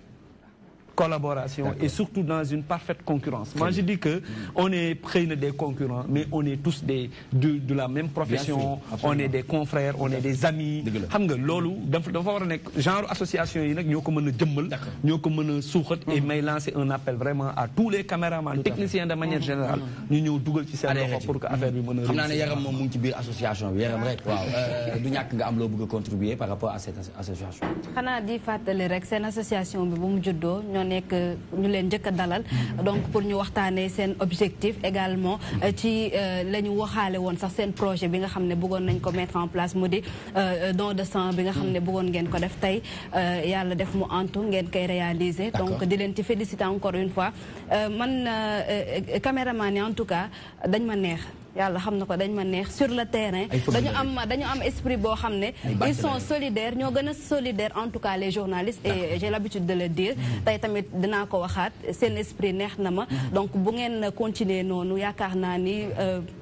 collaboration et surtout dans une parfaite concurrence. Moi je dis que on est près des concurrents mais on est tous de la même profession, on est des confrères, on est des amis. xam nga loolu dafa war a nekk genre association yi nag ñoo ko mën a jëmmal ñoo ko mën a suuxat et may lancer un appel vraiment à tous les caméramans techniciens de manière générale ñu ñëw dugal ci seen loxo pour que affaire bi mën a xam naa ne yaram moom mu ngi ci biir association bi yaram rek waaw du ñàkk nga am loo bëgg a contribuer par rapport à cette association. xanaa di fàttali rek seen association bi bu mu juddoo nekk ñu leen njëkk a dalal donc pour ñu waxtaanee seen objectif également ci la ñu waxaale woon sax seen projet bi nga xam ne bëggoon nañ ko mettre en place mu di don de sang bi nga xam ne bëggoon ngeen ko def tey yàlla def mu antu ngeen koy réaliser donc di leen ci féliciter encore une fois man caméraman yi en tout cas dañ ma neex yàlla xam na ko dañ ma neex sur le terrain dañu am esprit boo xam ne ils sont solidaires ñoo gën a solidaires en tout cas les journalistes et j'ai l'habitude de le dire tey tamit dinaa ko waxaat seen esprit neex na ma donc bu ngeen continuer noonu yaakaar naa ni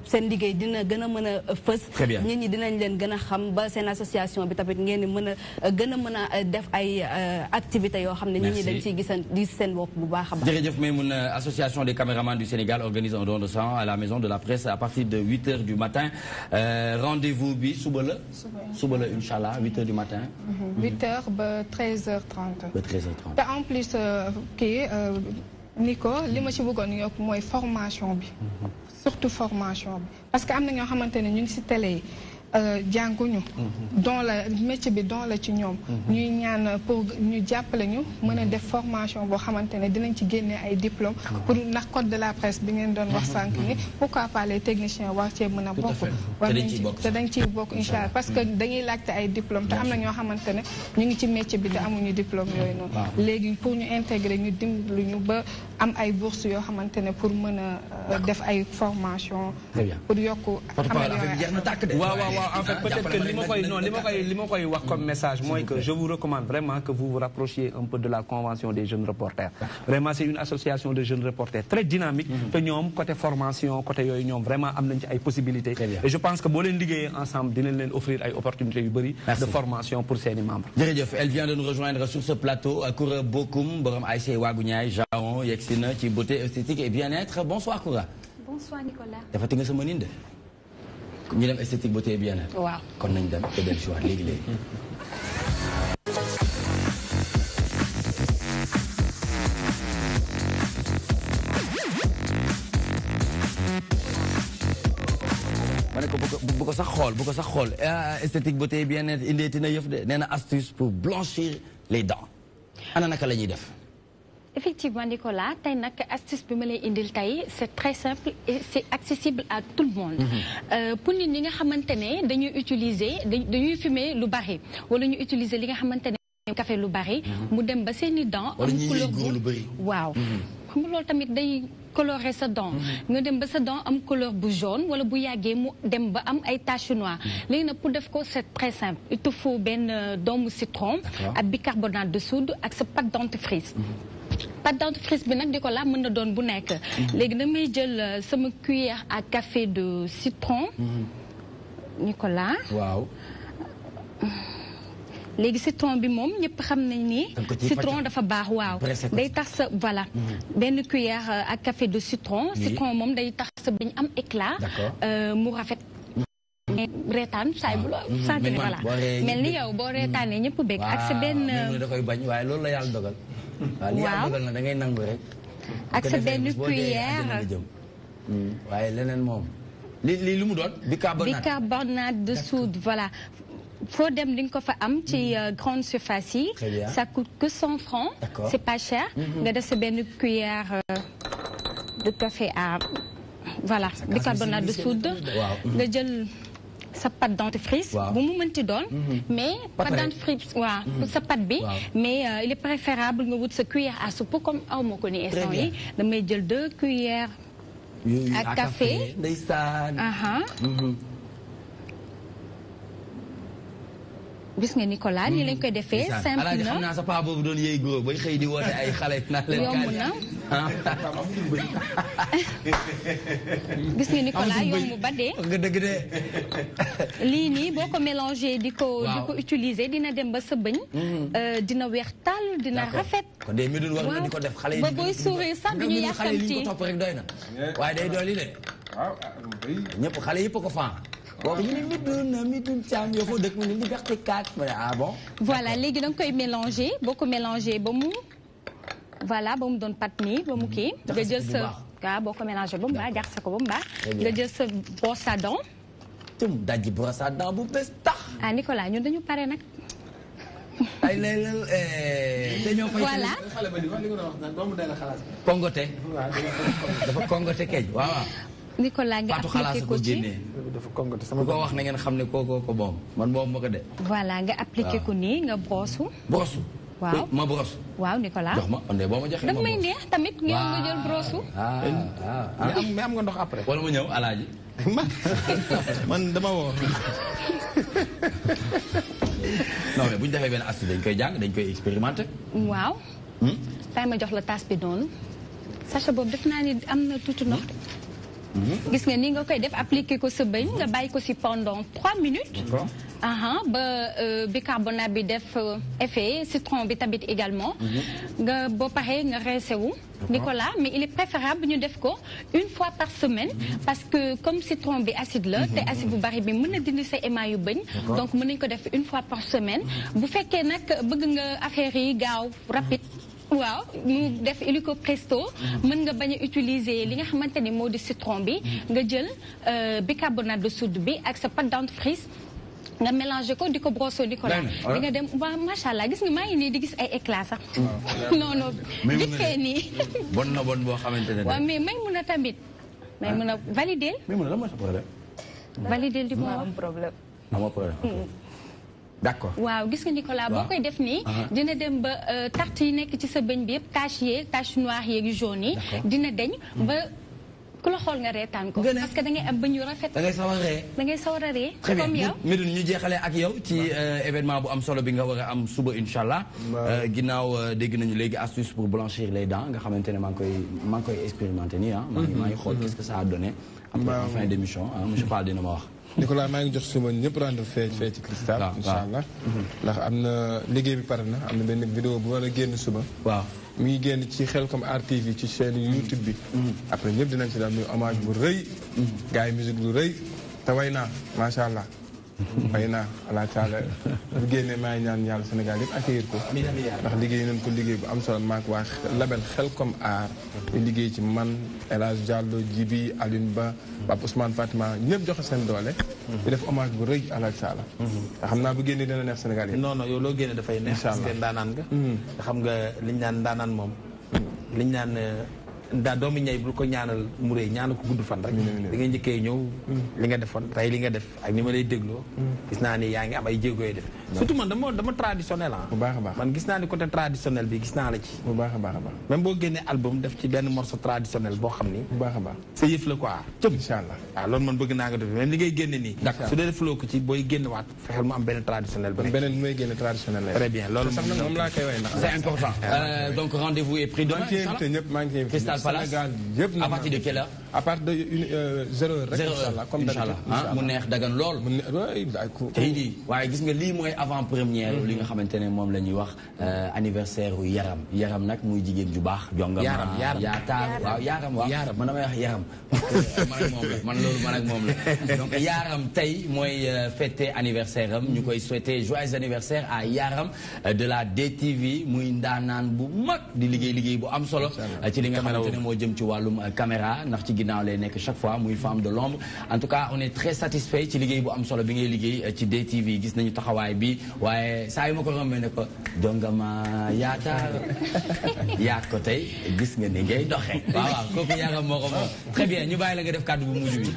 seen liggéey dina gën a mën a fës nit ñi dinañ leen gën a xam ba seen association bi tamit ngeen di mën a gën a mën a def ay activités yoo xam ne nit ñi dañ ciy gis seen bopp bu baax a baax. jërëjëf Maïmouna, association des caméramans du Sénégal organise un don de sang à la maison de la presse à partir de 8h du matin. Rendez-vous bi suba la inchallah 8h du matin. 8h ba 13h30. ba 13h30. te en plus Nico li ma ci bëggoon yokk mooy formation bi. surtout formation bi parce que am na ñoo xamante ne ñu ngi ci télé yi. jànguñu don la métier bi don la ci ñoom ñuy ñaan pour ñu jàppale ñu mën a def formation boo xamante ne dinañ ci génnee ay diplôme pour ndax code de la presse bi ngeen doon wax sànq ni pourquoi pas les techniciens war cee mën a bokk war nañ ci te dañ ciy bokk incha allah parce que dañuy laajte ay diplôme te am na ñoo xamante ne ñu ngi ci métier bi te amuñu diplôme yooyu noonu léegi pour ñu intégrer ñu dimbali ñu ba am ay bourses yoo xamante ne pour mën a def ay formation pour yokku en fait peut-être que li ma koy wax comme message mooy que je vous recommande vraiment que vous vous rapprochiez un peu de la convention des jeunes reporters. Vraiment c'est une association de jeunes reporters très dynamique te ñoom côté formation côté yooyu ñoom vraiment am nañ ci ay possibilités et je pense que boo leen liggéeyee ensemble dinañ leen offrir ay opportunités yu bëri de formation pour seeni membres. jërëjëf elle vient de nous rejoindre sur ce plateau Koura Bokoum borom Aïssé Waguñaay Jaon yegsi na ci beauté esthétique et bien-être. Bonsoir Koura. Bonsoir Nicolas. defati nga sa mënin de ñu dem esthétique beauté et bien-être. waaw kon nañ dem te dem si waat léegi-léegi. ma ne ko bu ko sax xool esthétique beauté et bien-être indeeti na yëf de nee na astuce pour blanchir les dents ana naka la ñuy def. Effectivement Nicolas tey nag astuce bi ma lay indil tey c'est très simple et c'est accessible à tout le monde. Pour nit ñi nga xamante ne dañuy fumer lu bari wala ñu utiliser li nga xamante ne café lu bari. mu dem ba seeni dents am couleur bu waaw. xam nga loolu tamit day colorer sa dent. nga dem ba sa dent am couleur bu jaune wala bu yàggee mu dem ba am ay taches noires. léegi nag pour def ko c'est très simple il te faut benn doomu citron. ak bicarbonate de soude ak sa pâte dentifrice. pâte dentifrice bi nag di ko laa mën na doon bu nekk. léegi damay jël sama cuillère à café de citron. Nicolas. waaw. léegi citron bi moom ñëpp xam nañ ni. citron dafa baax waaw. day tax sa voilà. benn cuillère à café de citron. citron moom day tax sa biñ am éclat. mu rafet. reetaan saay bu la sant ni voilà mel ni yow boo reetaanee ñëpp bëgg ak sa benn. da koy bañ waaye loolu la yàlla dogal. waaw li yàlla dogal na da ngay nangu rek. ak sa benn cuillère. waaye leneen moom. li lu mu doon. bicarbonate de soude voilà. foo dem di nga ko fa am ci grande surface yi. ça coûte que 100 francs. c'est pas cher. nga def sa benn cuillère de café à voilà bicarbonate de soude. nga jël sa pâte dentifrice. bu mu mënti doon. mais pâte dentifrice waaw sa pâte bi. mais il est préférable nga wut sa cuillère à soupe comme aw ma ko ni instant yi damay jël 2 cuillères. à café ndeysaan. gis nga Nicolas nii lañ koy defee. simple na xam naa sa paa boobu doon yëy góor bay xëy di woote ay xale naa leen. yomb na. gis nga Nicolas yomb ba dee. nga dëgg de. lii nii boo ko mélangé di ko utiliser dina dem ba sa bëñ. dina weex tàll dina rafet. kon de mi dul war na di ko def xale yi. ba booy sourire sax du ñu yàkkamti. xale yi ñu ko topp rek doy na. waaye day dolli de. ñëpp xale yëpp ko faa. bon mi dun caam yoo foo dëkk mu ne liberté 4 ah bon. voilà léegi da nga koy mélanger boo ko mélanger ba mu voilà ba mu doon pat nii ba mu kii. nga jël sa waaw boo ko mélanger ba mu baax jaxase ko ba mu baax. nga jël sa brosse à dents. dajji brosse à dents bu bees tax. ah Nicolas ñun dañu pare nag. ay léeg-léeg dañoo fay. voilà. kongote. dafa kongote keñ waaw. Nicolas nga appliqué ko ci ku ko wax na ngeen xam ne kookoo ko moom man moom ma ko de. voilà nga appliqué ko nii nga brosse. brosse. waaw ma brosse. waaw Nicolas. jox ma on est boo ma joxee ma daf may neex tamit ngeen nga jël brosse. mais am nga ndox après. wala ma ñëw alaaji. man dama woor. non mais bu ñu defee benn astuce dañ koy jàng dañ koy expérimenter. waaw. tay ma jox la tasse bi noonu. sachet boobu def naa ni am na tuuti ndox. gis nga ni nga koy def appliquer ko sa bëñ nga bàyyi ko si pendant 3 minutes. ba bicarbonate bi def effet citron bi tamit également. nga boo paree nga rincé wu. Nicolas mais il est préférable ñu def ko une fois par semaine. parce que comme citron bi acide la. te acide bu bari bi mën na dindi sa émail yu bëñ. donc mën nañu ko def une fois par semaine. bu fekkee nag bëgg nga affaire yi gaaw rapide. waaw mu def illico presto mën nga bañ a utiliser li nga xamante ni moo di citron bi nga jël bicarbonate de soude bi ak sa pâte dentifrice nga mélanger ko di ko brosser di ko la di nga dem waaw macha allah gis nga maa ngi nii di gis ay éclat sax non non vite fait nii bon na bon boo xamante ne waaw mais may mun a tamit may mun a valider may mun a la mooy sa problème valider di moo am problème amoo problème d'accord waaw gis nga Nicolas boo koy def nii dina dem ba tarte yi nekk ci sa bëñ bi yëpp tache noire yeeg yu jaune yi dina deñ ba ku la xool nga reetaan ko parce que da ngay am bëñ yu rafet da ngay sawar a ree da ngay sawar a ree très bien comme yow Médoune ñu jeexalee ak yow ci événement bu am solo bi nga war a am suba incha allah ginnaaw dégg nañu léegi astuce pour blanchir les dents nga xamante ne maa ngi koy expérimenté nii maa ngi xool qu'est-ce que ça a donné après en fin d'émission monsieur Fall dina ma wax Nicolas maa ngi jox suba ñëpp rendre fee ci cristal incha allah ndax am na liggéey bi pare na am na benn vidéo bu war a génn suba waaw mi ngi génn ci Khelcom Art TV ci chaîne YouTube bi après ñëpp dinañ ci daal muy hommage bu rëy gars yi musique bu rëy te way naa macha allah way naa ala taala bu génnee maa ngi ñaan yàlla Sénégal yëpp accueillir ko ndax liggéey nañ ko liggéey bu am solo maak waa label Khelcom Art di liggéey ci man El Hadj Diallo Djibi Aline Ba Pape Ousmane Fatima ñëpp joxe seen doole di def hommage bu rëy ala taala te xam naa bu génnee dina neex Sénégal yëpp non non yow loo génne dafay neex parce que ndaanaan nga te xam nga liñ naan ndaanaan moom liñ naan daa doomu ñay bul ko ñaanal mu rëy ñaanal ko gudd fan rek da ngay njëkkee ñëw li nga defoon tey li nga def ak ni ma lay dégloo gis naa ni yaa ngi am ay jéego yooyu def surtout man dama traditionnel bu baax a baax man gis naa ni côté traditionnel bi gis naa la ci bu baax a baax a baax même boo génnee album def ci benn morceau traditionnel boo xam ni bu baax a baax sa yëf la quoi incha allah waaw loolu man bëgg naa nga def même li ngay génne nii su dee defloo ko ci booy génn waat fexeel mu am benn traditionnel bi beneen bi may génne traditionnel la très bien loolu sax nag moom laa koy way ndax c'est important donc rendez-vous est pris demain maa ngi invité Crystal Palace à partir de quelle heure à partir de 0 heure rek inchallah comme inchallah mu neex dagan lool tey di waaye gis nga lii mooy avant première li nga xamante ne moom la ñuy wax anniversaire u yaram nag muy jigéen ju baax jongama yaataar waaw yaram man damay wax yaram man ak moom la man loolu man ak moom la donc yaram tey mooy fêté anniversaire am ñu koy souhaité joyeux anniversaire à yaram de la DTV muy ndaanaan bu mag di liggéey bu am solo ci li nga xamante ne moo jëm ci wàllum caméra ndax ci ginnaaw lay nekk chaque fois muy femme de l'ombre en tout cas on est très satisfait ci liggéey bu am solo bi ngay liggéey ci DTV gis nañu taxawaay bi waaye saa yu ma ko rombee ne ko jongama yaataar yaat ko tey gis nga ni ngay doxee waaw kooku yaram moo ko moom très bien ñu bàyyi la nga def kàddu bu mujj bi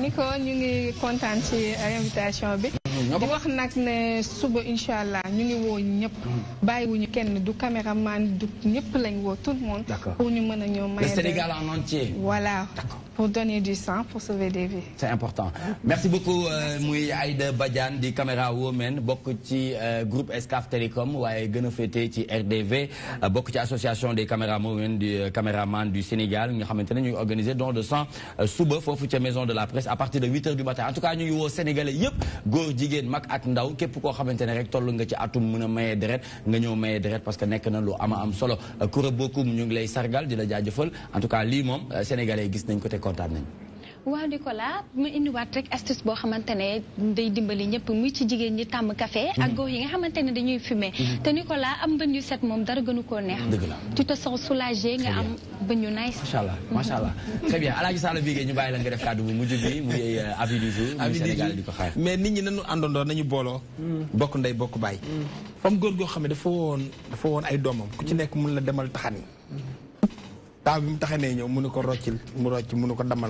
Nico ñu ngi kontaan ci invitation bi di wax nag ne suba incha allah ñu ngi woo ñëpp bàyyiwuñu kenn du caméraman du ñëpp lañ woo tout le monde pour ñu mën a ñëw le Sénégal en entier voilà pour donner du sang pour sauver des vies c'est important merci beaucoup muy Aïda Badiane di caméra woman bokk ci groupe Excaf Télécom waaye gën a féete ci RDV bokk ci association des caméramans du Sénégal nga xamante ne ñu ngi organiser don de sang suba foofu ca maison de la presse à partir de 8h du matin en tout cas ñu ngi woo sénégalais yëpp góor jigéen mag ak ndaw képp koo xamante ne rek toll nga ci atum mën a maye deret nga ñëw maye deret parce que nekk na lu ama am solo Koura Bokoum ñu ngi lay sargal di la jaajëfal en tout cas lii moom sénégalais gis nañ ko te kontaan nañ waaw Nicolas ma indiwaat rek astuce boo xamante ne day dimbali ñëpp muy ci jigéen ñi tàmm café ak góor yi nga xamante ne dañuy fumer te Nicolas am bëñ yu set moom dara gënu koo neex dëgg la tu te sens soulagé nga am bëñ yu nice macha allah très bien Alaaji Sall Bigué ñu bàyyi la nga def kàddu bu mujj bi muy avis du jour muy Sénégal di ko xaar mais nit ñi nañu àndandoor nañu booloo bokk ndey bokk baay fam góor goo xam ne dafa woon ay doomam ku ci nekk mun la demal taxani taaw bi mu taxanee ñëw mu ne ko roccil mu rocc mu ne ko damal